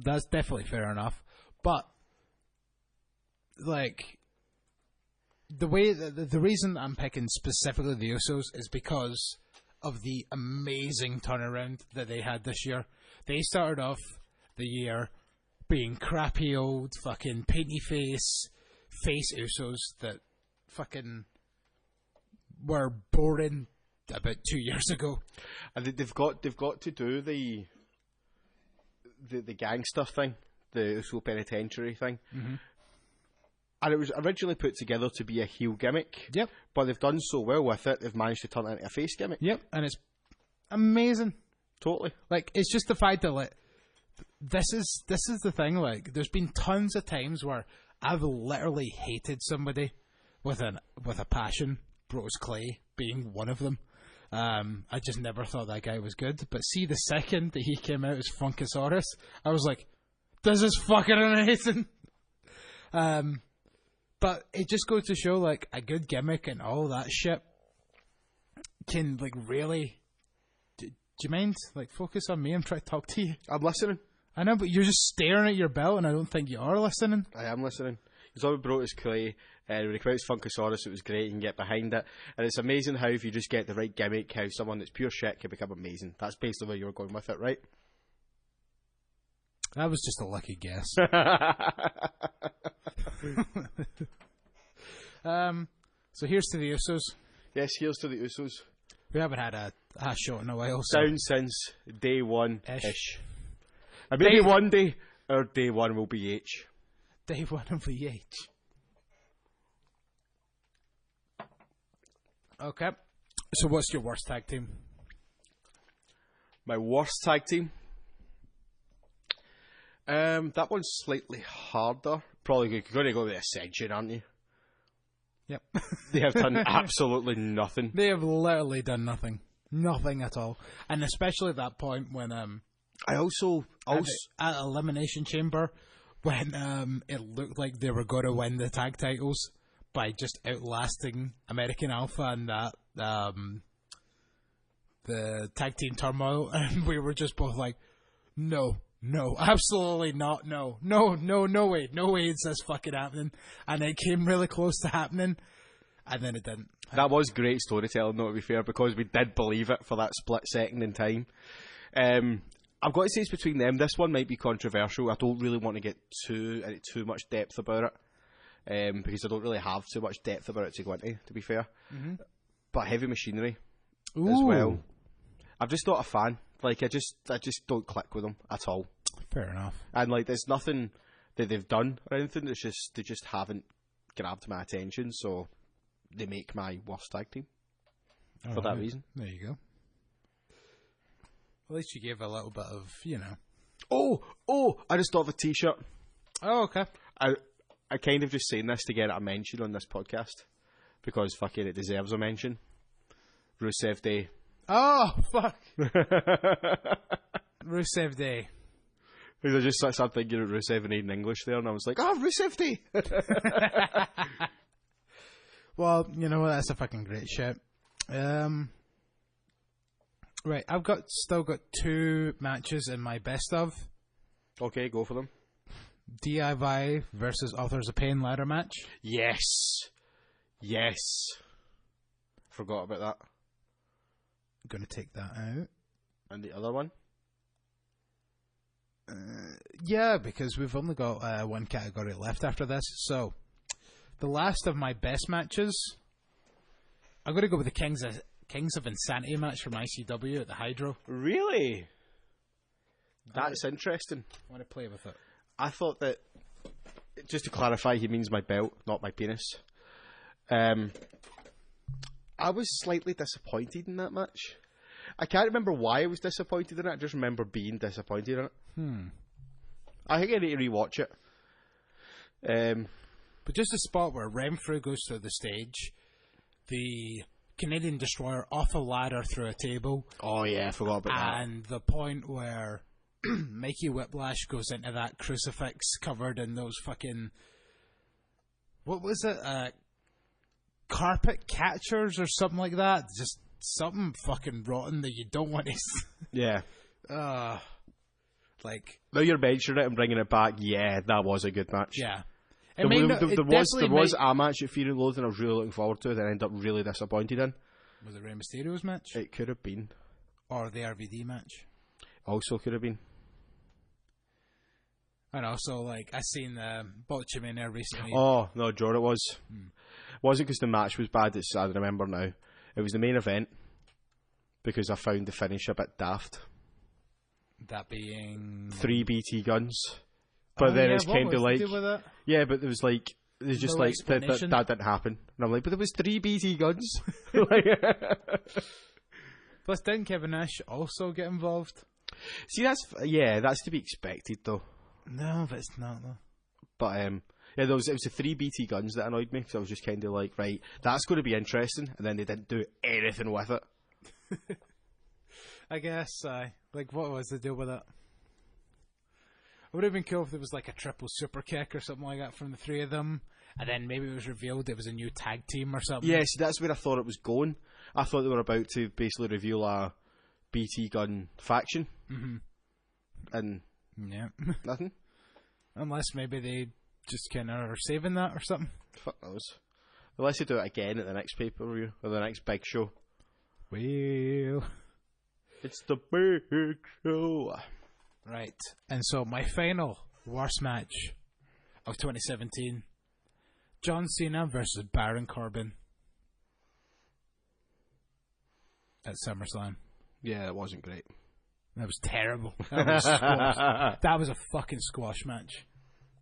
Speaker 2: That's definitely fair enough. But, like... The reason I'm picking specifically the Usos is because of the amazing turnaround that they had this year. They started off the year being crappy old fucking painty face Usos that fucking were boring about 2 years ago.
Speaker 3: And they've got to do the gangster thing, the Uso penitentiary thing. Mm-hmm. And it was originally put together to be a heel gimmick.
Speaker 2: Yep.
Speaker 3: But they've done so well with it, they've managed to turn it into a face gimmick.
Speaker 2: Yep. And it's amazing.
Speaker 3: Totally.
Speaker 2: Like, it's just the fact that, like, this is the thing. Like, there's been tons of times where I've literally hated somebody with a passion. Bros Clay being one of them. I just never thought that guy was good. But see, the second that he came out as Funkasaurus, I was like, this is fucking amazing. But it just goes to show, like, a good gimmick and all that shit can, like, really... Do you mind? Like, focus on me. I'm trying to talk to you.
Speaker 3: I'm listening.
Speaker 2: I know, but you're just staring at your belt, and I don't think you are listening.
Speaker 3: I am listening. He's always brought his clay. When he came out as Funkasaurus, it was great. You can get behind it. And it's amazing how, if you just get the right gimmick, how someone that's pure shit can become amazing. That's basically where you were going with it, right?
Speaker 2: That was just a lucky guess. So here's to the Usos.
Speaker 3: Yes, here's to the Usos.
Speaker 2: We haven't had a show in a while. So.
Speaker 3: Down since day one-ish.
Speaker 2: Ish.
Speaker 3: And maybe one day, our day one will be H.
Speaker 2: Day one of the H. Okay. So what's your worst tag team?
Speaker 3: My worst tag team? That one's slightly harder. Probably you're going to go with Ascension, aren't you?
Speaker 2: Yep.
Speaker 3: They have done absolutely nothing.
Speaker 2: They have literally done nothing. Nothing at all. And especially at that point when
Speaker 3: I also
Speaker 2: at Elimination Chamber, when it looked like they were going to win the tag titles by just outlasting American Alpha and that the tag team turmoil, and we were just both like, no, absolutely not, no way is this fucking happening. And it came really close to happening, and then it didn't.
Speaker 3: That was great storytelling, though, to be fair, because we did believe it for that split second in time. I've got to say it's between them. This one might be controversial. I don't really want to get into too much depth about it, because I don't really have too much depth about it to go into, to be fair. Mm-hmm. But Heavy Machinery as well. I'm just not a fan. Like, I just don't click with them at all.
Speaker 2: Fair enough.
Speaker 3: And, like, there's nothing that they've done or anything. It's just, they just haven't grabbed my attention, so they make my worst tag team for that reason.
Speaker 2: There you go. At least you gave a little bit of,
Speaker 3: Oh! I just thought of a t-shirt.
Speaker 2: Oh, okay.
Speaker 3: I kind of just saying this to get a mention on this podcast, because fucking it deserves a mention. Rusev Day.
Speaker 2: Oh, fuck. Rusev Day.
Speaker 3: Because I just started thinking of Rusev and Aiden English there, and I was like, Rusev Day!
Speaker 2: Well, you know what? That's a fucking great shit. Right, I've still got 2 matches in my best of.
Speaker 3: Okay, go for them.
Speaker 2: DIY versus Authors of Pain ladder match.
Speaker 3: Yes. Forgot about that.
Speaker 2: I'm going to take that out.
Speaker 3: And the other one?
Speaker 2: Yeah, because we've only got one category left after this. So, the last of my best matches, I'm going to go with the Kings of Insanity match from ICW at the Hydro.
Speaker 3: Really? That's interesting.
Speaker 2: I want to play with it.
Speaker 3: I thought that, just to clarify, he means my belt, not my penis. I was slightly disappointed in that match. I can't remember why I was disappointed in it. I just remember being disappointed in it. I think I need to rewatch it.
Speaker 2: But just a spot where Renfrew goes through the stage, the Canadian Destroyer off a ladder through a table.
Speaker 3: Oh yeah, I forgot about that.
Speaker 2: And the point where Mikey Whiplash goes into that crucifix covered in those fucking... What was it? Carpet catchers or something like that. Just something fucking rotten that you don't want to...
Speaker 3: Yeah.
Speaker 2: Like...
Speaker 3: Now you're mentioning it and bringing it back, yeah, that was a good match.
Speaker 2: Yeah.
Speaker 3: There was a match at Fear and Loathing I was really looking forward to that I ended up really disappointed in.
Speaker 2: Was it Rey Mysterio's match?
Speaker 3: It could have been.
Speaker 2: Or the RVD match?
Speaker 3: Also could have been.
Speaker 2: And also, like, I seen Botchamania recently.
Speaker 3: Oh, no, Jordan, it was. Wasn't because the match was bad, I remember now. It was the main event, because I found the finish a bit daft.
Speaker 2: That being...
Speaker 3: 3 BT guns. But then it's kind of like... Yeah, but it was like... It's just like, that didn't happen. And I'm like, but there was 3 BT guns.
Speaker 2: Plus, didn't Kevin Nash also get involved?
Speaker 3: See, that's to be expected, though.
Speaker 2: No, but it's not, though.
Speaker 3: But, it was the 3 BT guns that annoyed me, because I was just kind of like, right, that's going to be interesting, and then they didn't do anything with it.
Speaker 2: I guess, like, what was the deal with it? It would have been cool if there was like a triple super kick or something like that from the three of them, and then maybe it was revealed it was a new tag team or something.
Speaker 3: Yeah, see, that's where I thought it was going. I thought they were about to basically reveal a BT Gun faction.
Speaker 2: Mm-hmm.
Speaker 3: And
Speaker 2: yeah,
Speaker 3: nothing.
Speaker 2: Unless maybe they just kind of are saving that or something.
Speaker 3: Fuck knows. Unless they do it again at the next pay-per-view or the next big show.
Speaker 2: Well,
Speaker 3: it's the big show.
Speaker 2: Right, and so my final worst match of 2017, John Cena versus Baron Corbin at SummerSlam.
Speaker 3: Yeah, it wasn't great.
Speaker 2: That was terrible. That was squash. That was a fucking squash match.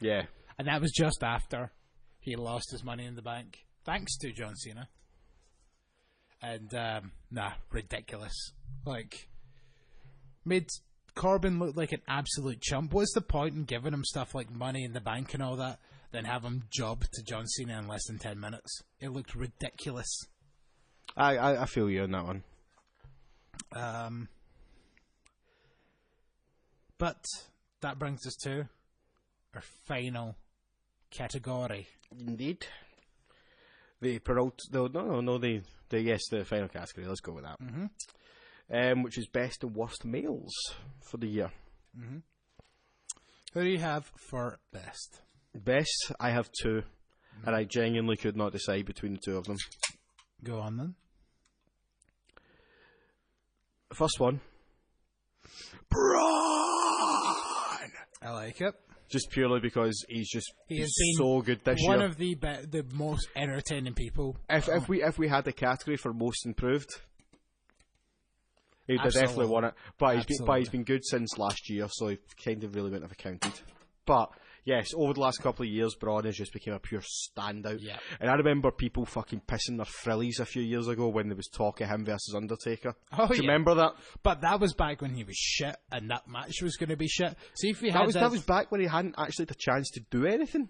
Speaker 3: Yeah.
Speaker 2: And that was just after he lost his Money in the Bank, thanks to John Cena. And, ridiculous. Like, made Corbin look like an absolute chump. What's the point in giving him stuff like Money in the Bank and all that, then have him job to John Cena in less than 10 minutes? It looked ridiculous.
Speaker 3: I feel you on that one.
Speaker 2: But that brings us to our final category.
Speaker 3: Indeed. The final category. Let's go with that.
Speaker 2: Mm-hmm.
Speaker 3: Which is best and worst males for the year.
Speaker 2: Mm-hmm. Who do you have for best?
Speaker 3: Best, I have two, and I genuinely could not decide between the two of them.
Speaker 2: Go on then.
Speaker 3: First one, Braun.
Speaker 2: I like it.
Speaker 3: Just purely because he's
Speaker 2: been
Speaker 3: so good this year.
Speaker 2: One of the most entertaining people.
Speaker 3: If we had a category for most improved, he'd have definitely won it. But he's been good since last year, so he kind of really wouldn't have counted. But yes, over the last couple of years, Braun has just become a pure standout.
Speaker 2: Yeah.
Speaker 3: And I remember people fucking pissing their frillies a few years ago when there was talk of him versus Undertaker.
Speaker 2: Oh,
Speaker 3: Do you remember that?
Speaker 2: But that was back when he was shit, and that match was going to be shit. See if he had
Speaker 3: that was back when he hadn't actually had a chance to do anything.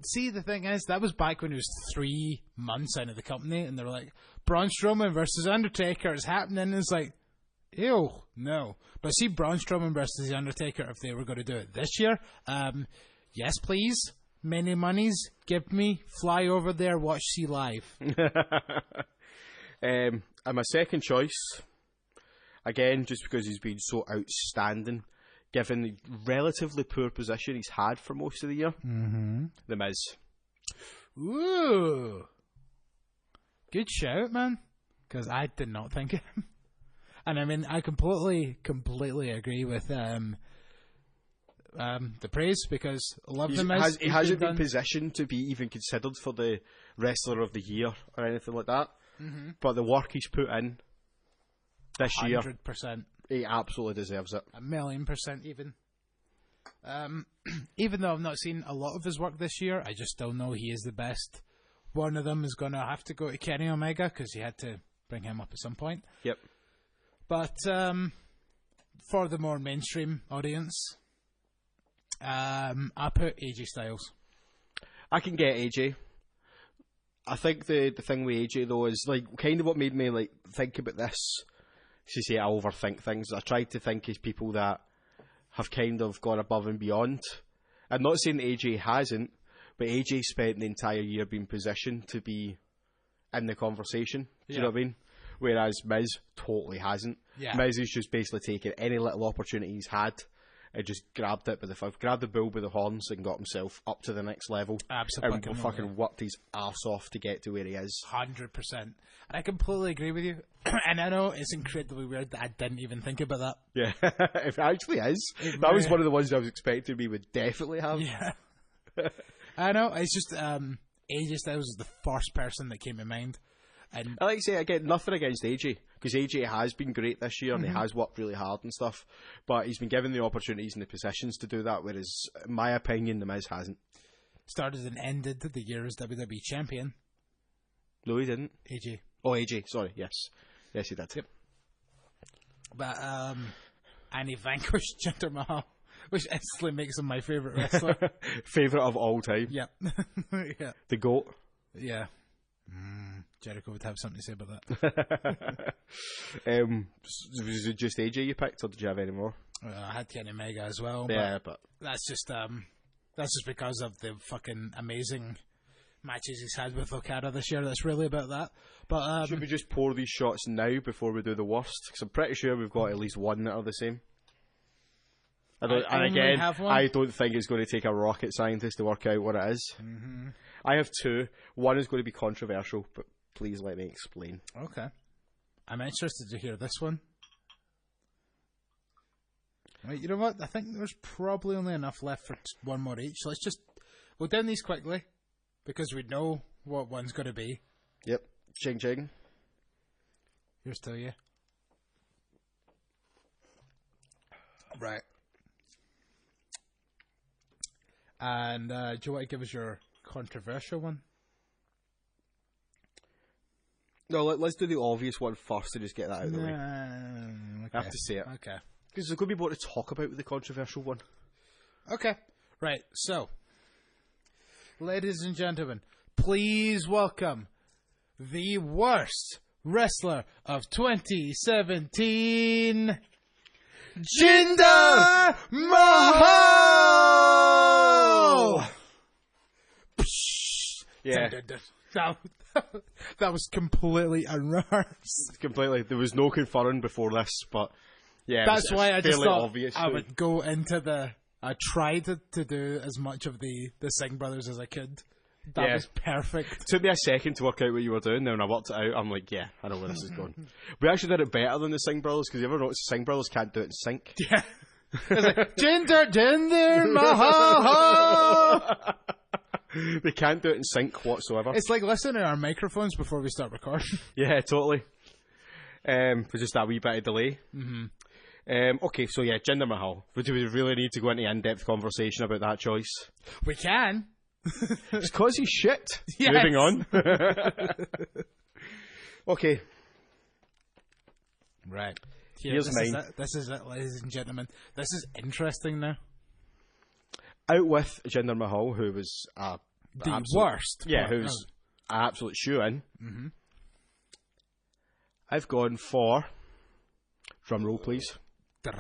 Speaker 2: See, the thing is, that was back when he was 3 months out of the company, and they were like, Braun Strowman versus Undertaker is happening, and it's like, ew, no. But see, Braun Strowman versus The Undertaker, if they were going to do it this year, yes, please. Many monies. Give me. Fly over there. Watch C Live.
Speaker 3: And my second choice, again, just because he's been so outstanding, given the relatively poor position he's had for most of the year, The Miz.
Speaker 2: Ooh. Good shout, man. Because I did not think of him. And I mean, I completely agree with the praise, because I love The Miz.
Speaker 3: He hasn't been positioned to be even considered for the Wrestler of the Year or anything like that. Mm-hmm. But the work he's put in this
Speaker 2: 100%.
Speaker 3: year, he absolutely deserves it.
Speaker 2: 1,000,000% even. Even though I've not seen a lot of his work this year, I just still know he is the best. One of them is going to have to go to Kenny Omega, because he had to bring him up at some point.
Speaker 3: Yep.
Speaker 2: But for the more mainstream audience, I put AJ Styles.
Speaker 3: I can get AJ. I think the thing with AJ though is like kind of what made me like think about this. To say I overthink things. I tried to think as people that have kind of gone above and beyond. I'm not saying AJ hasn't, but AJ spent the entire year being positioned to be in the conversation. Do you know what I mean? Whereas Miz totally hasn't.
Speaker 2: Yeah.
Speaker 3: Miz has just basically taken any little opportunity he's had and just grabbed the bull by the horns and got himself up to the next level.
Speaker 2: Absolutely.
Speaker 3: And fucking worked his arse off to get to where he is.
Speaker 2: 100%. And I completely agree with you. And I know it's incredibly weird that I didn't even think about that.
Speaker 3: Yeah, it actually is. That was one of the ones I was expecting we would definitely have.
Speaker 2: Yeah. I know, it's just AJ Styles was the first person that came to mind. And
Speaker 3: I like to say, again, nothing against AJ, because AJ has been great this year and he has worked really hard and stuff, but he's been given the opportunities and the positions to do that, whereas, in my opinion, The Miz hasn't.
Speaker 2: Started and ended the year as WWE Champion.
Speaker 3: No, he didn't.
Speaker 2: AJ.
Speaker 3: Oh, AJ, sorry, yes. Yes, he did.
Speaker 2: Yep. But, and he vanquished Jinder Mahal, which instantly makes him my favourite wrestler.
Speaker 3: Favourite of all time.
Speaker 2: Yeah. Yeah.
Speaker 3: The GOAT.
Speaker 2: Yeah. Jericho would have something to say about that.
Speaker 3: Was it just AJ you picked, or did you have any more?
Speaker 2: I had Kenny Omega as well.
Speaker 3: Yeah,
Speaker 2: but that's just because of the fucking amazing matches he's had with Okada this year. That's really about that. But
Speaker 3: should we just pour these shots now before we do the worst? Because I'm pretty sure we've got at least one that are the same. I don't think it's going to take a rocket scientist to work out what it is.
Speaker 2: Mm-hmm.
Speaker 3: I have two. One is going to be controversial, but please let me explain.
Speaker 2: Okay. I'm interested to hear this one. Right, you know what? I think there's probably only enough left for one more each. So we'll down these quickly, because we know what one's going to be.
Speaker 3: Yep. Ching ching.
Speaker 2: Here's to you. Right. And do you want to give us your controversial one?
Speaker 3: No, let's do the obvious one first and just get that out of the way.
Speaker 2: Okay.
Speaker 3: I have to say it.
Speaker 2: Okay.
Speaker 3: Because there's going to be more to talk about with the controversial one.
Speaker 2: Okay. Right, so, ladies and gentlemen, please welcome the worst wrestler of 2017, Jinder Mahal!
Speaker 3: Yeah.
Speaker 2: That was completely unrehearsed.
Speaker 3: Completely. There was no conferring before this, but yeah,
Speaker 2: that's why I just thought
Speaker 3: obvious
Speaker 2: I would go into the. I tried to do as much of the Singh brothers as I could. That was perfect.
Speaker 3: It took me a second to work out what you were doing. Then when I worked it out, I'm like, yeah, I know where this is going. We actually did it better than the Singh brothers, because you ever notice the Singh brothers can't do it in sync?
Speaker 2: Yeah. It's like, Jinder Mahal!
Speaker 3: They can't do it in sync whatsoever.
Speaker 2: It's like listening to our microphones before we start recording.
Speaker 3: Yeah, totally. For just that wee bit of delay.
Speaker 2: Mm-hmm.
Speaker 3: Okay, so yeah, Jinder Mahal. Do we really need to go into in-depth conversation about that choice?
Speaker 2: We can.
Speaker 3: It's because he's shit.
Speaker 2: Yes.
Speaker 3: Moving on. Okay.
Speaker 2: Right.
Speaker 3: Here's mine.
Speaker 2: This is it, ladies and gentlemen. This is interesting now.
Speaker 3: Out with Jinder Mahal, who was
Speaker 2: the worst.
Speaker 3: Yeah, who's an absolute shoe-in.
Speaker 2: Mm-hmm.
Speaker 3: I've gone for... Drum roll, please. The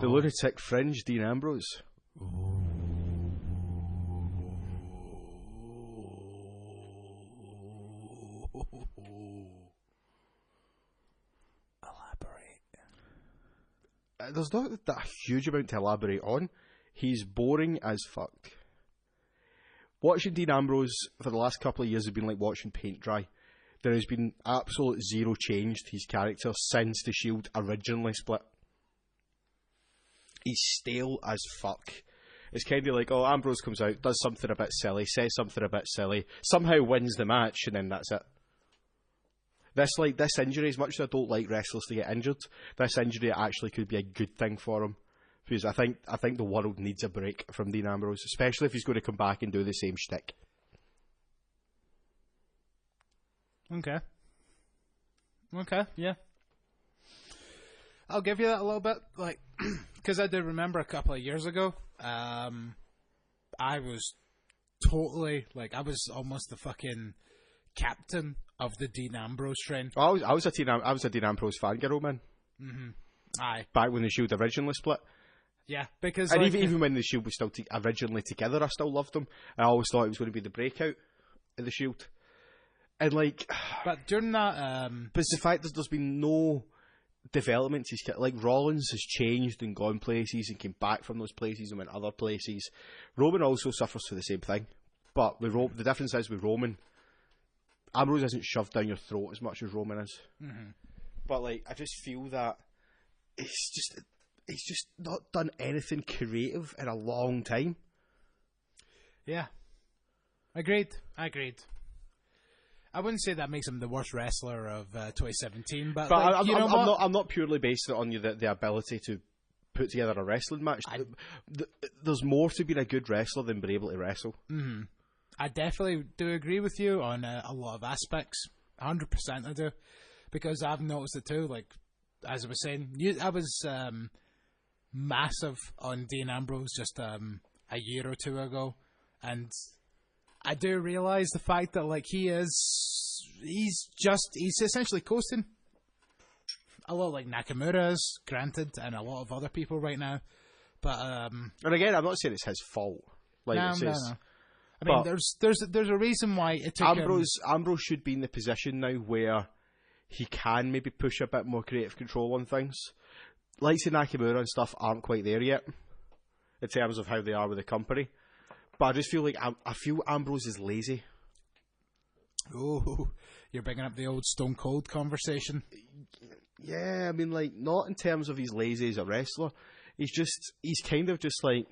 Speaker 3: Lunatic Fringe, Dean Ambrose. There's not that huge amount to elaborate on. He's boring as fuck. Watching Dean Ambrose for the last couple of years has been like watching paint dry. There has been absolute zero change to his character since the Shield originally split. He's stale as fuck. It's kind of like, oh, Ambrose comes out, does something a bit silly, says something a bit silly, somehow wins the match, and then that's it. This injury, as much as I don't like wrestlers to get injured, this injury actually could be a good thing for him. Because I think the world needs a break from Dean Ambrose, especially if he's going to come back and do the same shtick.
Speaker 2: Okay, yeah. I'll give you that a little bit, like, because I do remember a couple of years ago, I was totally, like, I was almost the fucking captain of the Dean Ambrose train.
Speaker 3: Oh, I was a Dean Ambrose fangirl, man.
Speaker 2: Mm-hmm. Aye.
Speaker 3: Back when the Shield originally split.
Speaker 2: Yeah, because...
Speaker 3: And
Speaker 2: like,
Speaker 3: even when the Shield was still originally together, I still loved them. I always thought it was going to be the breakout of the Shield. And, like...
Speaker 2: But during that...
Speaker 3: But it's the fact that there's been no development. Like, Rollins has changed and gone places and came back from those places and went other places. Roman also suffers for the same thing. But the difference is with Roman, Ambrose isn't shoved down your throat as much as Roman is.
Speaker 2: Mm-hmm.
Speaker 3: But, like, I just feel that he's just not done anything creative in a long time.
Speaker 2: Yeah. Agreed. I wouldn't say that makes him the worst wrestler of 2017, but like,
Speaker 3: I'm not purely basing it on the ability to put together a wrestling match. There's more to being a good wrestler than being able to wrestle.
Speaker 2: Mm-hmm. I definitely do agree with you on a lot of aspects. 100% I do, because I've noticed it too. Like, as I was saying, I was massive on Dean Ambrose just a year or two ago, and I do realize the fact that like he's essentially coasting. A lot like Nakamura is, granted, and a lot of other people right now. But
Speaker 3: and again, I'm not saying it's his fault. Like
Speaker 2: no. I mean, there's a reason why it took
Speaker 3: Ambrose should be in the position now where he can maybe push a bit more creative control on things. Like say Nakamura and stuff aren't quite there yet in terms of how they are with the company. But I just feel like I feel Ambrose is lazy.
Speaker 2: Oh, you're bringing up the old Stone Cold conversation.
Speaker 3: Yeah, I mean, like, not in terms of he's lazy as a wrestler. He's kind of just like,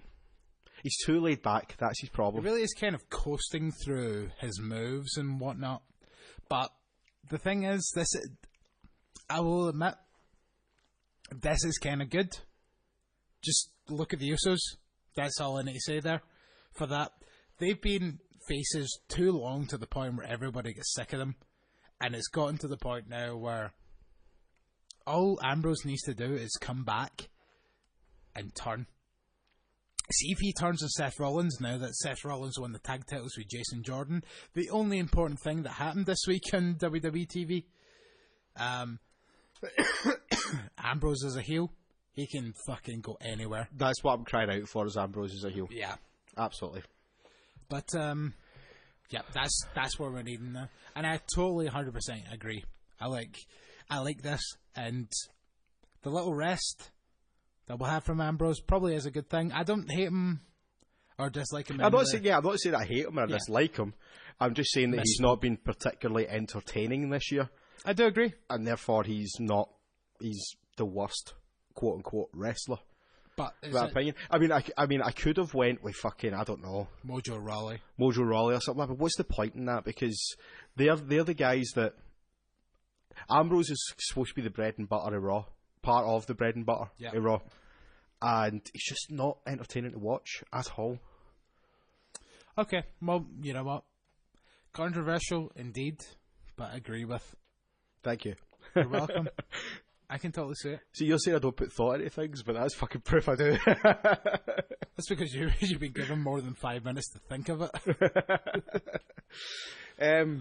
Speaker 3: he's too laid back. That's his problem.
Speaker 2: He really is kind of coasting through his moves and whatnot. But the thing is, I will admit, this is kind of good. Just look at the Usos. That's all I need to say there. For that, they've been faces too long to the point where everybody gets sick of them. And it's gotten to the point now where all Ambrose needs to do is come back and turn. See if he turns on Seth Rollins now that Seth Rollins won the tag titles with Jason Jordan. The only important thing that happened this week on WWE TV. Ambrose is a heel. He can fucking go anywhere.
Speaker 3: That's what I'm crying out for, is Ambrose as a heel.
Speaker 2: Yeah.
Speaker 3: Absolutely.
Speaker 2: But, yeah, that's where we're needing now. And I totally 100% agree. I like this, and the little rest that we'll have from Ambrose probably is a good thing. I don't hate him or dislike him.
Speaker 3: I'm not saying I hate him or dislike him. I'm just saying that he's not been particularly entertaining this year.
Speaker 2: I do agree.
Speaker 3: And therefore he's the worst quote unquote wrestler.
Speaker 2: But
Speaker 3: in my opinion. I mean I could have went with fucking, I don't know,
Speaker 2: Mojo Rawley
Speaker 3: or something like that, but what's the point in that? Because they're the guys that Ambrose is supposed to be the bread and butter of Raw. Part of the bread and butter of Raw. And it's just not entertaining to watch at all.
Speaker 2: Okay, well, you know what? Controversial indeed, but I agree with.
Speaker 3: Thank you.
Speaker 2: You're welcome. I can totally see it.
Speaker 3: See, you're saying I don't put thought into things, but that's fucking proof I do.
Speaker 2: That's because you've been given more than 5 minutes to think of it.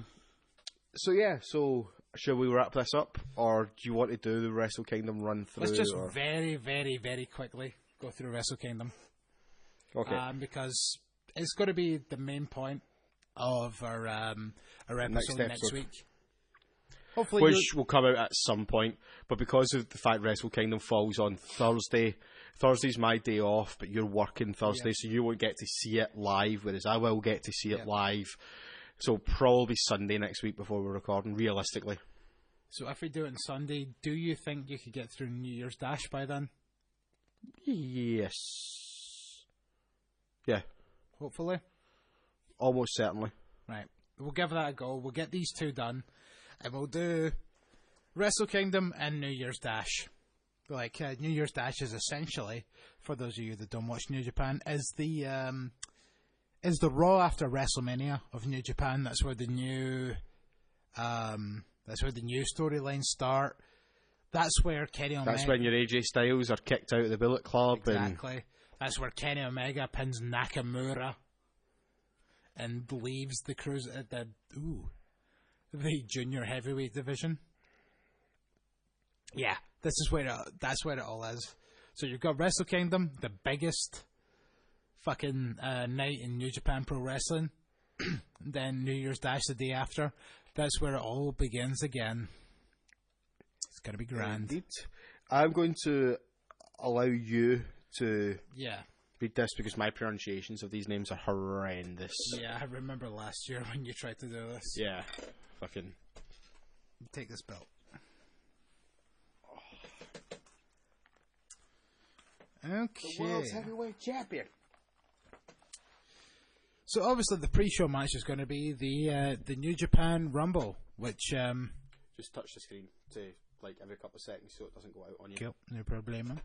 Speaker 3: So shall we wrap this up, or do you want to do the Wrestle Kingdom run through?
Speaker 2: Let's just very, very, very quickly go through Wrestle Kingdom.
Speaker 3: Okay.
Speaker 2: Because it's going to be the main point of our episode next week. Hopefully,
Speaker 3: which will come out at some point, but because of the fact Wrestle Kingdom falls on Thursday's my day off, but you're working Thursday, so you won't get to see it live, whereas I will get to see it live. So probably Sunday next week before we're recording, realistically.
Speaker 2: So if we do it on Sunday, do you think you could get through New Year's Dash by then?
Speaker 3: Yes. Yeah.
Speaker 2: Hopefully.
Speaker 3: Almost certainly.
Speaker 2: Right. We'll give that a go. We'll get these two done. And we'll do Wrestle Kingdom and New Year's Dash. Like, New Year's Dash is essentially, for those of you that don't watch New Japan, is the Raw after WrestleMania of New Japan. That's where the new storylines start. That's where Kenny Omega.
Speaker 3: That's when your AJ Styles are kicked out of the Bullet Club.
Speaker 2: Exactly. That's where Kenny Omega pins Nakamura and leaves the the junior heavyweight division. Yeah, that's where it all is. So you've got Wrestle Kingdom, the biggest fucking night in New Japan Pro Wrestling. Then New Year's Dash the day after. That's where it all begins again. It's gonna be grand.
Speaker 3: Indeed. I'm going to allow you to read this because my pronunciations of these names are horrendous.
Speaker 2: Yeah, I remember last year when you tried to do this.
Speaker 3: Yeah, fucking.
Speaker 2: Take this belt. Okay.
Speaker 3: The world's heavyweight champion.
Speaker 2: So obviously the pre-show match is going to be the New Japan Rumble, which
Speaker 3: just touch the screen to like every couple of seconds so it doesn't go out on you.
Speaker 2: Cool, no problem.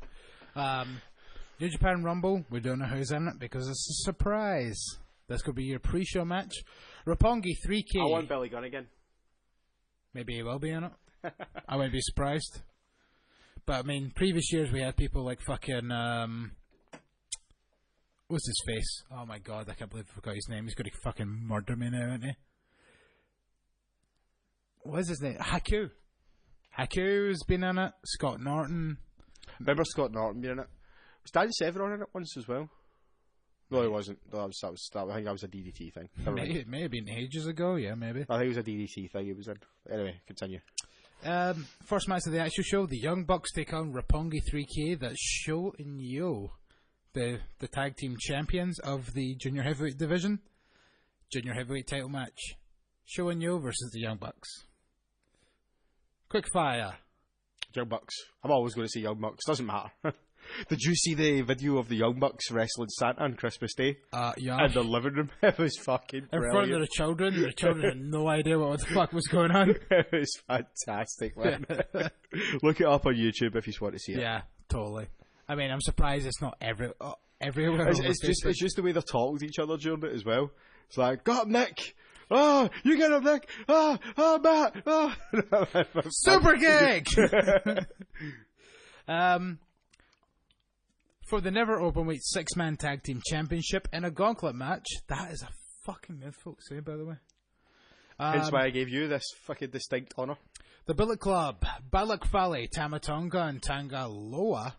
Speaker 2: New Japan Rumble, we don't know who's in it because it's a surprise. This could be your pre-show match. Roppongi 3K.
Speaker 3: I want Billy Gunn again.
Speaker 2: Maybe he will be in it. I wouldn't be surprised. But I mean, previous years we had people like fucking What's his face? Oh my god, I can't believe I forgot his name. He's going to fucking murder me now, isn't he? What is his name? Haku. Haku's been in it. Scott Norton.
Speaker 3: Remember Scott Norton being in it? Was Danny Severn in it once as well? No, he wasn't. No, I think that was a DDT thing.
Speaker 2: It may have been ages ago, yeah, maybe.
Speaker 3: I think it was a DDT thing he was in. Anyway, continue.
Speaker 2: First match of the actual show, the Young Bucks take on Roppongi 3K. That's Sho and Yo, the tag team champions of the Junior Heavyweight division. Junior Heavyweight title match. Sho and Yo versus the Young Bucks. Quick fire.
Speaker 3: Young Bucks. I'm always going to say Young Bucks. Doesn't matter. Did you see the video of the Young Bucks wrestling Santa on Christmas Day?
Speaker 2: Yeah.
Speaker 3: In the living room. It was fucking brilliant.
Speaker 2: In front of the children. The children had no idea what the fuck was going on.
Speaker 3: It was fantastic, man. Look it up on YouTube if you want to see it.
Speaker 2: Yeah, totally. I mean, I'm surprised it's not everywhere.
Speaker 3: It's just the way they're talking to each other during it as well. It's like, got him, Nick! Oh, you get him, Nick! Oh, Matt! Oh.
Speaker 2: Super gig! For the Never Openweight 6-man tag team championship in a gauntlet match. That is a fucking myth, folks, by the way.
Speaker 3: That's why I gave you this fucking distinct honour.
Speaker 2: The Bullet Club, Balak Fale, Tamatonga, and Tangaloa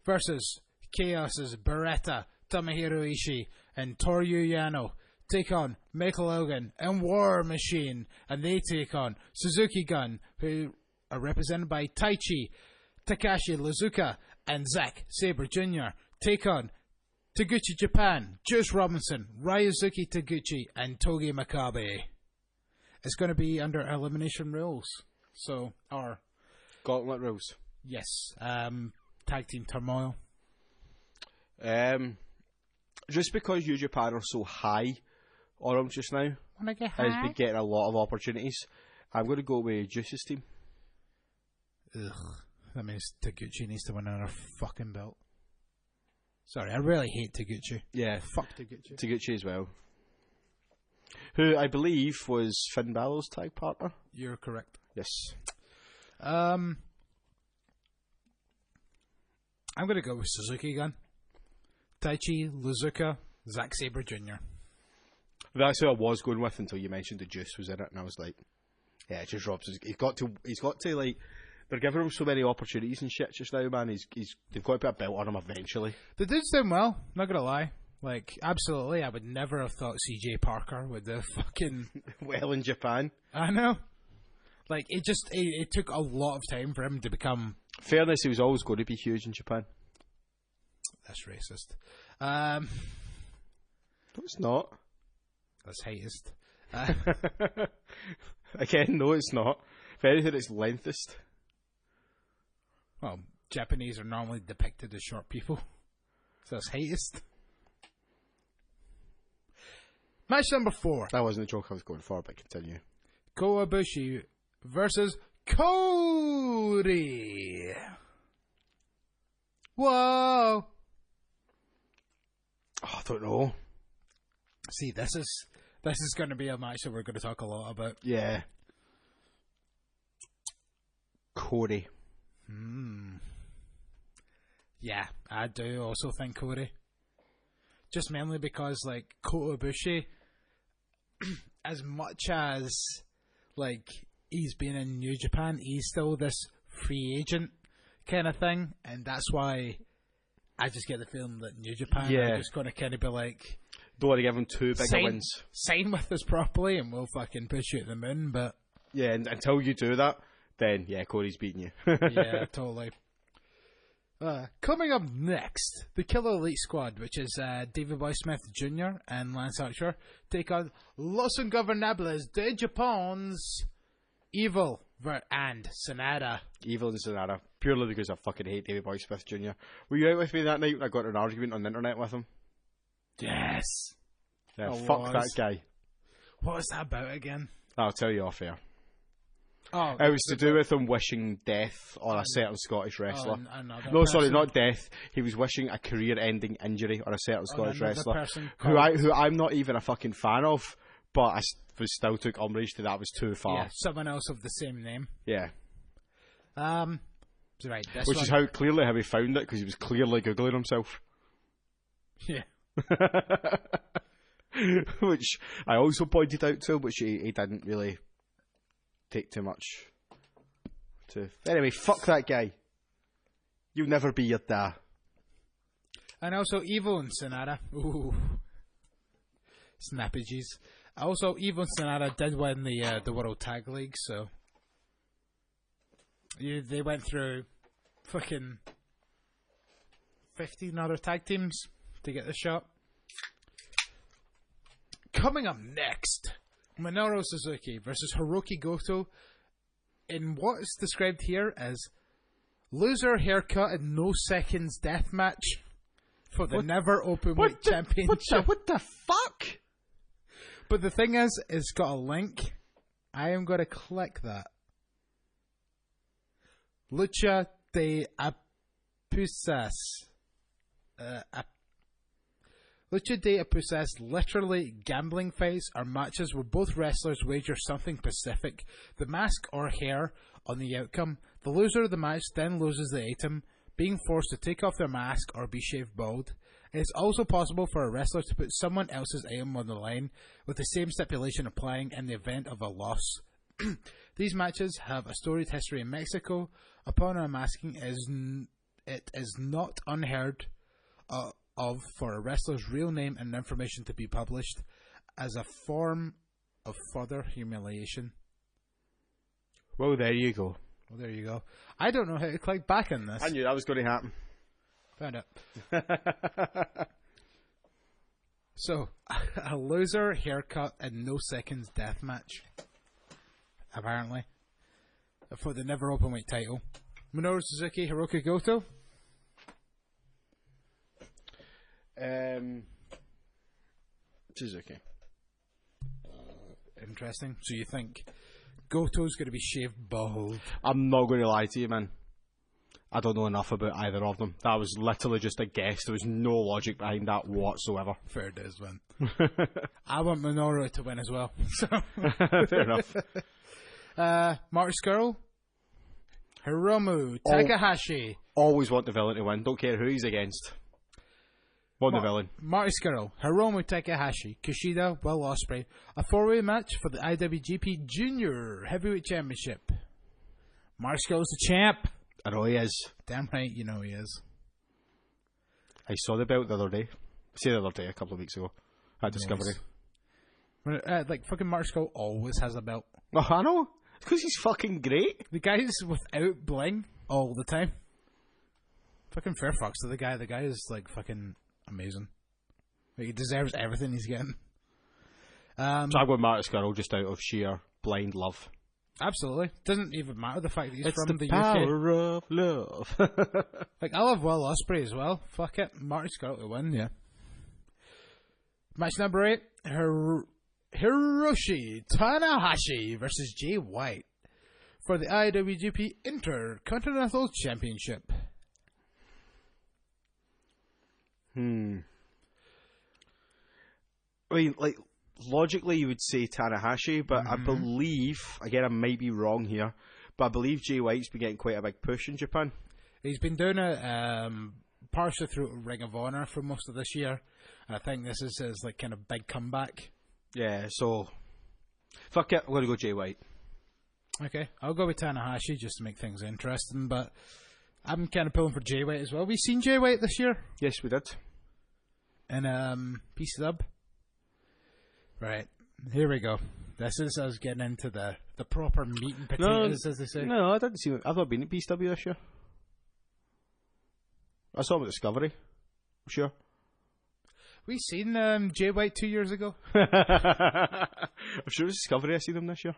Speaker 2: versus Chaos's Beretta, Tomohiro Ishii, and Toru Yano take on Michael Elgin and War Machine, and they take on Suzuki Gun, who are represented by Taichi, Takashi Lizuka, and Zack Sabre Jr. take on Taguchi Japan, Juice Robinson, Ryuzuki Taguchi, and Togi Makabe. It's going to be under elimination rules. So, or
Speaker 3: Gauntlet rules.
Speaker 2: Yes. Tag team turmoil.
Speaker 3: Just because New Japan are so high on them just now,
Speaker 2: Wanna get
Speaker 3: has
Speaker 2: high?
Speaker 3: been getting a lot of opportunities. I'm going to go with Juice's team.
Speaker 2: Ugh. That means Taguchi needs to win another fucking belt. Sorry, I really hate Taguchi.
Speaker 3: Yeah.
Speaker 2: Fuck Taguchi.
Speaker 3: Taguchi as well. Who I believe was Finn Balor's tag partner.
Speaker 2: You're correct.
Speaker 3: Yes.
Speaker 2: I'm going to go with Suzuki Gun. Taichi, Lizuka, Zack Sabre Jr.
Speaker 3: That's who I was going with until you mentioned the Juice was in it, and I was like, yeah, it just robs. He's got to like. They're giving him so many opportunities and shit just now, man. They've got to put a belt on him eventually.
Speaker 2: The dude's doing well, not gonna lie. Like, absolutely, I would never have thought CJ Parker would have fucking...
Speaker 3: well in Japan.
Speaker 2: I know. Like, it took a lot of time for him to become...
Speaker 3: Fairness, he was always going to be huge in Japan.
Speaker 2: That's racist.
Speaker 3: No, it's not.
Speaker 2: That's hatist.
Speaker 3: Again, no, it's not. If anything, it's lengthist.
Speaker 2: Well, Japanese are normally depicted as short people. So that's hatist. Match number 4.
Speaker 3: That wasn't the joke I was going for, but continue.
Speaker 2: Kota Ibushi versus Cody. Whoa.
Speaker 3: Oh, I don't know.
Speaker 2: See, this is going to be a match that we're going to talk a lot about.
Speaker 3: Yeah. Cody.
Speaker 2: Yeah, I do also think Cody. Just mainly because, like, Kota Ibushi, as much as, like, he's been in New Japan, he's still this free agent kind of thing, and that's why I just get the feeling that New Japan are just going to kind of be like...
Speaker 3: Don't want to give him too big a wins.
Speaker 2: Sign with us properly and we'll fucking push you to the moon, but...
Speaker 3: Yeah, and until you do that, then, yeah, Cody's beating you.
Speaker 2: Yeah, totally. Coming up next, the Killer Elite Squad, which is David Boy Smith Jr. and Lance Archer, take on Los Ingobernables de Japon's Evil and Sonata.
Speaker 3: Evil and Sonata. Purely because I fucking hate David Boy Smith Jr. Were you out with me that night when I got in an argument on the internet with him?
Speaker 2: Yes.
Speaker 3: Yeah, fuck that guy.
Speaker 2: What was that about again?
Speaker 3: I'll tell you off air.
Speaker 2: Oh,
Speaker 3: it was to do with him wishing death on a certain Scottish wrestler.
Speaker 2: No,
Speaker 3: sorry, not death. He was wishing a career-ending injury on a certain Scottish wrestler who I'm not even a fucking fan of, but I still took umbrage to that was too far.
Speaker 2: Yeah, someone else of the same name.
Speaker 3: Yeah.
Speaker 2: Right.
Speaker 3: Which is how he found it, because he was clearly googling himself.
Speaker 2: Yeah.
Speaker 3: Which I also pointed out to him, which he didn't really take too much to. Anyway, fuck that guy. You'll never be your dad.
Speaker 2: And also Evo and Sonata. Ooh. Snappy G's. Also, Evo and Sonata did win the World Tag League, so they went through fucking 15 other tag teams to get the shot. Coming up next, Minoru Suzuki versus Hiroki Goto in what is described here as loser haircut and no seconds death match for the never openweight championship.
Speaker 3: What the fuck?
Speaker 2: But the thing is, it's got a link. I am going to click that. Lucha de Apuestas. Lucha de Apuestas, literally gambling fights, are matches where both wrestlers wager something specific, the mask or hair, on the outcome. The loser of the match then loses the item, being forced to take off their mask or be shaved bald. It is also possible for a wrestler to put someone else's item on the line, with the same stipulation applying in the event of a loss. These matches have a storied history in Mexico. Upon unmasking, it is not unheard of for a wrestler's real name and information to be published as a form of further humiliation.
Speaker 3: Well, there you go.
Speaker 2: Well, there you go. I don't know how to click back on this.
Speaker 3: I knew that was going to happen.
Speaker 2: Found it. So, a loser haircut and no seconds death match. Apparently. For the never openweight title. Minoru Suzuki, Hiroki Goto.
Speaker 3: Suzuki.
Speaker 2: Interesting. So you think Goto's going to be shaved bald?
Speaker 3: I'm not going to lie to you, man. I don't know enough about either of them. That was literally just a guess. There was no logic behind that whatsoever.
Speaker 2: Fair days, man. I want Minoru to win as well. So.
Speaker 3: Fair enough.
Speaker 2: Mark Skrull, Hiromu Takahashi.
Speaker 3: Always want the villain to win. Don't care who he's against. Want the villain.
Speaker 2: Marty Skrull, Hiromu Takahashi, Kushida, Will Ospreay. A four-way match for the IWGP Junior Heavyweight Championship. Marty Skrull's the champ.
Speaker 3: I know he is.
Speaker 2: Damn right, you know he is.
Speaker 3: I saw the belt the other day. A couple of weeks ago. At Discovery.
Speaker 2: Like, fucking Marty Skrull always has a belt.
Speaker 3: Oh, I know. It's because he's fucking great.
Speaker 2: The guy's without bling all the time. Fucking fair fucks to the guy. The guy is, like, fucking amazing. Like, he deserves everything he's getting.
Speaker 3: So I'm going Marty Skrull just out of sheer blind love.
Speaker 2: Absolutely. Doesn't even matter the fact that he's from the
Speaker 3: power
Speaker 2: UK.
Speaker 3: of love.
Speaker 2: Like, I love Will Ospreay as well. Fuck it. Marty Skrull to win, yeah. Match number 8. Hiroshi Tanahashi versus Jay White for the IWGP Intercontinental Championship.
Speaker 3: I mean, like, logically you would say Tanahashi, but I believe, again I might be wrong here, but I believe Jay White's been getting quite a big push in Japan.
Speaker 2: He's been doing it partially through Ring of Honor for most of this year, and I think this is his like kind of big comeback.
Speaker 3: Yeah, so fuck it, I'm going to go Jay White.
Speaker 2: Okay, I'll go with Tanahashi just to make things interesting, but I'm kind of pulling for Jay White as well. We've seen Jay White this year.
Speaker 3: Yes, we did.
Speaker 2: In PCW. Right, here we go. This is us getting into the proper meat and potatoes, as they say.
Speaker 3: No, I didn't see him. I've not been at PCW this year. I saw him at Discovery. I'm sure.
Speaker 2: We seen Jay White 2 years ago.
Speaker 3: I'm sure it was Discovery I seen him this year.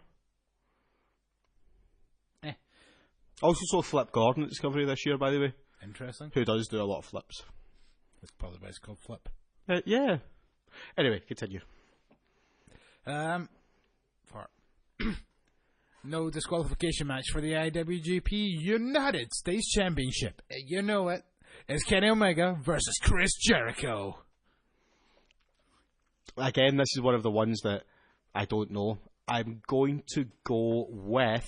Speaker 3: Also saw Flip Gordon at Discovery this year, by the way.
Speaker 2: Interesting.
Speaker 3: Who does do a lot of flips.
Speaker 2: That's probably why it's called Flip.
Speaker 3: Yeah. Anyway, continue.
Speaker 2: For no disqualification match for the IWGP United States Championship. You know it. It's Kenny Omega versus Chris Jericho.
Speaker 3: Again, this is one of the ones that I don't know. I'm going to go with...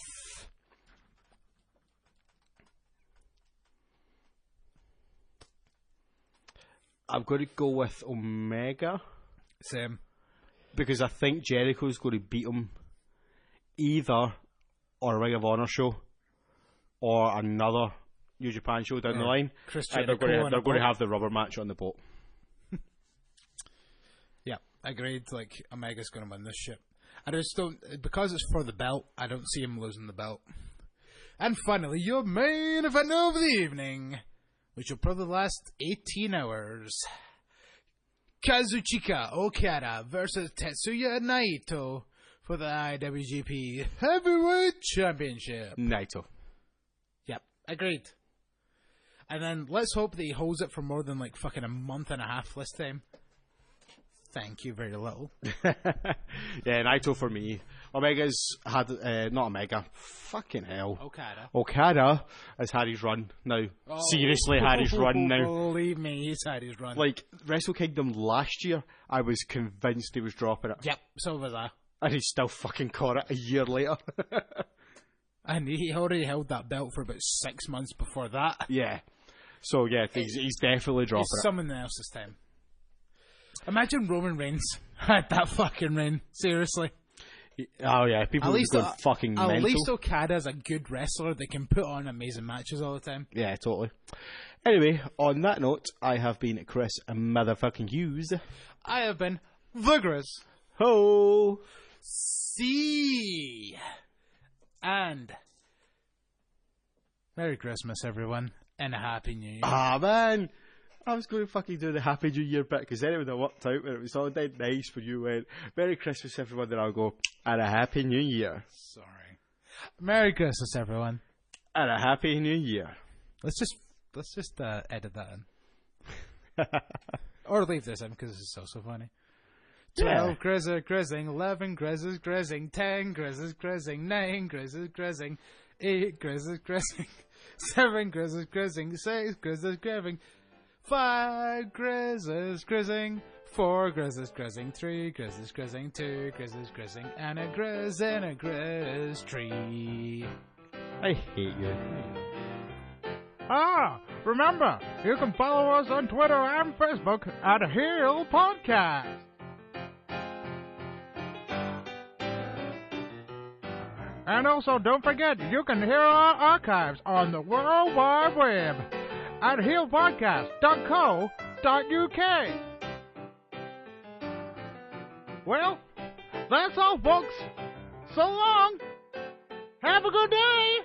Speaker 3: I'm going to go with Omega.
Speaker 2: Same.
Speaker 3: Because I think Jericho's going to beat him either on a Ring of Honor show or another New Japan show down the line.
Speaker 2: Chris
Speaker 3: And
Speaker 2: Jericho
Speaker 3: they're going to have the rubber match on the boat.
Speaker 2: Yeah, agreed. Like, Omega's going to win this shit. I just don't, because it's for the belt, I don't see him losing the belt. And finally, your main event of the evening, which will probably last 18 hours. Kazuchika Okada versus Tetsuya Naito for the IWGP Heavyweight Championship.
Speaker 3: Naito.
Speaker 2: Yep, agreed. And then let's hope that he holds it for more than like fucking a month and a half this time. Thank you very little.
Speaker 3: Yeah, Naito for me. Omega's had, not Omega, fucking hell.
Speaker 2: Okada
Speaker 3: has had his run now. Seriously had his run now.
Speaker 2: Believe me, he's had his run.
Speaker 3: Like, Wrestle Kingdom last year, I was convinced he was dropping it.
Speaker 2: Yep, so was I.
Speaker 3: And he still fucking caught it a year later.
Speaker 2: And he already held that belt for about 6 months before that.
Speaker 3: Yeah. So, yeah, he's definitely dropping
Speaker 2: It's
Speaker 3: it.
Speaker 2: someone else's time. Imagine Roman Reigns had that fucking reign. Seriously.
Speaker 3: Oh, yeah, people are going fucking mental.
Speaker 2: At least Okada's a good wrestler that can put on amazing matches all the time.
Speaker 3: Yeah, totally. Anyway, on that note, I have been Chris motherfucking Hughes.
Speaker 2: I have been vigorous.
Speaker 3: Ho!
Speaker 2: See. And Merry Christmas, everyone, and a Happy New Year.
Speaker 3: Ah, man! I was going to fucking do the Happy New Year bit because then it would have worked out and it was all dead nice when you went, Merry Christmas, everyone, then I'll go, and a Happy New Year.
Speaker 2: Sorry. Merry Christmas, everyone.
Speaker 3: And a Happy New Year.
Speaker 2: Let's just edit that in. Or leave this in because it's so funny. 12 grizzes grizzing, 11 grizzes grizzing, 10 grizzes grizzing, 9 grizzes grizzing, 8 grizzes grizzing, 7 grizzes grizzing, 6 grizzes grizzing, 5 grizzes grizzing, 4 grizzes grizzing, 3 grizzes grizzing, 2 grizzes grizzing, and a grizz in a grizz tree.
Speaker 3: I hate you.
Speaker 2: Remember, you can follow us on Twitter and Facebook at Heel Podcast. And also, don't forget, you can hear our archives on the World Wide Web at heelpodcast.co.uk. Well, that's all, folks. So long. Have a good day.